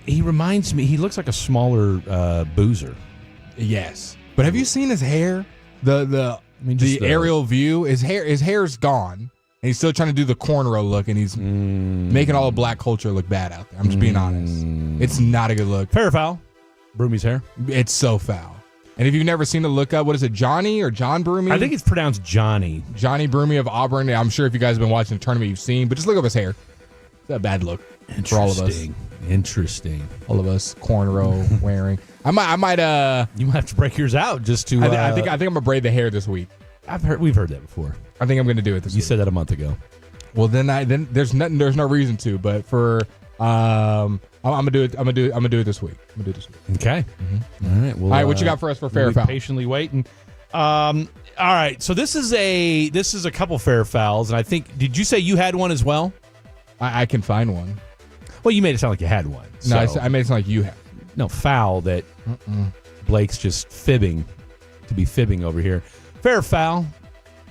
He reminds me. He looks like a smaller Boozer. Yes, but have you seen his hair? The aerial view. His hair's gone, and he's still trying to do the cornrow look, and he's making all of black culture look bad out there. I'm just being honest. It's not a good look. Fair or foul? Broomy's hair. It's so foul. And if you've never seen it, look up, what is it, Johnny or John Broomy? I think it's pronounced Johnny. Johnny Broomy of Auburn. I'm sure if you guys have been watching the tournament, you've seen, but just look up his hair. It's a bad look for all of us. Interesting. All of us cornrow wearing. I might. You might have to break yours out just to. I think I'm gonna braid the hair this week. We've heard that before. I think I'm gonna do it this week. You said that a month ago. Well, then there's no reason to. But for I'm gonna do it. I'm gonna do it this week. Okay. All right. Well, All right. What you got for us for fair we'll foul? Patiently waiting. All right. So this is a couple fair fouls, and I think did you say you had one as well? I can find one. Well, you made it sound like you had one. No, So. I made it sound like you had. No, foul that Blake's just fibbing over here. Fair foul.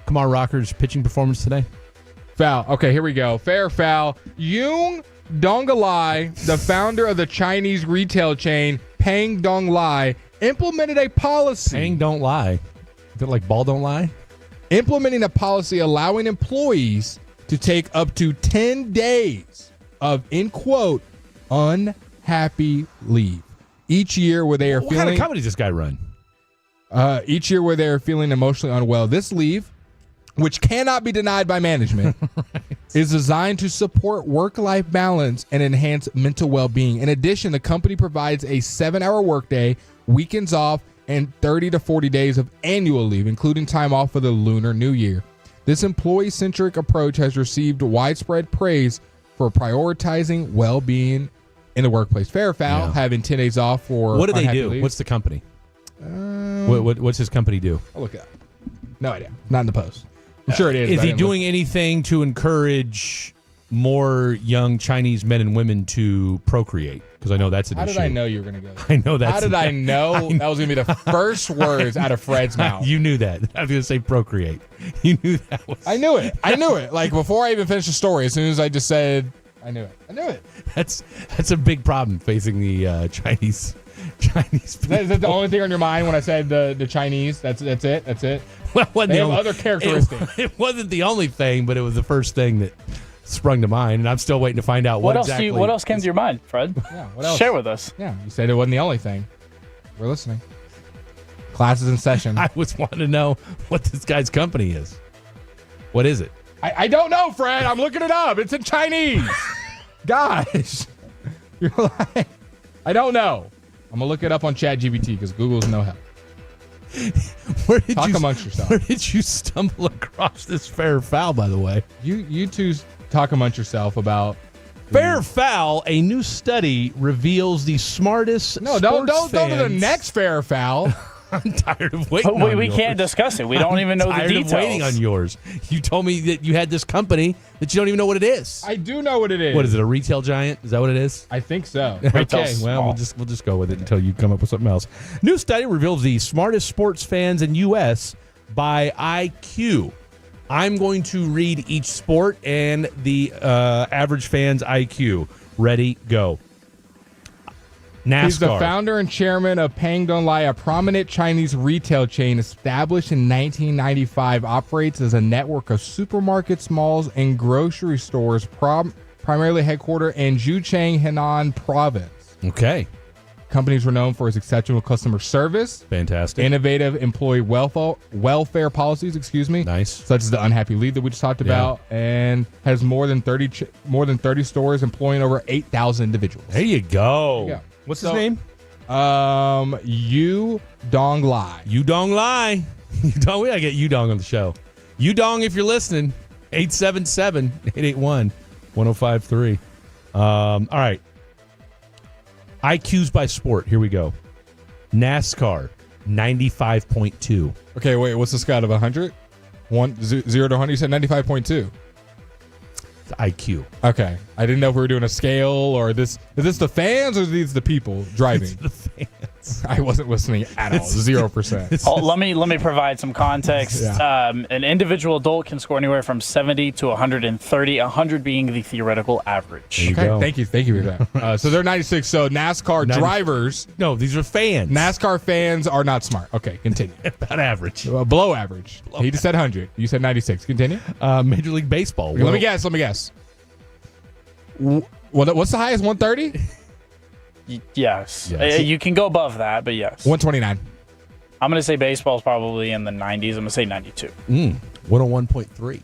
Kamar Rocker's pitching performance today. Foul. Okay, here we go. Fair foul. Yung Dongalai, the founder of the Chinese retail chain Pang Dong Lai, implemented a policy. Pang don't lie. Is it like ball don't lie? Implementing a policy allowing employees to take up to 10 days of, in quote, unhappy leave. Each year where they are What kind of company does this guy run? Each year where they are feeling emotionally unwell. This leave, which cannot be denied by management, is designed to support work-life balance and enhance mental well-being. In addition, the company provides a 7-hour workday, weekends off, and 30 to 40 days of annual leave, including time off for the Lunar New Year. This employee-centric approach has received widespread praise for prioritizing well-being in the workplace. Fair foul, having 10 days off for What do they unhappy do? leave. What's the company? What's his company do? I'll look it up. No idea. Not in the post. I'm sure it is. Is but I he didn't look. doing anything to encourage more young Chinese men and women to procreate? Because I know that's an How issue. did I know you were going to go? I know that's. How did I know that was going to be the first words out of Fred's mouth? You knew that. I was going to say procreate. You knew that was. I knew it. Like before I even finished the story, as soon as I just said, I knew it. That's a big problem facing the Chinese people. Is that the only thing on your mind when I said the Chinese? That's it. Well, they have other characteristics. It wasn't the only thing, but it was the first thing that sprung to mind, and I'm still waiting to find out what exactly. What else came to your mind, Fred? Yeah, what else? Share with us. Yeah, you said it wasn't the only thing. We're listening. Class is in session. I was wanting to know what this guy's company is. What is it? I don't know, Fred. I'm looking it up. It's in Chinese. Gosh. You're like, I don't know. I'm going to look it up on ChatGPT because Google's no help. Talk amongst yourself. Where did you stumble across this fair foul, by the way? You two talk amongst yourself about fair foul. A new study reveals the smartest. No, don't go to the next fair foul. I'm tired of waiting. We can't discuss it. We don't even know the details. Tired of waiting on yours. You told me that you had this company that you don't even know what it is. I do know what it is. What is it? A retail giant? Is that what it is? I think so. Okay, well, we'll just go with it until you come up with something else. New study reveals the smartest sports fans in U.S. by IQ. I'm going to read each sport and the average fan's IQ. Ready, go. NASCAR. He's the founder and chairman of Pang Dong Lai, a prominent Chinese retail chain established in 1995, operates as a network of supermarkets, malls, and grocery stores, primarily headquartered in Zhuchang, Henan province. Okay. Companies were known for its exceptional customer service, fantastic, innovative employee welfare policies, nice, such as the unhappy leave that we just talked about, and has more than 30 stores employing over 8,000 individuals. There you go. There you go. What's his name? Yu Dong Lai. Yu Dong Lai. We gotta get Yu Dong on the show. Yu Dong, if you're listening, 877-881-1053. All right. IQs by sport. Here we go. NASCAR, 95.2. Okay, wait. What's the scale of 100? 0 to 100? You said 95.2. IQ. Okay. I didn't know if we were doing a scale or this. Is this the fans or is these the people driving? It's the fans. I wasn't listening at all. 0%. Let me provide some context. Yeah. An individual adult can score anywhere from 70 to 130, 100 being the theoretical average. Okay. Thank you for that. So they're 96. So NASCAR drivers. No, these are fans. NASCAR fans are not smart. Okay, continue. About average. Below average. He just said 100. You said 96. Continue. Major League Baseball. Okay, let me guess. What's the highest? 130? Yes. You can go above that, but yes. 129. I'm going to say baseball's probably in the 90s. I'm going to say 92. 101.3.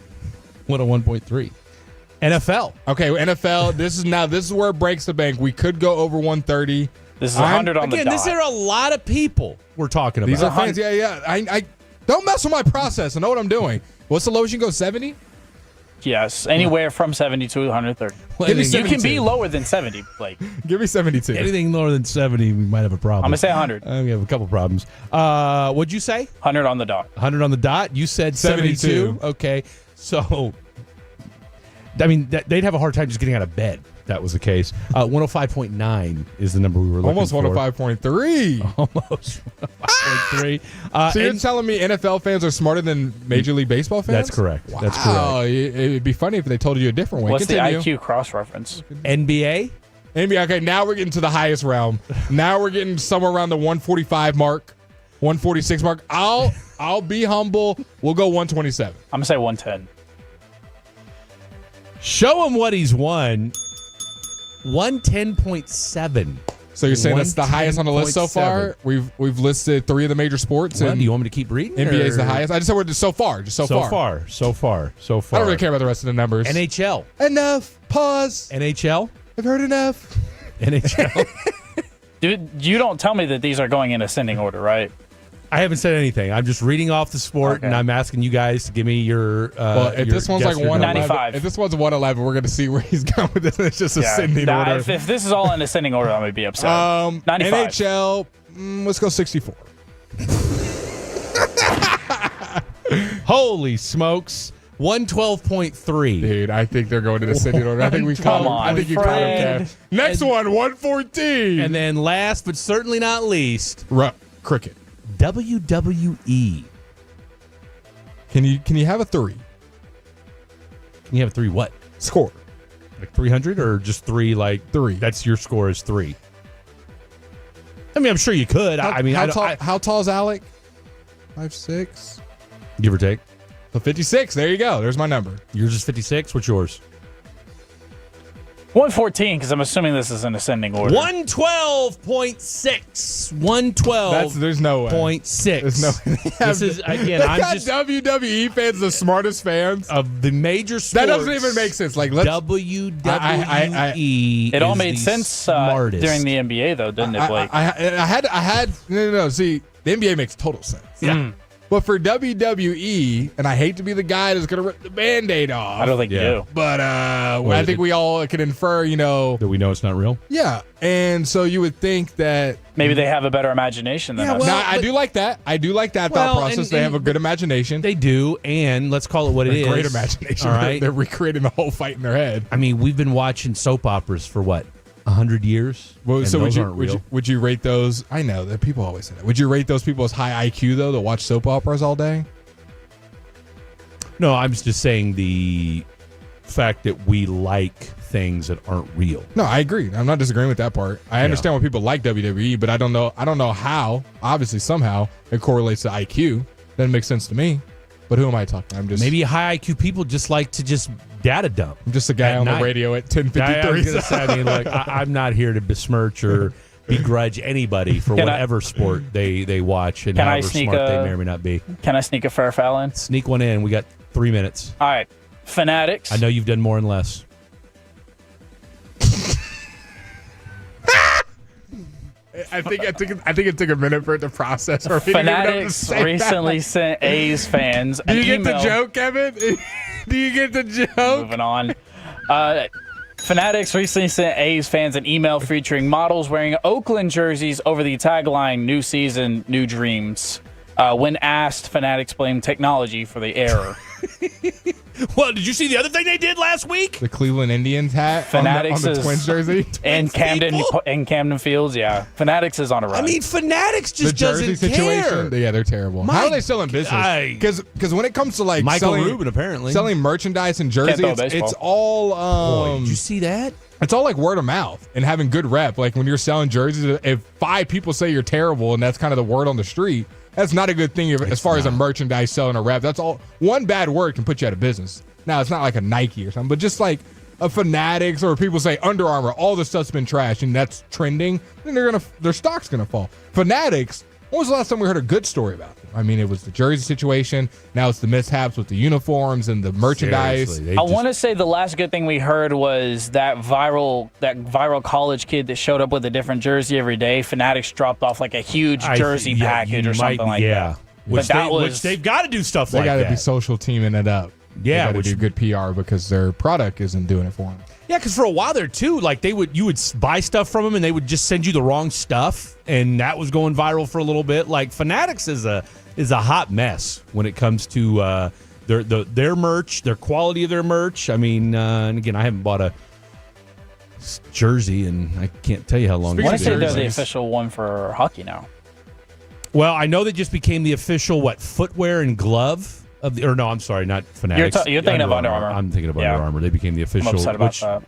101.3. NFL. Okay, NFL. This is where it breaks the bank. We could go over 130. This is 100 on the dot. Again, these are a lot of people we're talking about. These are fans. Yeah. I don't mess with my process. I know what I'm doing. What's the lowest you can go? 70? Yes, anywhere from 70 to 130. Well, You anything- can be lower than 70, Blake. Give me 72. Anything lower than 70, we might have a problem. I'm going to say 100. We have a couple problems. What'd you say? 100 on the dot. 100 on the dot. You said 72. Okay. So, I mean, they'd have a hard time just getting out of bed. if That was the case. 105.9 is the number we were looking for. Almost 105.3. Almost 105.3. So you're telling me NFL fans are smarter than Major League Baseball fans? That's correct. Wow. That's correct. It'd be funny if they told you a different way. What's Continue. the IQ cross-reference? NBA? NBA. Okay, now we're getting to the highest realm. Now we're getting somewhere around the 145 mark, 146 mark. I'll be humble. We'll go 127. I'm going to say 110. Show him what he's won. 110.7. So you're saying that's the highest on the list so far? 110.7. We've listed 3 of the major sports. Well, and do you want me to keep reading? NBA's or- the highest. I just said we're just so far. So far. I don't really care about the rest of the numbers. NHL. Enough. Pause. NHL. I've heard enough. NHL. Dude, you don't tell me that these are going in ascending order, right? I haven't said anything. I'm just reading off the sport, Okay. and I'm asking you guys to give me your. Well, if your this one's guess like or no. 195. If this one's 111, we're going to see where he's going with this. It's just ascending order. If this is all in ascending order, I would be upset. 95. NHL, let's go 64. Holy smokes. 112.3. Dude, I think they're going to the ascending order. I think we caught him. I think you caught him, Kev. Next one, 114. And then last but certainly not least, cricket. WWE. Can you have a 3? Can you have a 3 what? Score. Like 300 or just 3 like 3? That's your score is 3. I mean, I'm sure you could. How tall is Alec? 5'6"? Give or take. So 56. There you go. There's my number. Yours is 56. What's yours? 114, because I'm assuming this is in ascending order. 112.6. 112. There's no way. 0.6. There's no way. This is again. They I'm got just WWE fans the smartest fans of the major sports. That doesn't even make sense. Like let's WWE. It all is made the sense smartest. during the NBA, though, didn't it, Blake? I had no. See, the NBA makes total sense. Yeah. But for WWE, and I hate to be the guy that's going to rip the Band-Aid off. I don't think you do. But I think we all can infer, that we know it's not real. Yeah. And so you would think that Maybe they have a better imagination than us. Now, I do like that. I do like that thought process. They have a good imagination. They do, and let's call it what it is. Great imagination. All right. They're recreating the whole fight in their head. I mean, we've been watching soap operas for what? 100 years? Well, And so those aren't real. would you rate those? I know that people always say that. Would you rate those people as high IQ though that watch soap operas all day? No, I'm just saying the fact that we like things that aren't real. No, I agree. I'm not disagreeing with that part. I understand why people like WWE, but I don't know how. Obviously, somehow it correlates to IQ. Doesn't make sense to me. But who am I talking? I'm just maybe high IQ people just like to just data dump. I'm just a guy on the radio at 10:53. I was gonna say, I mean, look, I'm not here to besmirch or begrudge anybody for whatever sport they watch and however smart they may or may not be. Can I sneak a fair foul in? Sneak one in. We got 3 minutes. All right. Fanatics. I know you've done more and less. I think it took a minute for it to process. For me to even have to Fanatics say recently that. sent A's fans Do an you get email. the joke, Kevin? Do you get the joke? Moving on. Fanatics recently sent A's fans an email featuring models wearing Oakland jerseys over the tagline "New Season, New Dreams." When asked, Fanatics blamed technology for the error. Well, did you see the other thing they did last week? The Cleveland Indians hat Fanatics on the Twins jersey and Camden Fields. Yeah, Fanatics is on a run. I mean, Fanatics the just jersey doesn't situation. care. Yeah, they're terrible. How are they still in business? Because when it comes to like Michael selling, Rubin apparently selling merchandise and Can't jersey, throw a it's baseball. all. Boy, did you see that? It's all like word of mouth and having good rep. Like when you're selling jerseys, if 5 people say you're terrible and that's kind of the word on the street, that's not a good thing as far as a merchandise selling a rep. That's all. One bad word can put you out of business. Now, it's not like a Nike or something, but just like a Fanatics or people say Under Armour, all the stuff's been trashed and that's trending, then their stock's going to fall. Fanatics, when was the last time we heard a good story about them? I mean, it was the jersey situation. Now it's the mishaps with the uniforms and the merchandise. I want to say the last good thing we heard was that viral college kid that showed up with a different jersey every day. Fanatics dropped off like a huge jersey package or something like that. Which But that which was they've got to do stuff They like got that. to be social teaming it up. Yeah, they do good PR because their product isn't doing it for them. Yeah, because for a while there too, like you would buy stuff from them and they would just send you the wrong stuff, and that was going viral for a little bit. Like Fanatics is a hot mess when it comes to their merch, their quality of their merch. I mean, and again, I haven't bought a jersey, and I can't tell you how long. I want to say they're the official one for hockey now. Well, I know they just became the official footwear and glove. No, I'm sorry, not Fanatics. You're thinking of Under Armour. I'm thinking of Under Armour. They became the official. I'm upset about that.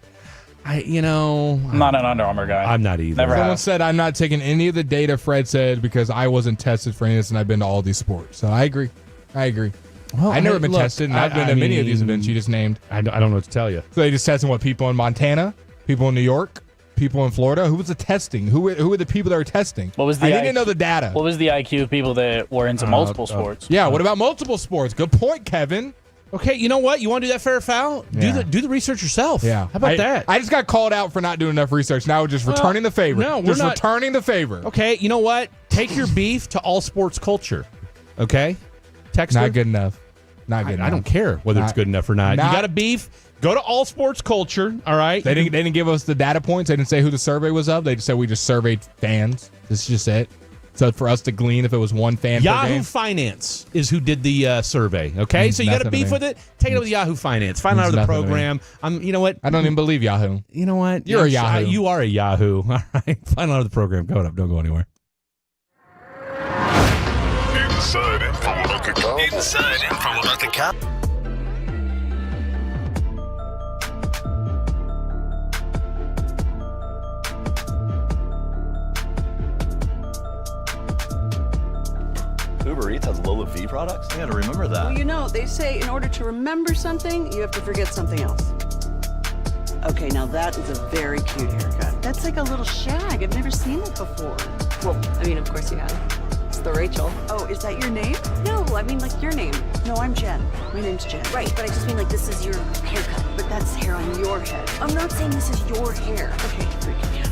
I'm not an Under Armour guy. I'm not either. Someone said I'm not taking any of the data Fred said because I wasn't tested for any of this and I've been to all these sports. So I agree. Well, I've never been tested, and I've been to many of these events you just named. I don't know what to tell you. So they just testing people in Montana, people in New York, people in Florida. Who was the testing? Who were the people that were testing? What was the I didn't know the data. What was the IQ of people that were into multiple sports? Yeah, what about multiple sports? Good point, Kevin. Okay, you know what? You want to do that fair or foul? Yeah. Do the research yourself. Yeah. How about that? I just got called out for not doing enough research. Now we're just returning the favor. No, we're not returning the favor. Okay, you know what? Take your beef to all sports culture. Okay? Text Not good enough. Not good enough. I don't care whether it's good enough or not. You got a beef? Go to all sports culture. All right. They didn't give us the data points. They didn't say who the survey was of. They just said we just surveyed fans. This is just it. So for us to glean if it was one fan per Yahoo game. Finance is who did the survey. Okay, so you got a beef with it? Take it over to Yahoo Finance. Find out the program. You know what? I don't even believe Yahoo. You know what? You're a Yahoo. You are a Yahoo. All right. Find out the program. Go up. Don't go anywhere. Inside info about the Cowboys. Inside info about the Cowboys. Uber Eats has Lola V products? I gotta remember that. Well, you know, they say in order to remember something, you have to forget something else. Okay, now that is a very cute haircut. That's like a little shag. I've never seen it before. Well, I mean, of course you have. It's the Rachel. Oh, is that your name? No, I mean like your name. No, I'm Jen. My name's Jen. Right, but I just mean like this is your haircut. But that's hair on your head. I'm not saying this is your hair. Okay, freaking me out.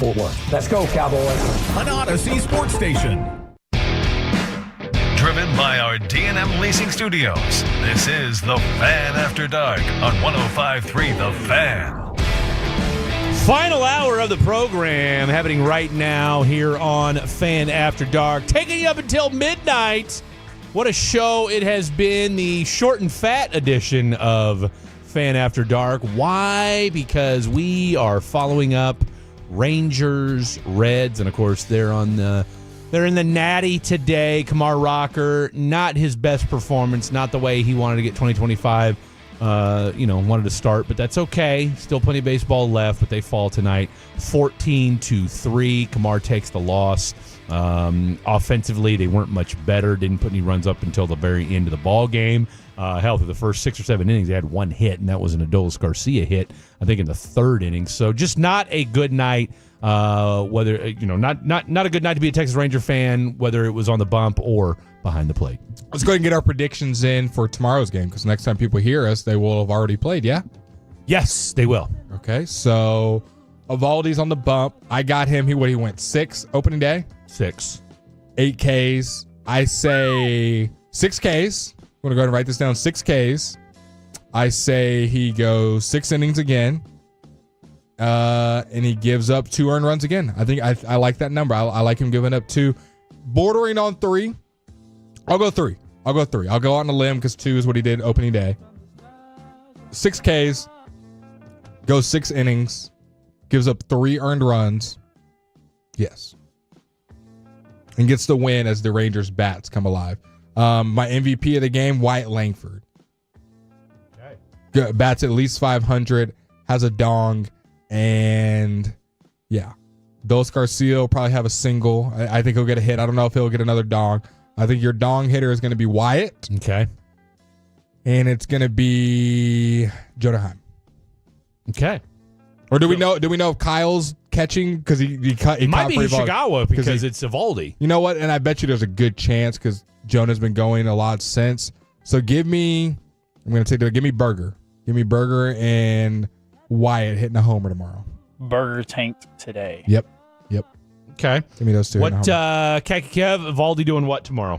Fort Worth. Let's go, Cowboys. An Odyssey sports station. Driven by our D&M Leasing Studios, this is The Fan After Dark on 105.3 The Fan. Final hour of the program happening right now here on Fan After Dark. Taking you up until midnight. What a show it has been. The short and fat edition of Fan After Dark. Why? Because we are following up Rangers, Reds, and of course they're in the Natty today. Kamar Rocker, not his best performance, not the way he wanted to get 2025. Wanted to start, but that's okay. Still plenty of baseball left, but they fall tonight 14-3. Kamar takes the loss. Offensively, they weren't much better. Didn't put any runs up until the very end of the ball game. Hell, through the first 6 or 7 innings, they had one hit, and that was an Adolis Garcia hit, I think, in the third inning. So just not a good night. Not a good night to be a Texas Ranger fan, whether it was on the bump or behind the plate. Let's go ahead and get our predictions in for tomorrow's game, because next time people hear us, they will have already played, yeah? Yes, they will. Okay, so Evaldi's on the bump. I got him. He went 6 opening day? 6. 8 Ks. I say 6 Ks. I'm going to go ahead and write this down. 6 Ks. I say he goes 6 innings again. And he gives up 2 earned runs again. I think I like that number. I like him giving up 2. Bordering on 3. I'll go 3. I'll go on a limb because 2 is what he did opening day. 6 Ks. Goes 6 innings. Gives up 3 earned runs. Yes. And gets the win as the Rangers bats come alive. My MVP of the game, Wyatt Langford. Okay. Bats at least 500. Has a dong. And yeah, Dos Garcia will probably have a single. I think he'll get a hit. I don't know if he'll get another dong. I think your dong hitter is going to be Wyatt. Okay. And it's going to be Jonah Heim. Okay. Or do we know if Kyle's catching? Because he might be Ishikawa because it's Evaldi. You know what? And I bet you there's a good chance because Jonah's been going a lot since. So give me Berger. Give me Berger and Wyatt hitting a homer tomorrow. Berger tanked today. Yep. Okay. Give me those 2. What, Kaki Kev, Evaldi doing what tomorrow?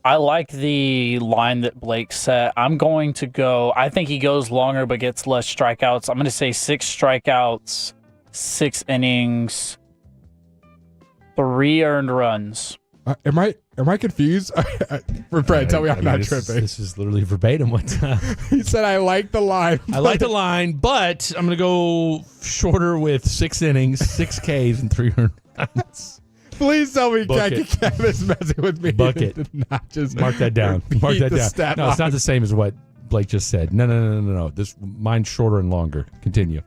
I like the line that Blake set. I'm going to go, I think he goes longer but gets less strikeouts. I'm going to say 6 strikeouts, 6 innings, 3 earned runs. Am I confused? Fred, tell me I'm not tripping. This is literally verbatim what he said. I like the line. I like the line, but I'm going to go shorter with 6 innings, 6 Ks, and 3 earned runs. Please tell me Kev is messing with me. Book it. Not just mark that down. Mark that down. No, it's not the same as what Blake just said. No. Mine's shorter and longer. Continue.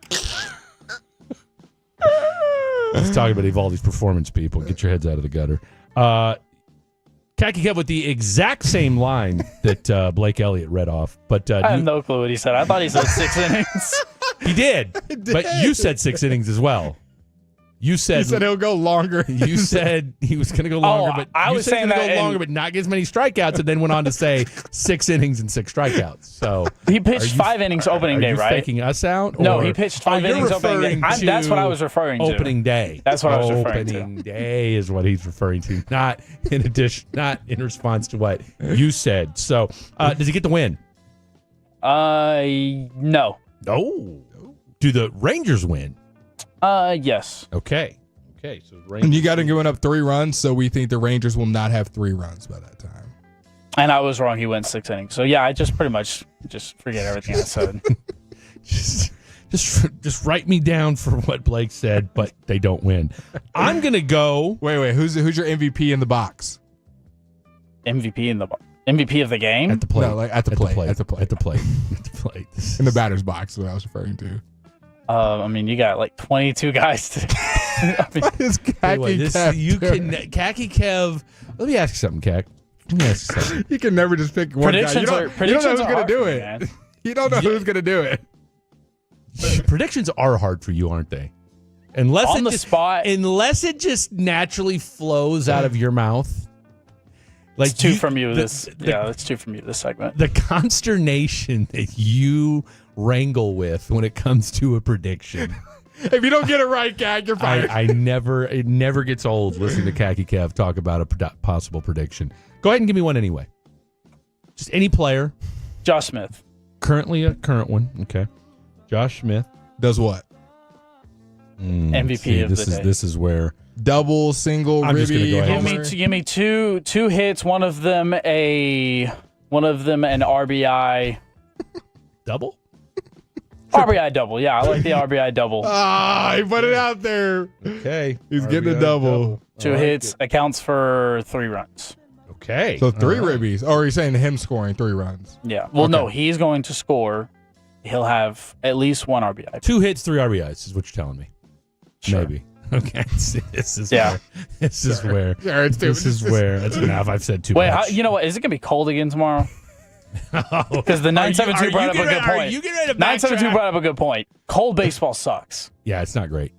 Let's talk about Evaldi's performance, people. Get your heads out of the gutter. Kaki Kev with the exact same line that Blake Elliott read off. But I have no clue what he said. I thought he said 6 innings. He did. But you said 6 innings as well. You said he said he'll go longer. You said he was going to go longer, but I was saying that go longer, but not get as many strikeouts, and then went on to say 6 innings and 6 strikeouts. So he pitched 5 innings opening day, right? Faking us out? No, he pitched 5 innings opening day. That's what I was referring to. Opening day. That's what I was referring to. Opening day is what he's referring to, not in response to what you said. So, does he get the win? No. Oh, do the Rangers win? Yes. Okay. So and you got him going up 3 runs, so we think the Rangers will not have 3 runs by that time. And I was wrong. He went 6 innings. So yeah, I just pretty much forget everything I said. just write me down for what Blake said, but they don't win. I'm gonna go. Wait. Who's your MVP in the box? MVP of the game? At the plate. No, like at the plate. At the plate. In the batter's box is what I was referring to. You got like 22 guys to. Kaki Kev. Let me ask you something, Kak. You can never just pick one guy. You don't know who's going to do it. Man. You don't know who's going to do it. Predictions are hard for you, aren't they? Unless it just naturally flows out of your mouth. Like it's 2 from you. That's 2 from you this segment. The consternation that you wrangle with when it comes to a prediction If you don't get it right, Cat, you're fired. it never gets old listening to Khaki Kev talk about a possible prediction. Go ahead and give me one anyway. Just any player. Josh Smith. Currently a current one. Okay. Josh Smith. Does what? MVP of the day. This is where double, single, I'm just ribby. gonna go ahead. Give me two hits. One of them an RBI double. RBI double. Yeah, I like the RBI double. He put it out there. Okay. He's getting a double. Two hits accounts for 3 runs. Okay. So 3 ribbies. Or are you saying him scoring 3 runs? Yeah. Well, no, he's going to score. He'll have at least 1 RBI. 2 hits, 3 RBIs is what you're telling me. Sure. Maybe. Okay. This is Yeah. where. This is where. Sure, it's This is where. That's enough. I've said too Wait, much. you know what? Is it going to be cold again tomorrow? Because the 972 brought up a good point. You getting ready to 972 brought up a good point. Cold baseball sucks. Yeah, it's not great.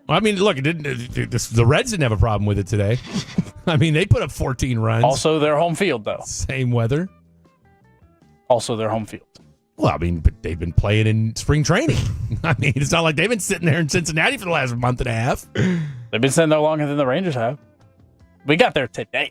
Well, I mean, look, it didn't. The Reds didn't have a problem with it today. I mean, they put up 14 runs. Also, their home field, though. Same weather. Also, their home field. Well, I mean, but they've been playing in spring training. I mean, it's not like they've been sitting there in Cincinnati for the last month and a half. They've been sitting there longer than the Rangers have. We got there today.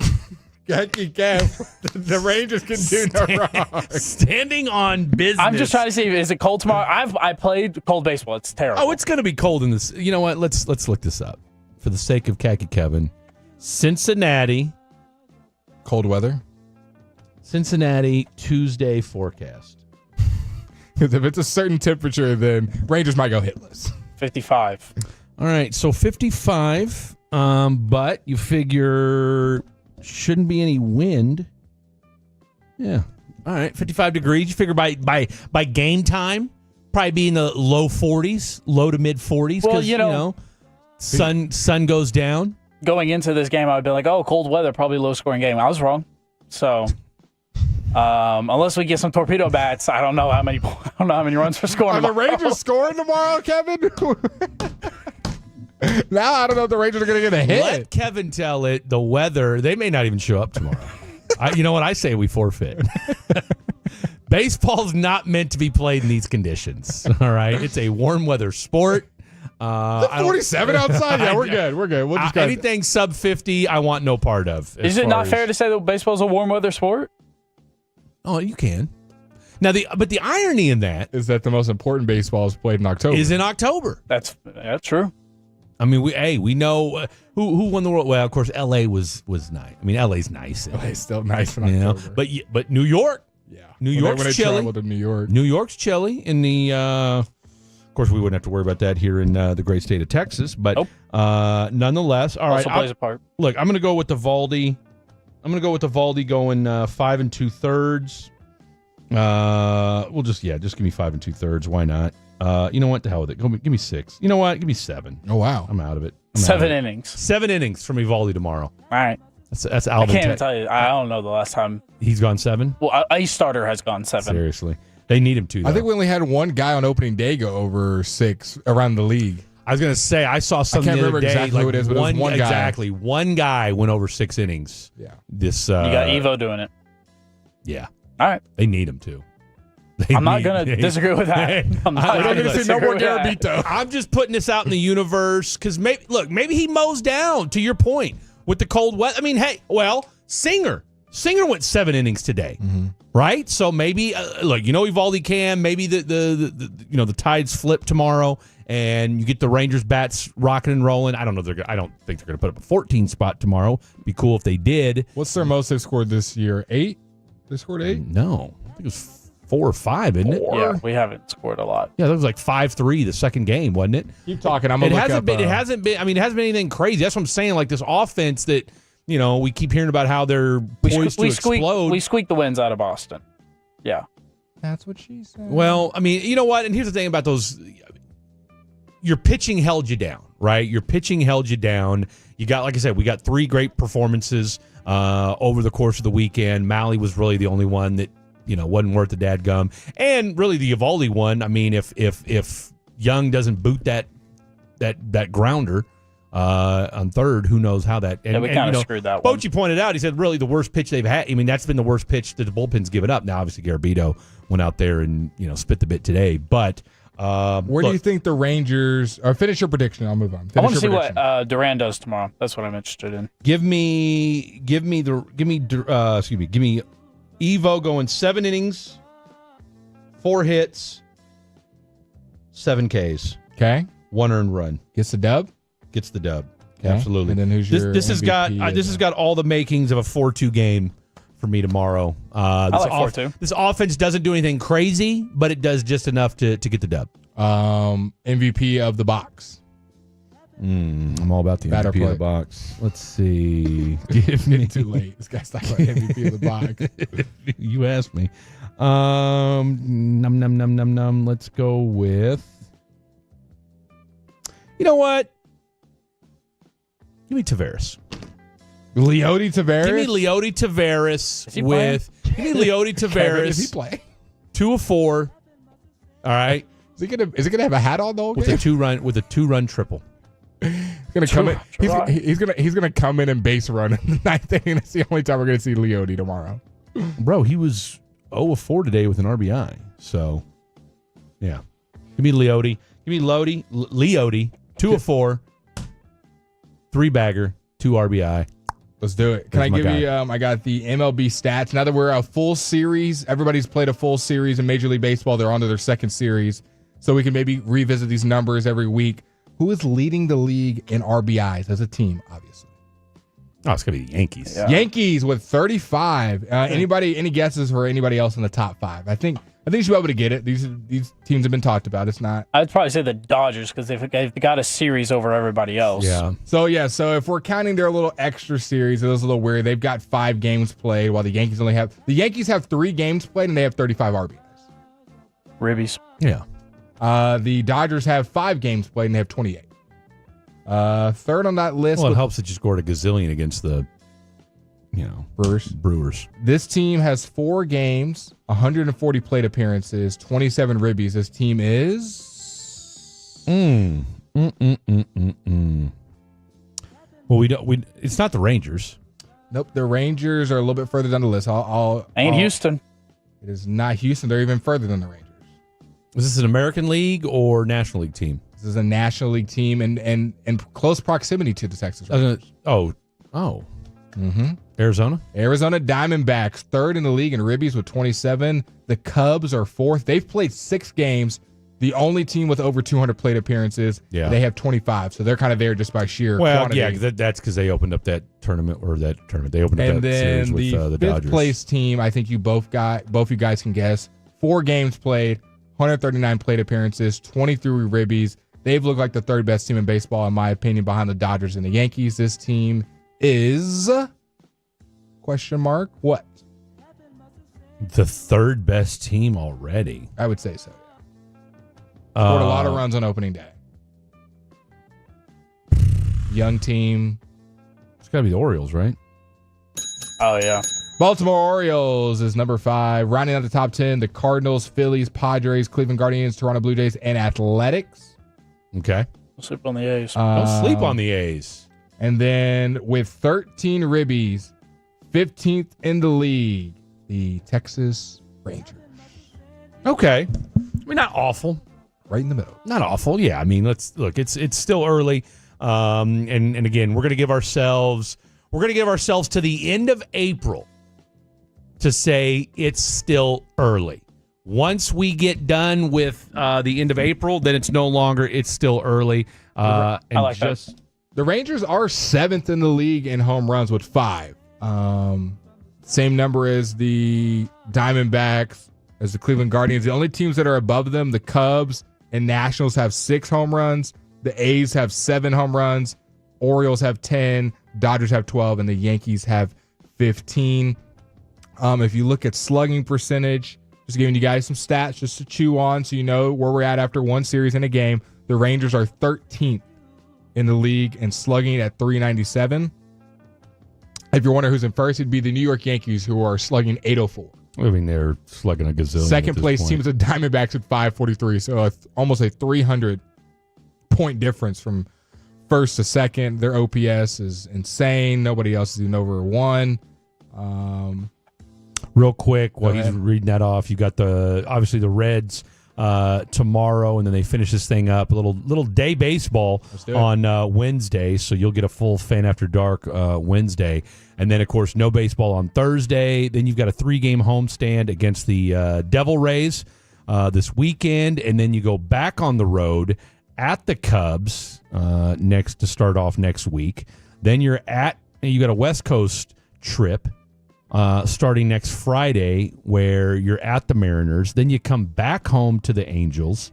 The Rangers can do no wrong. Standing on business. I'm just trying to see, is it cold tomorrow? I played cold baseball. It's terrible. Oh, it's going to be cold in this. You know what? Let's look this up for the sake of Khaki Kevin. Cincinnati. Cold weather. Cincinnati Tuesday forecast. Because if it's a certain temperature, then Rangers might go hitless. 55. All right, so 55. But you figure shouldn't be any wind. Yeah. All right, 55 degrees. You figure by game time, probably be in the low 40s, low to mid 40s. Well, sun goes down. Going into this game, I would be like, oh, cold weather, probably low scoring game. I was wrong. So, unless we get some torpedo bats, I don't know how many runs we're scoring. Are the Rangers scoring tomorrow, Kevin? Now I don't know if the Rangers are going to get a hit. Let Kevin tell it. The weather, they may not even show up tomorrow. You know what? I say we forfeit. Baseball's not meant to be played in these conditions. All right, it's a warm weather sport. 47 outside? Yeah, we're good. We're good. We'll just go. Anything sub 50, I want no part of. Is it not fair to say that baseball's a warm weather sport? Oh, you can. Now, but the irony in that is that the most important baseball is played in October. Is in October. That's true. I mean, we know who won the world. Well, of course, L.A. was nice. I mean, L.A.'s nice. LA's still nice in October. But New York, New York's when chilly. Traveled to New York. New York's chilly in the. Of course, we wouldn't have to worry about that here in the great state of Texas. But nonetheless, all right. Also plays a part. Look, I'm going to go with the Valdi. I'm going to go with the Valdi going 5 2/3. We'll just give me 5 2/3. Why not? You know what? The hell with it. Give me 6. You know what? Give me 7. Oh wow, I'm out of it. 7 innings. 7 innings from Evaldi tomorrow. All right. That's Alvin. I can't even tell you. I don't know the last time he's gone 7. Well, a starter has gone 7. Seriously, they need him to. Though. I think we only had one guy on opening day go over 6 around the league. I was gonna say I saw something. I can't remember the other day, exactly who it is, but it was one guy. Exactly, one guy went over 6 innings. Yeah. This you got Evo doing it. Yeah. All right. They need him to. I'm not going to disagree with that. I'm not going to see no more Garabito. I'm just putting this out in the universe because maybe he mows down, to your point, with the cold weather. I mean, hey, Singer went 7 innings today, right? So maybe, Evaldi can. Maybe the tides flip tomorrow and you get the Rangers bats rocking and rolling. I don't know. I don't think they're going to put up a 14 spot tomorrow. Be cool if they did. What's their most they've scored this year? 8? They scored 8? No, I think it was 4 or 5, isn't it? Yeah, we haven't scored a lot. Yeah, that was like 5-3 the second game, wasn't it? Keep talking. I'm gonna look up. It hasn't been. I mean, it hasn't been anything crazy. That's what I'm saying. Like this offense that we keep hearing about how they're poised to explode. We squeaked the wins out of Boston. Yeah, that's what she said. Well, I mean, you know what? And here's the thing about those. Your pitching held you down, right? Your pitching held you down. You got, like I said, we got 3 great performances over the course of the weekend. Malley was really the only one that wasn't worth the dadgum. And really the Evaldi one, I mean, if Young doesn't boot that grounder on third, who knows how that... And, we kind of screwed that one. Bochy pointed out, he said, really the worst pitch they've had. I mean, that's been the worst pitch that the bullpen's given up. Now, obviously, Garabito went out there and, spit the bit today. But Where do you think the Rangers? Or finish your prediction. I'll move on. I want to see what Duran does tomorrow. That's what I'm interested in. Give me Evo going 7 innings, 4 hits, 7 Ks. Okay. 1 earned run. Gets the dub. Gets the dub. Okay. Absolutely. And then who's your this has got MVP this has got all the makings of a 4-2 game for me tomorrow. I like 4-2. This offense doesn't do anything crazy, but it does just enough to get the dub. MVP of the box. I'm all about the Batter MVP of play. the box. Let's see. Give me Too late. This guy's talking about MVP of the box. You asked me. Num. Let's go with. You know what? Give me Tavares. Leody Tavares. Give me Leody Tavares with. Give me Leody Tavares. Is he playing? 2 of 4. All right. Is he gonna have a hat on the whole With game? a 2-run triple. He's gonna come in. He's gonna come in and base run in the 9th inning. That's the only time we're gonna see Leody tomorrow. Bro, he was 0 of 4 today with an RBI. So, yeah. Give me Leody. Give me Leody. 2 of 4. 3-bagger. 2 RBI. Let's do it. Can I give you? I got the MLB stats. Now that we're a full series, everybody's played a full series in Major League Baseball. They're on to their 2nd series, so we can maybe revisit these numbers every week. Who is leading the league in RBIs as a team? Obviously, it's gonna be the Yankees. Yeah. Yankees with 35. Any guesses for anybody else in the top 5? I think you should be able to get it. These teams have been talked about. It's not. I'd probably say the Dodgers because they've got a series over everybody else. Yeah. So if we're counting their little extra series, it was a little weird. They've got 5 games played, while the Yankees have 3 games played and they have 35 RBIs. Ribbies. Yeah. The Dodgers have 5 games played and they have 28. Third on that list. Well, it helps that you scored a gazillion against the, Brewers. This team has 4 games, 140 plate appearances, 27 ribbies. This team is. Well, it's not the Rangers. Nope, the Rangers are a little bit further down the list. Houston. It is not Houston. They're even further than the Rangers. Is this an American League or National League team? This is a National League team and close proximity to the Texas Rangers. Arizona Diamondbacks, 3rd in the league in ribbies with 27. The Cubs are 4th. They've played 6 games. The only team with over 200 plate appearances. Yeah. They have 25, so they're kind of there just by sheer quantity. Yeah, that's because they opened up that tournament They opened up that series with the Dodgers. 5th place team, I think both you guys can guess. 4 games played, 139 plate appearances, 23 ribbies. They've looked like the 3rd best team in baseball, in my opinion, behind the Dodgers and the Yankees. This team is... Question mark? What? The 3rd best team already. I would say so. Yeah. Scored a lot of runs on opening day. Young team. It's got to be the Orioles, right? Oh yeah. Baltimore Orioles is number 5. Rounding out the top 10, the Cardinals, Phillies, Padres, Cleveland Guardians, Toronto Blue Jays, and Athletics. Okay. Don't sleep on the A's. Don't sleep on the A's. And then with 13 ribbies, 15th in the league, the Texas Rangers. Okay. I mean, not awful. Right in the middle. Not awful. Yeah. I mean, let's look. It's still early. And again, we're going to give ourselves to the end of April to say it's still early. Once we get done with the end of April, then it's still early. I like that. The Rangers are 7th in the league in home runs with 5. Same number as the Diamondbacks, as the Cleveland Guardians. The only teams that are above them, the Cubs and Nationals, have 6 home runs. The A's have 7 home runs. Orioles have 10. Dodgers have 12. And the Yankees have 15. If you look at slugging percentage, just giving you guys some stats just to chew on so you know where we're at after one series in a game. The Rangers are 13th in the league and slugging at .397. If you're wondering who's in first, it'd be the New York Yankees, who are slugging .804. I mean, they're slugging a gazillion. Second place team is the Diamondbacks at .543, so almost a 300-point difference from first to second. Their OPS is insane. Nobody else is even over 1. Real quick, while he's reading that off, you got obviously the Reds tomorrow, and then they finish this thing up. A little day baseball on Wednesday, so you'll get a full Fan After Dark Wednesday. And then, of course, no baseball on Thursday. Then you've got a 3-game homestand against the Devil Rays this weekend, and then you go back on the road at the Cubs next to start off next week. Then you got a West Coast trip starting next Friday where you're at the Mariners. Then you come back home to the Angels.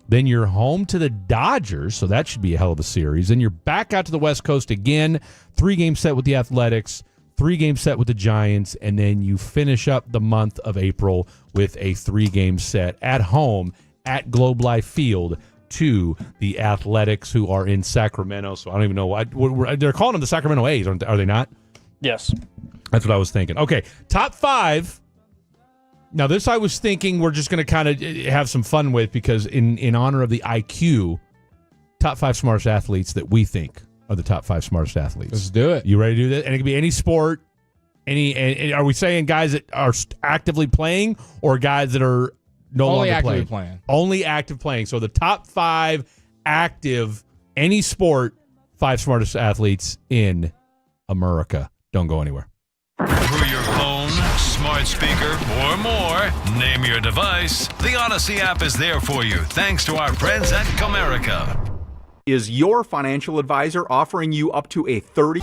Then you're home to the Dodgers, so that should be a hell of a series. Then you're back out to the West Coast again, 3-game set with the Athletics, 3-game set with the Giants, and then you finish up the month of April with a 3-game set at home at Globe Life Field to the Athletics, who are in Sacramento. So I don't even know why. They're calling them the Sacramento A's, are they not? Yes. That's what I was thinking. Okay, top 5. Now, this I was thinking we're just going to kind of have some fun with because in honor of the IQ, top 5 smartest athletes that we think are the top 5 smartest athletes. Let's do it. You ready to do that? And it can be any sport. Are we saying guys that are actively playing or guys that are no Only longer actively playing? Only active playing. So the top 5 active, any sport, 5 smartest athletes in America. Don't go anywhere. Through your phone, smart speaker, or more, name your device. The Odyssey app is there for you, thanks to our friends at Comerica. Is your financial advisor offering you up to a 30?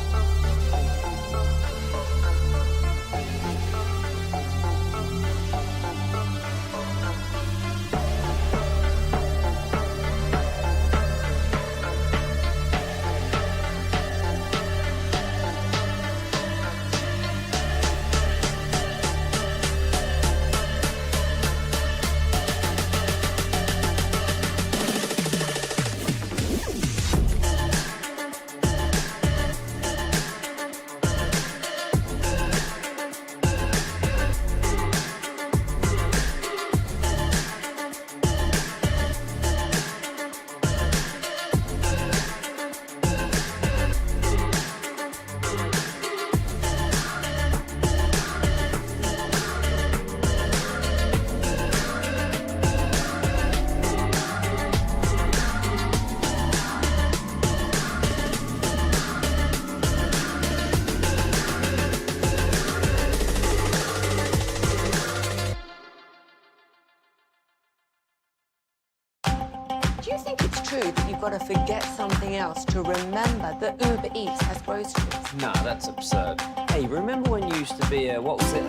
Do you think it's true that you've got to forget something else to remember that Uber Eats has groceries? Nah, that's absurd. Hey, remember when you used to be a, what was it,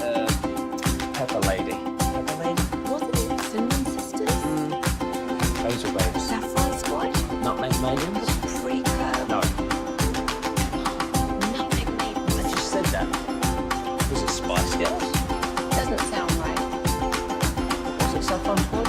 Pepper Lady? Pepper Lady? Wasn't it Semien sisters? Hazel Babes. Saffron Squad? Nutmeg Maidens? Pre-curve? No. Nutmeg Maidens? I just said that. Was it Spice Girls? Doesn't sound right. Was it Saffron Squad?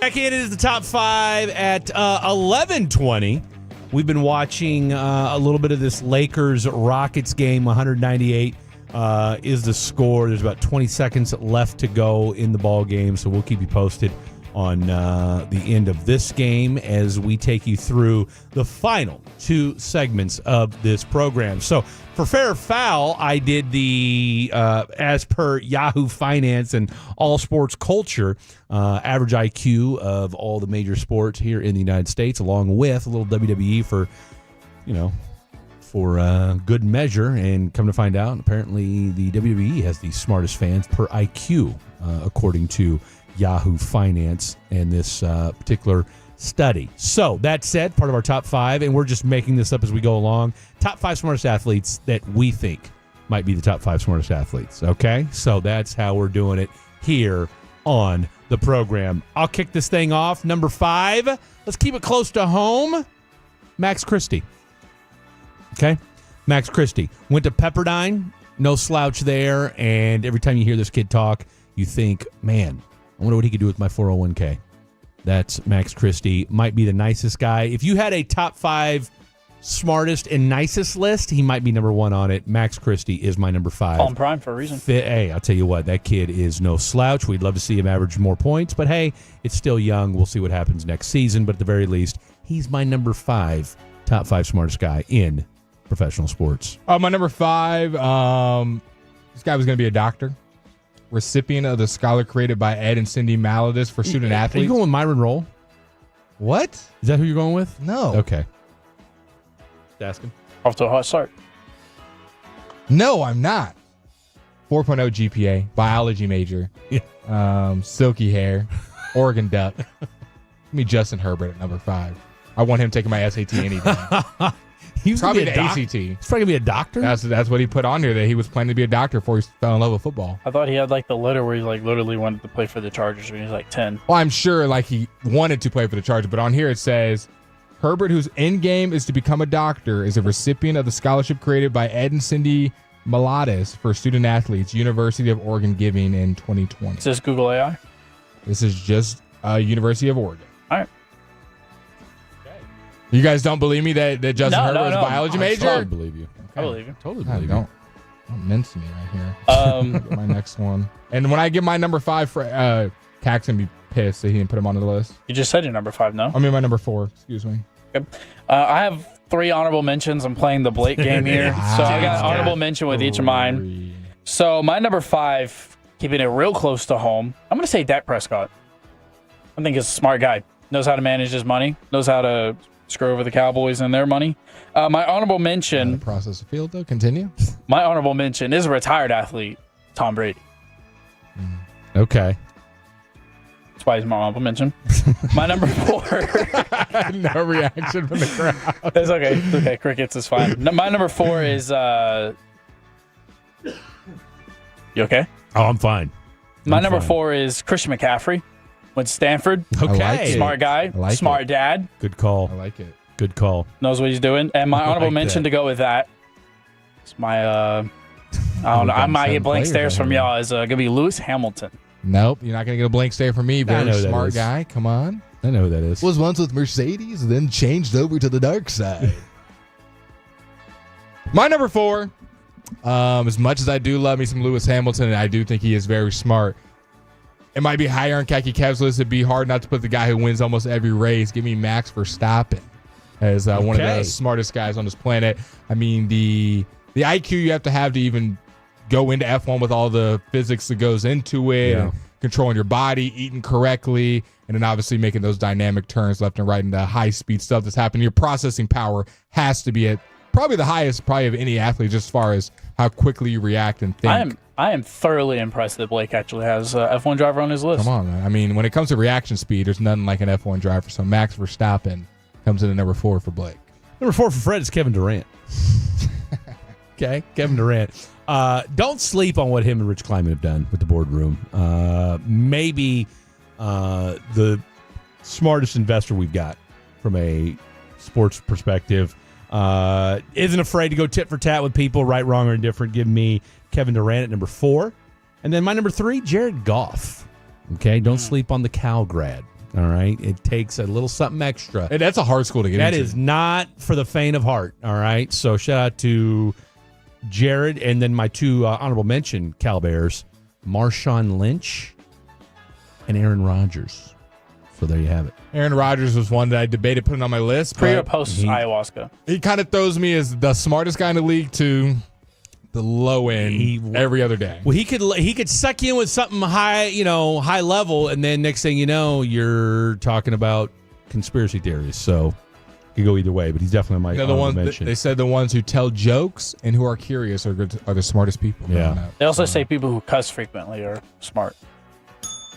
Back in, it is the top 5 at 11:20. We've been watching a little bit of this Lakers-Rockets game. 198 is the score. There's about 20 seconds left to go in the ball game, so we'll keep you posted on the end of this game as we take you through the final 2 segments of this program. So for Fair or Foul, I did the, as per Yahoo Finance and All Sports Culture, average IQ of all the major sports here in the United States, along with a little WWE for good measure. And come to find out, apparently the WWE has the smartest fans per IQ, according to Yahoo Finance and this particular study. So that said, part of our top 5, and we're just making this up as we go along, top 5 smartest athletes that we think might be the top 5 smartest athletes. Okay, so that's how we're doing it here on the program. I'll kick this thing off. Number 5, let's keep it close to home. Max Christie. Okay, Max Christie went to Pepperdine, no slouch there, and every time you hear this kid talk, you think, man, I wonder what he could do with my 401k. That's Max Christie. Might be the nicest guy. If you had a top 5 smartest and nicest list, he might be number 1 on it. Max Christie is my number 5. On prime for a reason. Hey, I'll tell you what, that kid is no slouch. We'd love to see him average more points, but hey, it's still young. We'll see what happens next season, but at the very least, he's my number 5, top 5 smartest guy in professional sports. My number 5, this guy was going to be a doctor. Recipient of the scholar created by Ed and Cindy Maladis for student athletes. Are you going with Myron Roll? What? Is that who you're going with? No. Okay. Just asking. Off to a hot start. No, I'm not. 4.0 GPA, biology major, silky hair, Oregon Duck. Give me Justin Herbert at number 5. I want him taking my SAT any day. He's probably the ACT. He's probably gonna be a doctor. That's what he put on here, that he was planning to be a doctor before he fell in love with football. I thought he had like the letter where he like literally wanted to play for the Chargers when he was like 10. Well, I'm sure like he wanted to play for the Chargers, but on here it says Herbert, whose end game is to become a doctor, is a recipient of the scholarship created by Ed and Cindy Maladis for student athletes, University of Oregon Giving in 2020. Is this Google AI? This is just University of Oregon. All right. You guys don't believe me that Justin Herbert is a biology major? I totally believe you. Okay. I believe you. Totally believe you. Don't mince me right here. My next one. And when I give my number 5 for Cax gonna be pissed that he didn't put him on the list. You just said your number 5, no? I mean my number 4. Excuse me. Okay. I have 3 honorable mentions. I'm playing the Blake game here, so I got honorable mention with each of mine. So my number 5, keeping it real close to home, I'm gonna say Dak Prescott. I think he's a smart guy. Knows how to manage his money. Knows how to screw over the Cowboys and their money. My honorable mention. Process of field though. Continue. My honorable mention is a retired athlete, Tom Brady. Okay. That's why he's my honorable mention. My number 4. No reaction from the crowd. It's okay. It's okay. Crickets is fine. My number 4 is. You okay? Oh, I'm fine. My number 4 is Christian McCaffrey. Went to Stanford. Okay. Smart guy. Smart dad. Good call. I like it. Good call. Knows what he's doing. And my honorable mention to go with that. It's my I don't know. I might get blank stares from y'all. Is gonna be Lewis Hamilton. Nope, you're not gonna get a blank stare from me. Very smart guy. Come on. I know who that is. Was once with Mercedes, then changed over to the dark side. My number 4. As much as I do love me some Lewis Hamilton, and I do think he is very smart. It might be higher on Khaki Kev's list. It'd be hard not to put the guy who wins almost every race. Give me Max Verstappen as one of the smartest guys on this planet. I mean, the IQ you have to even go into F1 with all the physics that goes into it, and controlling your body, eating correctly, and then obviously making those dynamic turns left and right and the high-speed stuff that's happening. Your processing power has to be at probably the highest of any athlete, just as far as how quickly you react and think. I am thoroughly impressed that Blake actually has an F1 driver on his list. Come on, man. I mean, when it comes to reaction speed, there's nothing like an F1 driver. So Max Verstappen comes in at number 4 for Blake. Number 4 for Fred is Kevin Durant. Okay, Kevin Durant. Don't sleep on what him and Rich Kleiman have done with the boardroom. Maybe the smartest investor we've got from a sports perspective. Isn't afraid to go tit for tat with people, right, wrong, or indifferent. Give me Kevin Durant at number 4. And then my number 3, Jared Goff. Okay, don't sleep on the Cal grad All right, it takes a little something extra. And that's a hard school to get That into. is not for the faint of heart. All right, so shout out to Jared, and then my two honorable mention Cal Bears, Marshawn Lynch and Aaron Rodgers. So there you have it. Aaron Rodgers was one that I debated putting on my list. Pre or post ayahuasca? He kind of throws me as the smartest guy in the league to the low end every other day. Well, he could suck you in with something high, high level, and then next thing you know, you're talking about conspiracy theories. So it could go either way, but he's definitely my honorable mention. They said the ones who tell jokes and who are curious are the smartest people. Yeah. They also say people who cuss frequently are smart.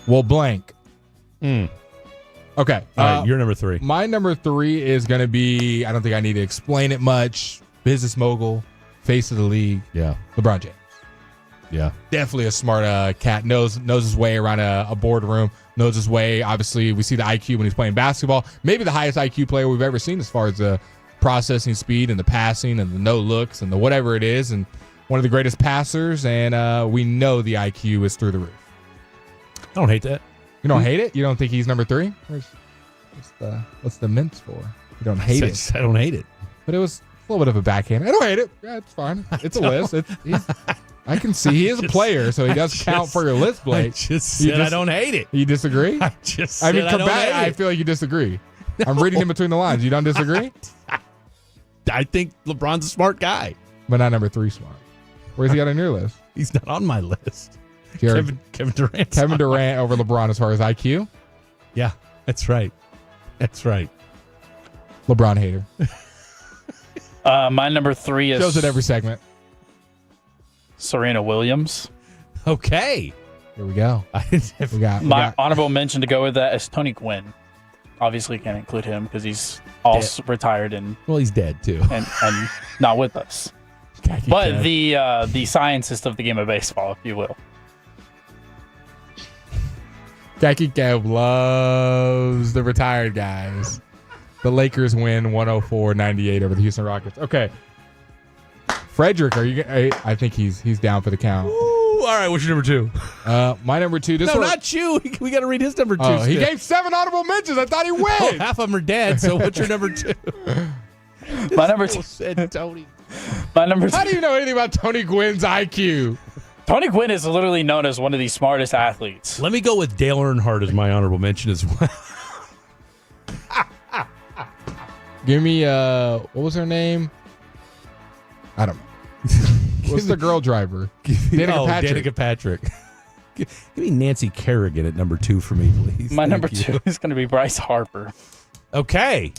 Well, blank. Okay. All right, you're number 3. My number 3 is going to be, I don't think I need to explain it much, business mogul, face of the league. Yeah. LeBron James. Yeah. Definitely a smart cat. Knows his way around a boardroom. Knows his way. Obviously, we see the IQ when he's playing basketball. Maybe the highest IQ player we've ever seen as far as the processing speed and the passing and the no looks and the whatever it is. And one of the greatest passers. And we know the IQ is through the roof. I don't hate that. You don't hate it? You don't think he's number 3? What's the mince for? You don't hate it. I don't hate it. But it was a little bit of a backhand. I don't hate it. Yeah, it's fine. It's a list. I can see he is a player, so he does count for your list, Blake. I just said I don't hate it. You disagree? I just said I don't hate it. I feel like you disagree. I'm reading in between the lines. You don't disagree? I think LeBron's a smart guy. But not number 3 smart. Where's he got on your list? He's not on my list. Kevin Durant. Kevin Durant over LeBron as far as IQ? Yeah, that's right. That's right. LeBron hater. My number 3 is Shows it every segment. Serena Williams. Okay. Here we go. We got My honorable mention to go with that is Tony Gwynn. Obviously, can't include him because he's retired and he's dead too, and not with us. But the scientist of the game of baseball, if you will. Khaki Kev loves the retired guys. The Lakers win 104-98 over the Houston Rockets. Okay. Frederick, I think he's down for the count. Ooh, all right, what's your number 2? My number 2. Not you. We got to read his number 2. He gave 7 honorable mentions. I thought he went. Oh, half of them are dead. So what's your number 2? My number 2 said Tony. My number 2. How do you know anything about Tony Gwynn's IQ? Tony Gwynn is literally known as one of the smartest athletes. Let me go with Dale Earnhardt as my honorable mention as well. Give me what was her name? I don't know. What's the girl driver? Danica Patrick. Give me Nancy Kerrigan at number 2 for me, please. My number 2 is going to be Bryce Harper. Okay.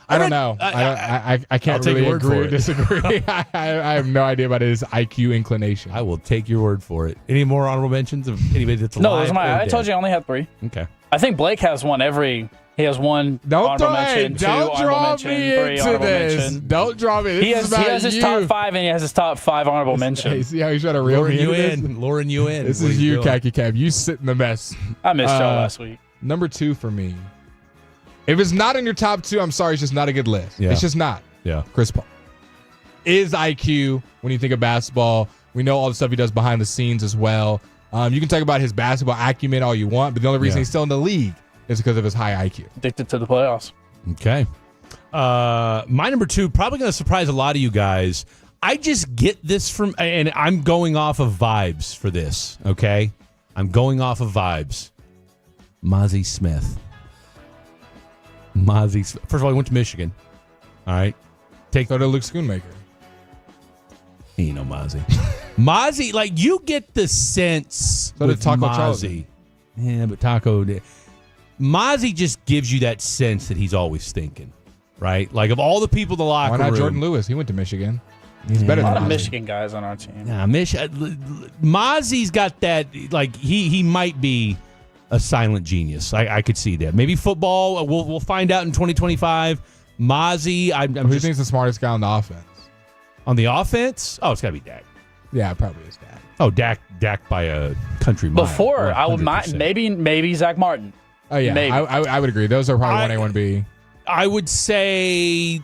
I don't know. I can't really agree or disagree. I have no idea about his IQ inclination. I will take your word for it. Any more honorable mentions of anybody that's alive? No, I told you I only had 3. Okay. I think Blake has one He has one honorable mention, 2 honorable mention, 3 honorable mention. Don't draw me. He has his top 5 and he has his top 5 honorable mentions. Hey, see how he's trying to reel me in? Luring you in. This is you, Khaki Cab. You sit in the mess. I missed y'all last week. Number 2 for me. If it's not in your top 2, I'm sorry. It's just not a good list. Yeah. It's just not. Yeah. Chris Paul is IQ when you think of basketball. We know all the stuff he does behind the scenes as well. You can talk about his basketball acumen all you want, but the only reason he's still in the league is because of his high IQ. Addicted to the playoffs. Okay. My number 2, probably going to surprise a lot of you guys. I just get this from, and I'm going off of vibes for this, okay? I'm going off of vibes. Mozzie Smith. First of all, he went to Michigan. All right. So did Luke Schoonmaker. You know Mozzie. Mozzie, like, you get the sense So with did Taco Mozzie. Charlton. Yeah, but Taco did. Mozzie just gives you that sense that he's always thinking, right? Like, of all the people in the locker room. Why not Jordan Lewis? He went to Michigan. He's better A than lot of Mozzie. Michigan guys on our team. Yeah, Mozzie's got that, like, he might be a silent genius. I could see that. Maybe football, we'll find out in 2025. Mozzie, Who do you think's the smartest guy on the offense? On the offense? Oh, it's got to be Dak. Yeah, it probably is Dak. Oh, Dak by a country mile. Before, I would 100%. maybe Zach Martin. Oh, yeah. Maybe. I would agree. Those are probably 1A, 1B. I would say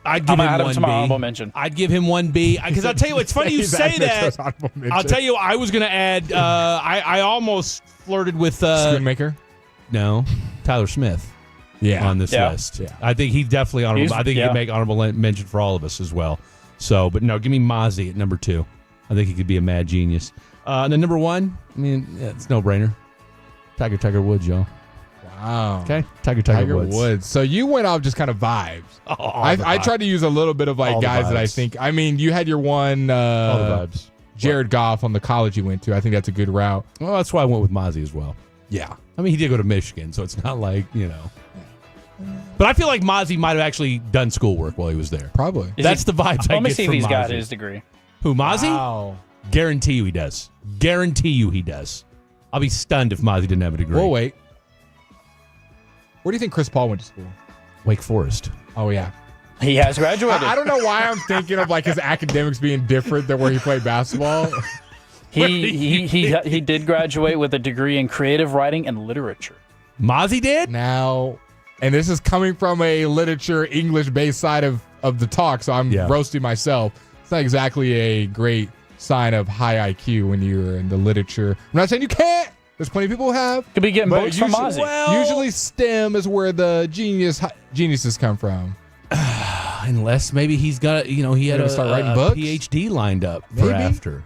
I'd give I'm him add him to my 1B. honorable mention. I'd give him 1B. Because I'll tell you, it's funny you say that. I'll tell you, I was going to add, I almost flirted with Schoonmaker? No, Tyler Smith. On this list. Yeah. I think he's definitely honorable. I think he yeah. can make honorable mention for all of us as well. So, but no, give me Mozzie at number 2. I think he could be a mad genius. And then number 1, I mean, it's no brainer. Tiger Woods, y'all. Wow. Okay, Tiger Woods. So you went off just kind of vibes. I tried to use a little bit of like All the guys that I vibes. think. I mean, you had your one. All the vibes. Jared Goff on the college you went to. I think that's a good route. Well, that's why I went with Mozzie as well. Yeah. I mean, he did go to Michigan, so it's not like, But I feel like Mozzie might have actually done schoolwork while he was there. Probably. That's the vibes I Let me get see if from he's got Mozzie. his degree. Who, Mozzie? Wow. Guarantee you he does. Guarantee you he does. I'll be stunned if Mozzie didn't have a degree. Well, wait. Where do you think Chris Paul went to school? Wake Forest. Oh, yeah. He has graduated. I don't know why I'm thinking of like his academics being different than where he played basketball. He did graduate with a degree in creative writing and literature. Mozzie did? Now, and this is coming from a literature English-based side of the talk, so I'm roasting myself. It's not exactly a great sign of high IQ when you're in the literature. I'm not saying you can't. There's plenty of people who have. Could be getting but books from Mozzie. Usually STEM is where the geniuses come from. Unless maybe he's got, he had Gonna a, start writing a books? PhD lined up for Maybe. after.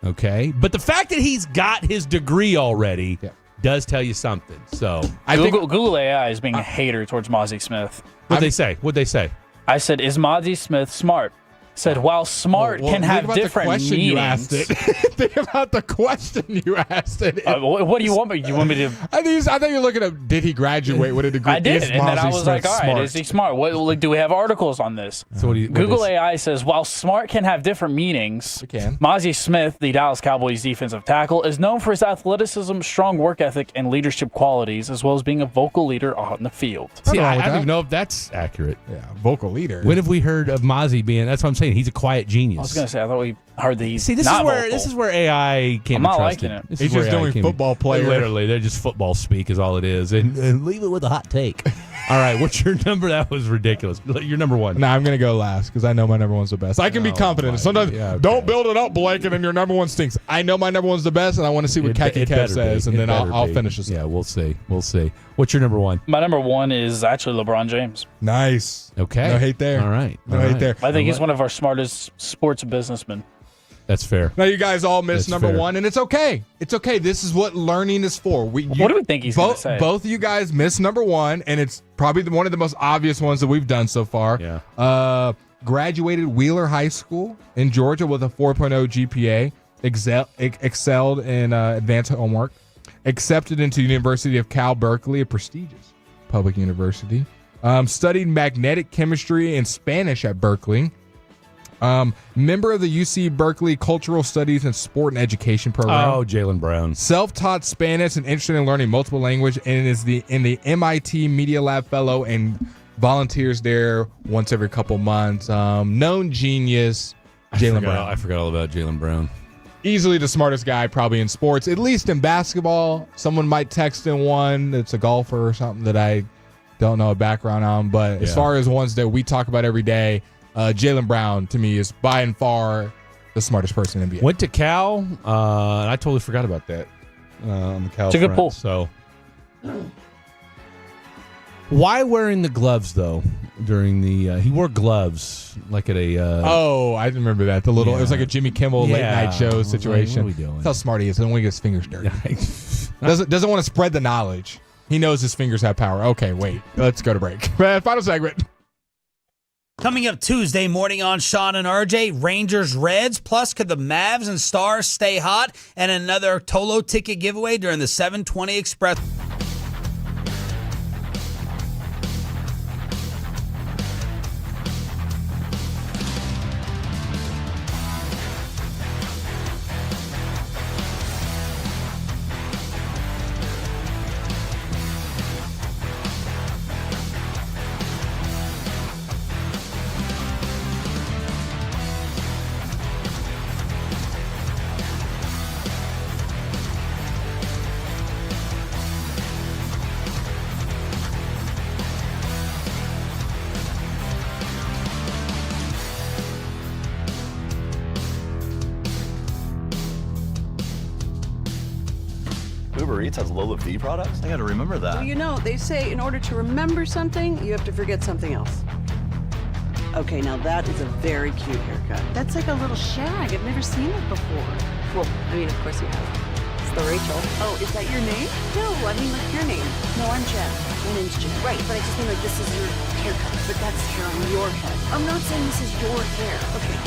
Okay. But the fact that he's got his degree already does tell you something. So Google AI is being a hater towards Mozzie Smith. What'd they say? I said, is Mozzie Smith smart? Said, while smart can have different meanings. You asked it. Think about the question you asked it. What do you want me? You want me to? I thought you were looking at did he graduate with a degree? I did, Is and then I Mozzie was Smith like, all right, smart? is he smart? What do we have articles on this? So Google AI says, while smart can have different meanings, Mozzie Smith, the Dallas Cowboys defensive tackle, is known for his athleticism, strong work ethic, and leadership qualities, as well as being a vocal leader on the field. See, I don't even know if that's accurate. Yeah, vocal leader. When have we heard of Mozzie being? That's what I'm saying. He's a quiet genius. I was gonna say, I thought we heard that he's See, this not is where vocal. this is where AI can't I'm be not trusted. liking it. This He's is where just AI doing can't be- football player. Literally, they're just football speak is all it is. And leave it with a hot take. All right, what's your number? That was ridiculous. Your number 1. Nah, I'm gonna go last because I know my number one's the best. I can be confident. Sometimes don't build it up, Blake, and then your number one stinks. I know my number one's the best, and I want to see what Khaki Kev says, and then I'll finish this. Yeah, we'll see. We'll see. What's your number 1? My number 1 is actually LeBron James. Nice. Okay. No hate there. All right. No hate there. I think he's one of our smartest sports businessmen. That's fair. Now you guys all missed That's number fair. 1, and it's okay. It's okay. This is what learning is for. What do we think he's going to say? Both of you guys missed number 1, and it's probably one of the most obvious ones that we've done so far. Yeah. Graduated Wheeler High School in Georgia with a 4.0 GPA. Excelled in advanced homework. Accepted into the University of Cal Berkeley, a prestigious public university. Studied magnetic chemistry and Spanish at Berkeley. Member of the UC Berkeley Cultural Studies and Sport and Education program. Oh, Jaylen Brown. Self-taught Spanish and interested in learning multiple languages, and is in the MIT Media Lab Fellow and volunteers there once every couple months. Known genius, Jaylen Brown. I forgot all about Jaylen Brown. Easily the smartest guy probably in sports, at least in basketball. Someone might text in one that's a golfer or something that I don't know a background on, but as far as ones that we talk about every day, Jaylen Brown, to me, is by and far the smartest person in the NBA. Went to Cal, and I totally forgot about that on the Cal It's a good front. pull. So, why wearing the gloves, though, during the... he wore gloves, like at a... I remember that. The little... It was like a Jimmy Kimmel late-night show situation. What are we doing? That's how smart he is. Doesn't want to get his fingers dirty. doesn't want to spread the knowledge. He knows his fingers have power. Okay, wait. Let's go to break. Final segment. Coming up Tuesday morning on Sean and RJ, Rangers Reds, plus could the Mavs and Stars stay hot, and another Tolo ticket giveaway during the 720 Express. Uber Eats has low fee products? I gotta remember that. Well, you know, they say in order to remember something, you have to forget something else. Okay, now that is a very cute haircut. That's like a little shag. I've never seen it before. Well, I mean, of course you have. It's the Rachel. Oh, is that your name? No, I mean like your name. No, I'm Jen. My name's Jen. Right, but I just mean like this is your haircut. But that's hair on your head. I'm not saying this is your hair. Okay.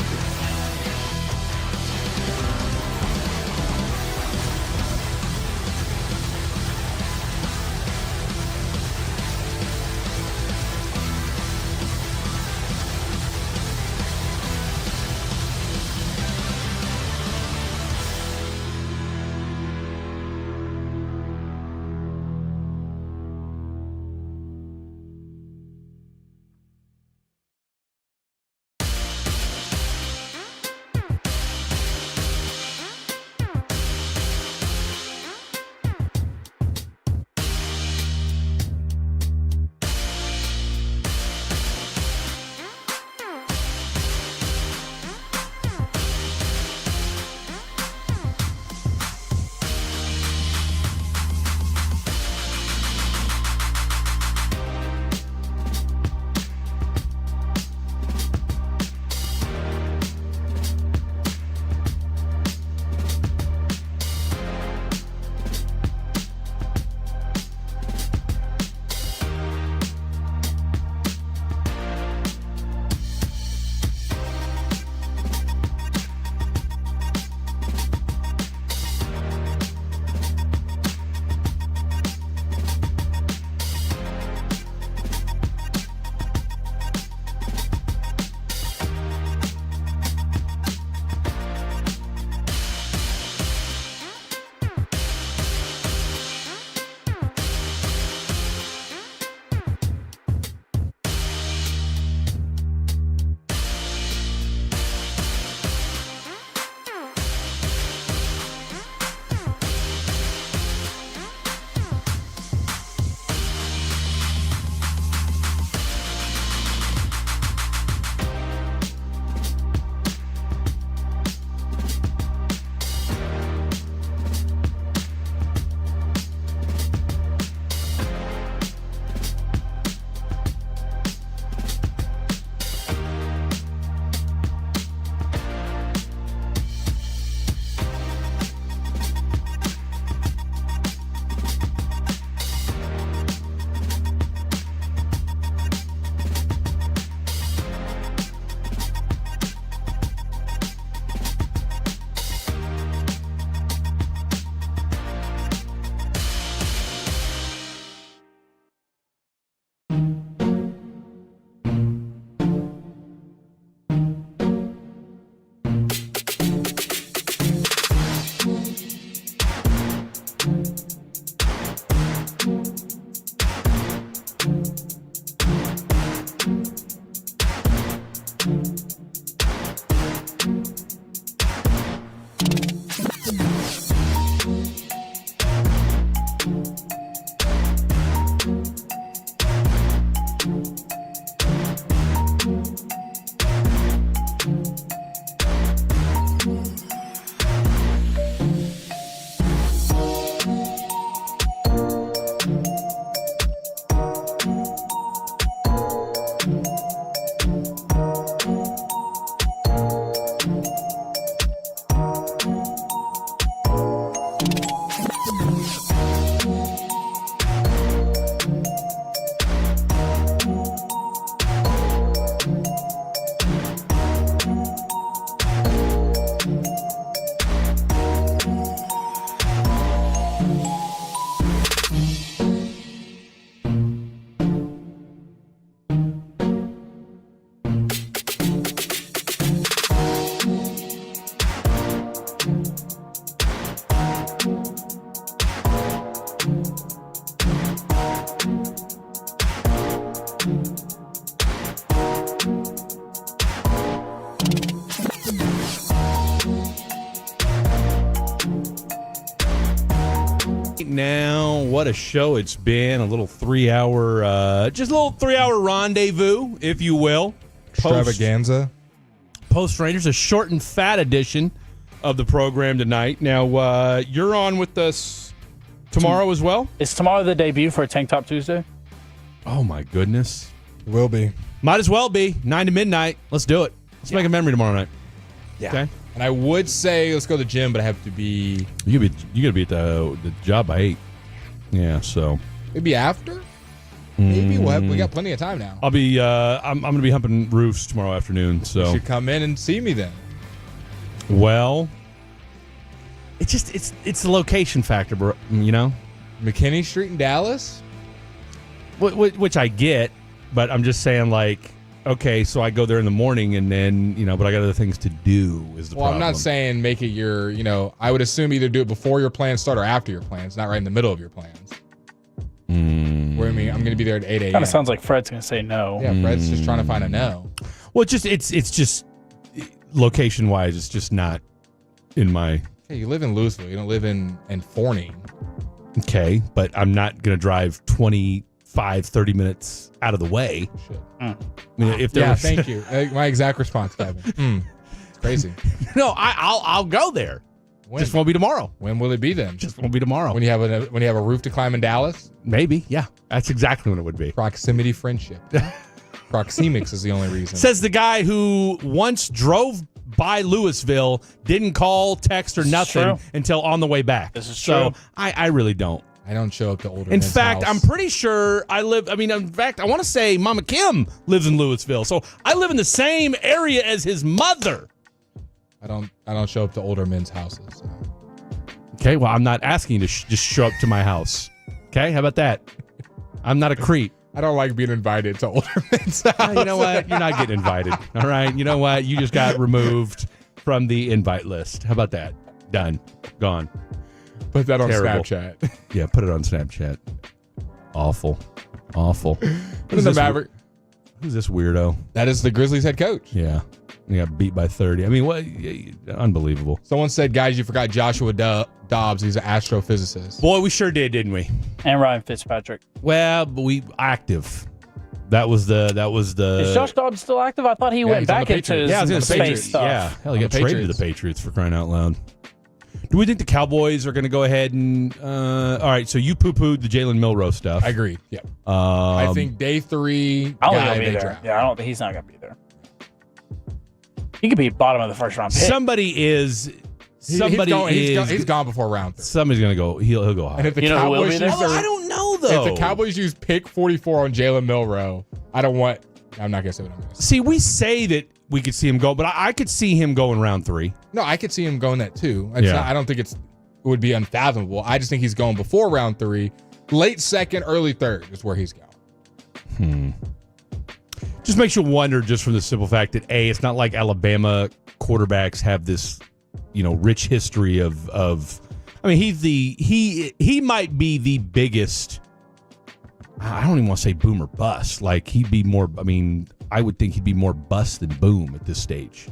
Now, what a show it's been. A little 3-hour, just a little 3-hour rendezvous, if you will. Extravaganza. Post Rangers, a short and fat edition of the program tonight. Now, you're on with us Tomorrow as well? Is tomorrow the debut for Tank Top Tuesday? Oh, my goodness. It will be. Might as well be. 9 to midnight. Let's do it. Let's make a memory tomorrow night. Yeah. Okay. And I would say let's go to the gym, but I have to be. You gotta be at the job by 8. Yeah, so Maybe after? Maybe we got plenty of time now. I'll be I'm gonna be humping roofs tomorrow afternoon. So you should come in and see me then. Well, it's the location factor, bro. You know, McKinney Street in Dallas, which I get, but I'm just saying, like, okay, so I go there in the morning, and then but I got other things to do. Is the problem? I'm not saying make it your. I would assume either do it before your plans start or after your plans, not right in the middle of your plans. Where I'm going to be there at 8 a.m. Kind of sounds like Fred's going to say no. Yeah, Fred's just trying to find a no. Well, it's just location wise, it's just not in my. Hey, you live in Louisville. You don't live in Forney. Okay, but I'm not going to drive 30 minutes out of the way. Shit. I mean, if there was... thank you. My exact response, Kevin. It's crazy. No, I'll go there. When? Just won't be tomorrow. When will it be then? Just won't be tomorrow. When you have a roof to climb in Dallas? Maybe, yeah. That's exactly when it would be. Proximity friendship. Proxemics is the only reason. Says the guy who once drove by Louisville, didn't call, text, or nothing until on the way back. This is so true. I really don't. I don't show up to older. In fact, I'm pretty sure I want to say Mama Kim lives in Louisville. So I live in the same area as his mother. I don't show up to older men's houses. So. Okay, well, I'm not asking you to just show up to my house. Okay, how about that? I'm not a creep. I don't like being invited to older men's houses. You know what? You're not getting invited. All right. You know what? You just got removed from the invite list. How about that? Done. Gone. Put that on Terrible. Snapchat. Yeah, put it on Snapchat. Awful. Who's the Maverick? Who's this weirdo? That is the Grizzlies head coach. Yeah. He got beat by 30. I mean, what? Unbelievable. Someone said, guys, you forgot Joshua Dobbs. He's an astrophysicist. Boy, we sure didn't we? And Ryan Fitzpatrick. Well, but we active. That was the. Is Josh Dobbs still active? I thought he went back into his space stuff. Yeah, hell, he got traded to the Patriots for crying out loud. Do we think the Cowboys are going to go ahead and? All right, so you poo-pooed the Jalen Milroe stuff. I agree. Yeah. I think day 3. I don't think he'll be there. Yeah, I don't think he's not going to be there. He could be bottom of the first round pick. He's gone before round 3. Somebody's going to go. He'll go high. And if the Cowboys use I don't know though. If the Cowboys use pick 44 on Jalen Milroe, I'm not going to say what I'm going to say. See, we say that we could see him go, but I could see him going round 3. No, I could see him going that too. I don't think it would be unfathomable. I just think he's going before round 3, late second, early third is where he's going. Just makes you wonder, just from the simple fact that it's not like Alabama quarterbacks have this, rich history of. I mean, he might be the biggest. I don't even want to say boom or bust. Like he'd be more. I mean, I would think he'd be more bust than boom at this stage.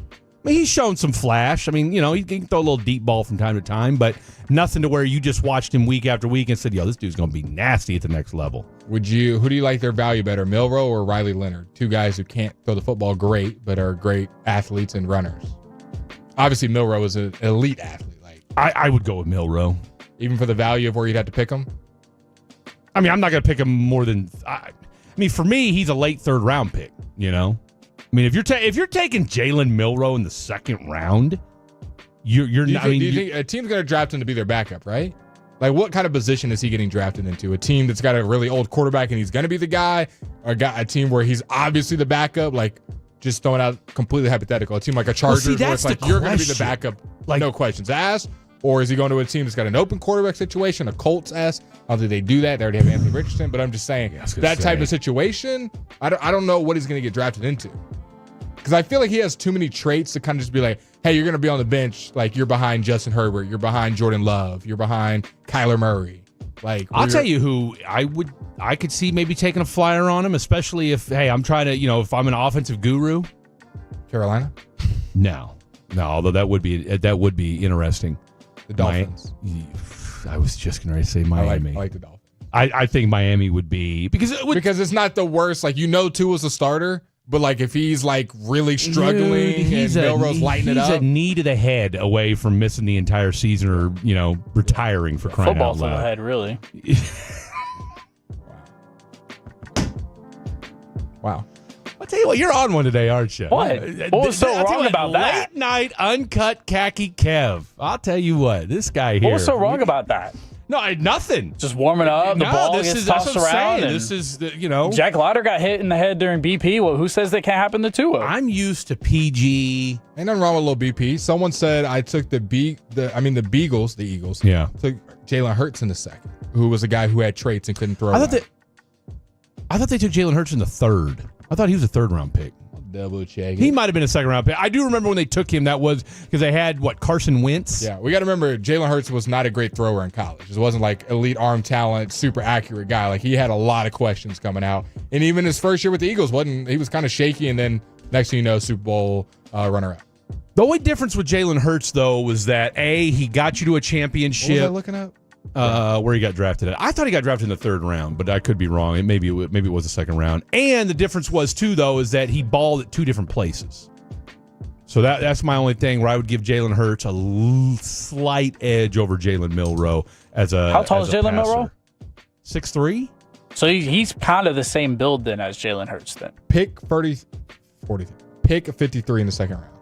I mean, he's shown some flash. I mean, he can throw a little deep ball from time to time, but nothing to where you just watched him week after week and said, "Yo, this dude's going to be nasty at the next level." Who do you like their value better, Milroe or Riley Leonard? Two guys who can't throw the football great, but are great athletes and runners. Obviously, Milroe is an elite athlete. I would go with Milroe, even for the value of where you'd have to pick him. I mean, I'm not going to pick him more than. I mean, for me, he's a late third round pick. I mean, if you're taking Jalen Milroe in the second round, you're not. Do you think a team's going to draft him to be their backup, right? Like, what kind of position is he getting drafted into? A team that's got a really old quarterback and he's going to be the guy, or got a team where he's obviously the backup? Like, just throwing out completely hypothetical. A team like a Chargers, where it's like you're going to be the backup, no questions asked. Or is he going to a team that's got an open quarterback situation, a Colts-esque? I don't think they do that. They already have Anthony Richardson. But I'm just saying, type of situation, I don't know what he's going to get drafted into. Because I feel like he has too many traits to kind of just be like, hey, you're going to be on the bench. Like, you're behind Justin Herbert. You're behind Jordan Love. You're behind Kyler Murray. Like, I'll tell you who I could see maybe taking a flyer on him, especially if, hey, I'm trying to, if I'm an offensive guru. Carolina? No, although that would be interesting. The Dolphins. I was just going to say Miami. I like the Dolphins. I think Miami would be because it's not the worst. Like, Tua's a starter, But like if he's like really struggling and Milroe's lighting it up. He's a knee to the head away from missing the entire season or, retiring for crying Football out to loud. the head, really. Wow. I'll tell you what, you're on one today, aren't you? What? What was so wrong about that? Late night, uncut khaki Kev. I'll tell you what, this guy here. What was so wrong about that? No, nothing. Just warming up. The ball gets tossed around. This is, Jack Lauder got hit in the head during BP. Well, who says that can't happen to Tua? I'm used to PG. Ain't nothing wrong with a little BP. Someone said I took the Eagles. Yeah. Took Jalen Hurts in the second, who was a guy who had traits and couldn't throw. I thought they took Jalen Hurts in the third. I thought he was a third-round pick. Double check. He might have been a second-round pick. I do remember when they took him, that was because they had, Carson Wentz? Yeah, we got to remember Jalen Hurts was not a great thrower in college. It wasn't like elite arm talent, super accurate guy. Like he had a lot of questions coming out. And even his first year with the Eagles, he was kind of shaky, and then next thing you know, Super Bowl runner-up. The only difference with Jalen Hurts, though, was that, he got you to a championship. What was I looking up? Where he got drafted at. I thought he got drafted in the third round, but I could be wrong. Maybe it was the second round. And the difference was, too, though, is that he balled at two different places. So that's my only thing where I would give Jalen Hurts a slight edge over Jalen Milroe as a How tall is Jalen Milroe? 6'3". So he's kind of the same build then as Jalen Hurts then. Pick 40, pick 53 in the second round.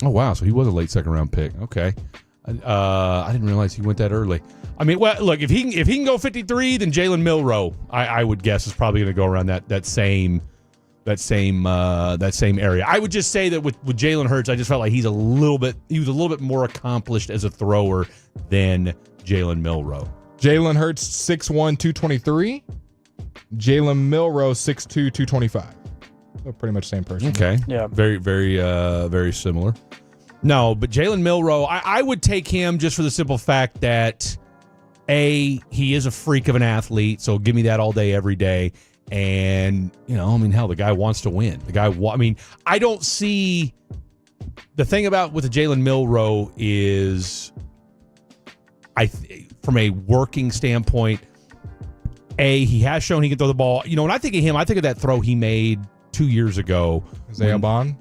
Oh, wow. So he was a late second round pick. Okay. I didn't realize he went that early. I mean, well, look, if he can go 53, then Jalen Milroe, I would guess, is probably going to go around that same area. I would just say that with Jalen Hurts, I just felt like he was a little bit more accomplished as a thrower than Jalen Milroe. Jalen Hurts 6'1", 223. Jalen Milroe 6'2", 225. So pretty much same person. Okay. Yeah. Very, very, very similar. No, but Jalen Milroe, I would take him just for the simple fact that, he is a freak of an athlete, so give me that all day, every day. And, hell, the guy wants to win. I don't see – the thing with the Jalen Milroe is, from a working standpoint, he has shown he can throw the ball. When I think of him, I think of that throw he made 2 years ago. Isaiah Bond?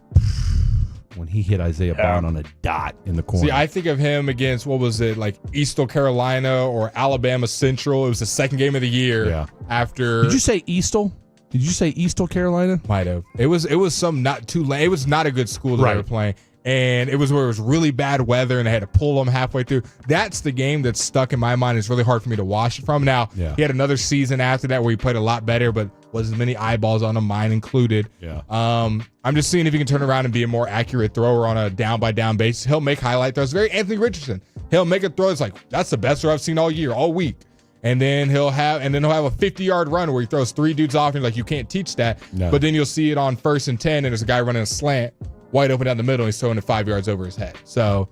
When he hit Isaiah Bond on a dot in the corner. See, I think of him against, what was it, like Eastern Carolina or Alabama Central. It was the second game of the year. Yeah. After. Did you say Eastern? Did you say Eastern Carolina? Might have. It was some not too late. It was not a good school that they were playing. And it was where it was really bad weather and they had to pull them halfway through. That's the game that's stuck in my mind. It's really hard for me to wash it from. Now, he had another season after that where he played a lot better, but wasn't as many eyeballs on him, mine included. Yeah. I'm just seeing if he can turn around and be a more accurate thrower on a down-by-down basis. He'll make highlight throws. Very Anthony Richardson. He'll make a throw. It's like, that's the best throw I've seen all year, all week. And then he'll have a 50-yard run where he throws three dudes off and you can't teach that. No. But then you'll see it on 1st and 10 and there's a guy running a slant wide open down the middle, and he's throwing it 5 yards over his head. So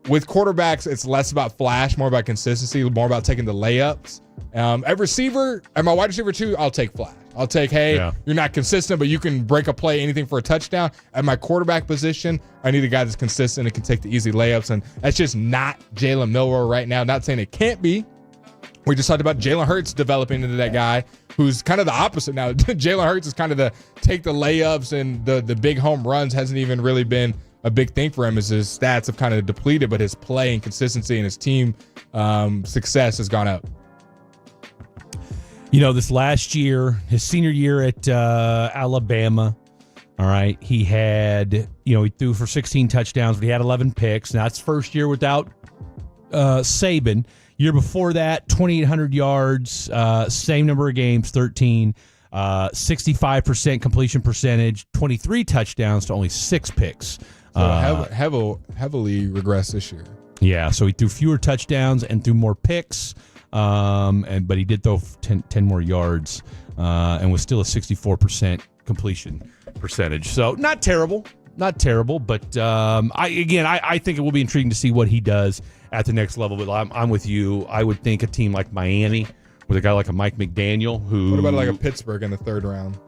with quarterbacks, it's less about flash, more about consistency, more about taking the layups. At receiver, and my wide receiver too, I'll take flash. I'll take, you're not consistent, but you can break a play, anything for a touchdown. At my quarterback position, I need a guy that's consistent and can take the easy layups, and that's just not Jalen Milroe right now. Not saying it can't be. We just talked about Jalen Hurts developing into that guy who's kind of the opposite now. Jalen Hurts is kind of the take the layups and the big home runs hasn't even really been a big thing for him as his stats have kind of depleted, but his play and consistency and his team success has gone up. This last year, his senior year at Alabama, all right, he had, he threw for 16 touchdowns, but he had 11 picks. Now, it's first year without Saban. Year before that, 2,800 yards, same number of games, 13, 65% completion percentage, 23 touchdowns to only 6 picks. So heavily regressed this year. Yeah, so he threw fewer touchdowns and threw more picks, but he did throw 10 more yards and was still a 64% completion percentage. So not terrible, but I think it will be intriguing to see what he does at the next level. But I'm with you. I would think a team like Miami with a guy like a Mike McDaniel who. What about like a Pittsburgh in the third round?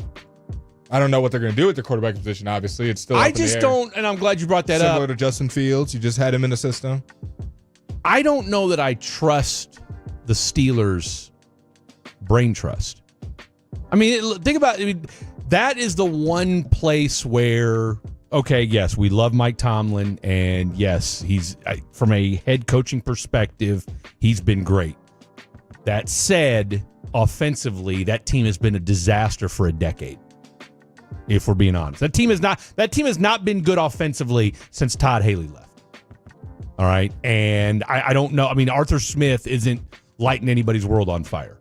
I don't know what they're going to do with their quarterback position. Obviously, it's still. I just don't, and I'm glad you brought that up. Similar to Justin Fields, you just had him in the system. I don't know that I trust the Steelers' brain trust. I mean, think about it. that is the one place where, okay, yes, we love Mike Tomlin, and yes, from a head coaching perspective, he's been great. That said, offensively, that team has been a disaster for a decade. If we're being honest, that team has not been good offensively since Todd Haley left. All right, and I don't know. I mean, Arthur Smith isn't lighting anybody's world on fire.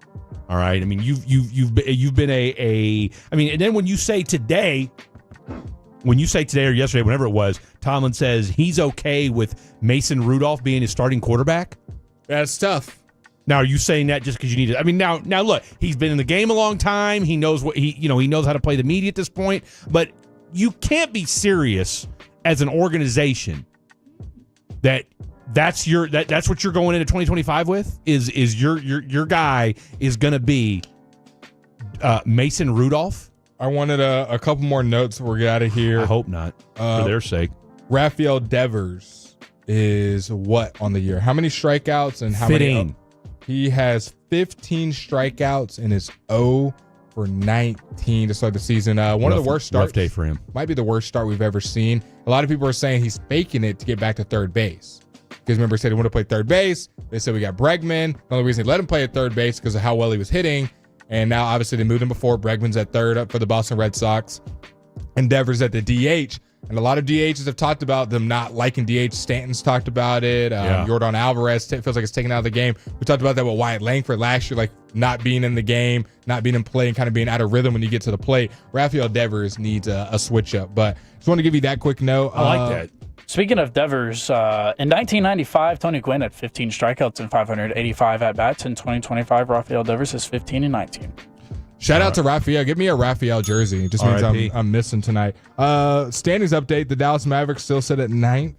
All right, I mean, you've been a I mean, and then when you say today or yesterday, whenever it was, Tomlin says he's okay with Mason Rudolph being his starting quarterback. That's tough. Now, are you saying that just because you need it? I mean, now look, he's been in the game a long time. He knows he knows how to play the media at this point. But you can't be serious as an organization that's what you're going into 2025 with. Is your guy is going to be Mason Rudolph? I wanted a couple more notes before we get out of here. I hope not, for their sake. Rafael Devers is what on the year? How many strikeouts and how many? He has 15 strikeouts and is 0 for 19 to start the season. One of the worst starts. Rough day for him. Might be the worst start we've ever seen. A lot of people are saying he's faking it to get back to third base. Because remember, he said he wanted to play third base. They said we got Bregman. The only reason they let him play at third base because of how well he was hitting. And now, obviously, they moved him before. Bregman's at third up for the Boston Red Sox. And Devers at the DH. And a lot of DHs have talked about them not liking DH. Stanton's talked about it. Yordan Alvarez feels like it's taken out of the game. We talked about that with Wyatt Langford last year, like not being in the game, not being in play, and kind of being out of rhythm when you get to the plate. Rafael Devers needs a switch up. But just want to give you that quick note. I like that. Speaking of Devers, in 1995, Tony Gwynn had 15 strikeouts and 585 at-bats. In 2025, Rafael Devers has 15 and 19. Shout out to Rafael. Give me a Rafael jersey. It just means I'm missing tonight. Standings update. The Dallas Mavericks still sit at 9th.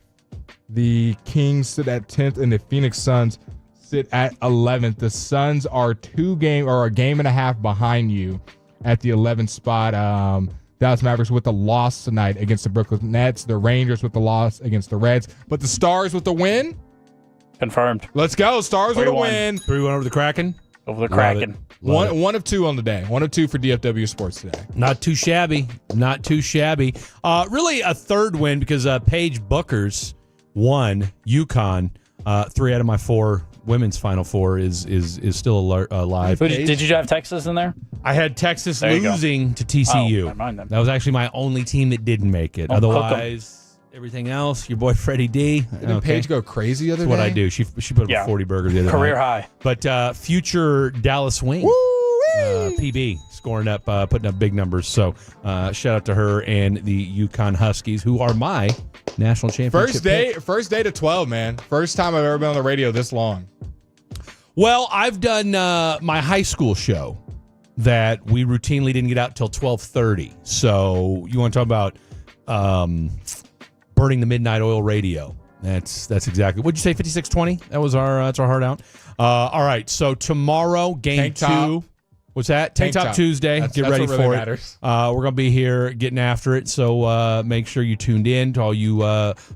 The Kings sit at 10th. And the Phoenix Suns sit at 11th. The Suns are a game and a half behind you at the 11th spot. Dallas Mavericks with the loss tonight against the Brooklyn Nets. The Rangers with the loss against the Reds. But the Stars with the win. Confirmed. Let's go. Stars with a win. 3-1 over the Kraken. Over the Kraken. One of two on the day. 1 of 2 for DFW Sports today. Not too shabby. Not too shabby. Really a third win because Paige Bookers won UConn. 3 out of my 4 women's Final Four is still alive. Did you have Texas in there? I had Texas losing to TCU. Oh, never mind then. That was actually my only team that didn't make it. Otherwise, everything else, your boy Freddie D. Didn't Paige go crazy the other day? That's what I do. She put up 40 burgers the other Career night. high. But future Dallas Wing, PB, scoring up, putting up big numbers. So shout out to her and the UConn Huskies, who are my national championship First day to 12, man. First time I've ever been on the radio this long. Well, I've done my high school show that we routinely didn't get out till 12:30. So you want to talk about burning the midnight oil radio? That's exactly. What'd you say? 5620. That's our hard out. All right. So tomorrow, game 2. What's that? Tank Top Tuesday. Get ready for it. We're gonna be here getting after it. So make sure you tuned in. To all you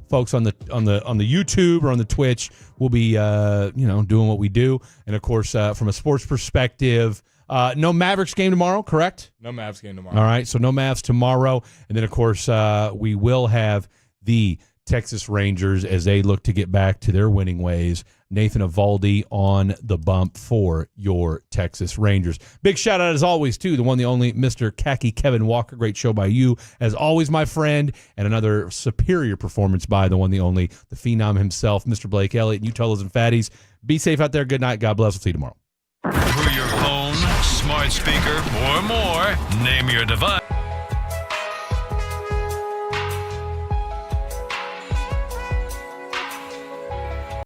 folks on the YouTube or on the Twitch, we'll be doing what we do. And of course, from a sports perspective, no Mavericks game tomorrow, correct? No Mavs game tomorrow. All right. So no Mavs tomorrow, and then of course we will have the Texas Rangers as they look to get back to their winning ways. Nathan Evaldi on the bump for your Texas Rangers. Big shout out, as always, to the one, the only Mr. Khaki Kevin Walker. Great show by you, as always, my friend. And another superior performance by the one, the only, the phenom himself, Mr. Blake Elliott. You Tullahs and Fatties. Be safe out there. Good night. God bless. We'll see you tomorrow. Through your phone, smart speaker, or more, name your device.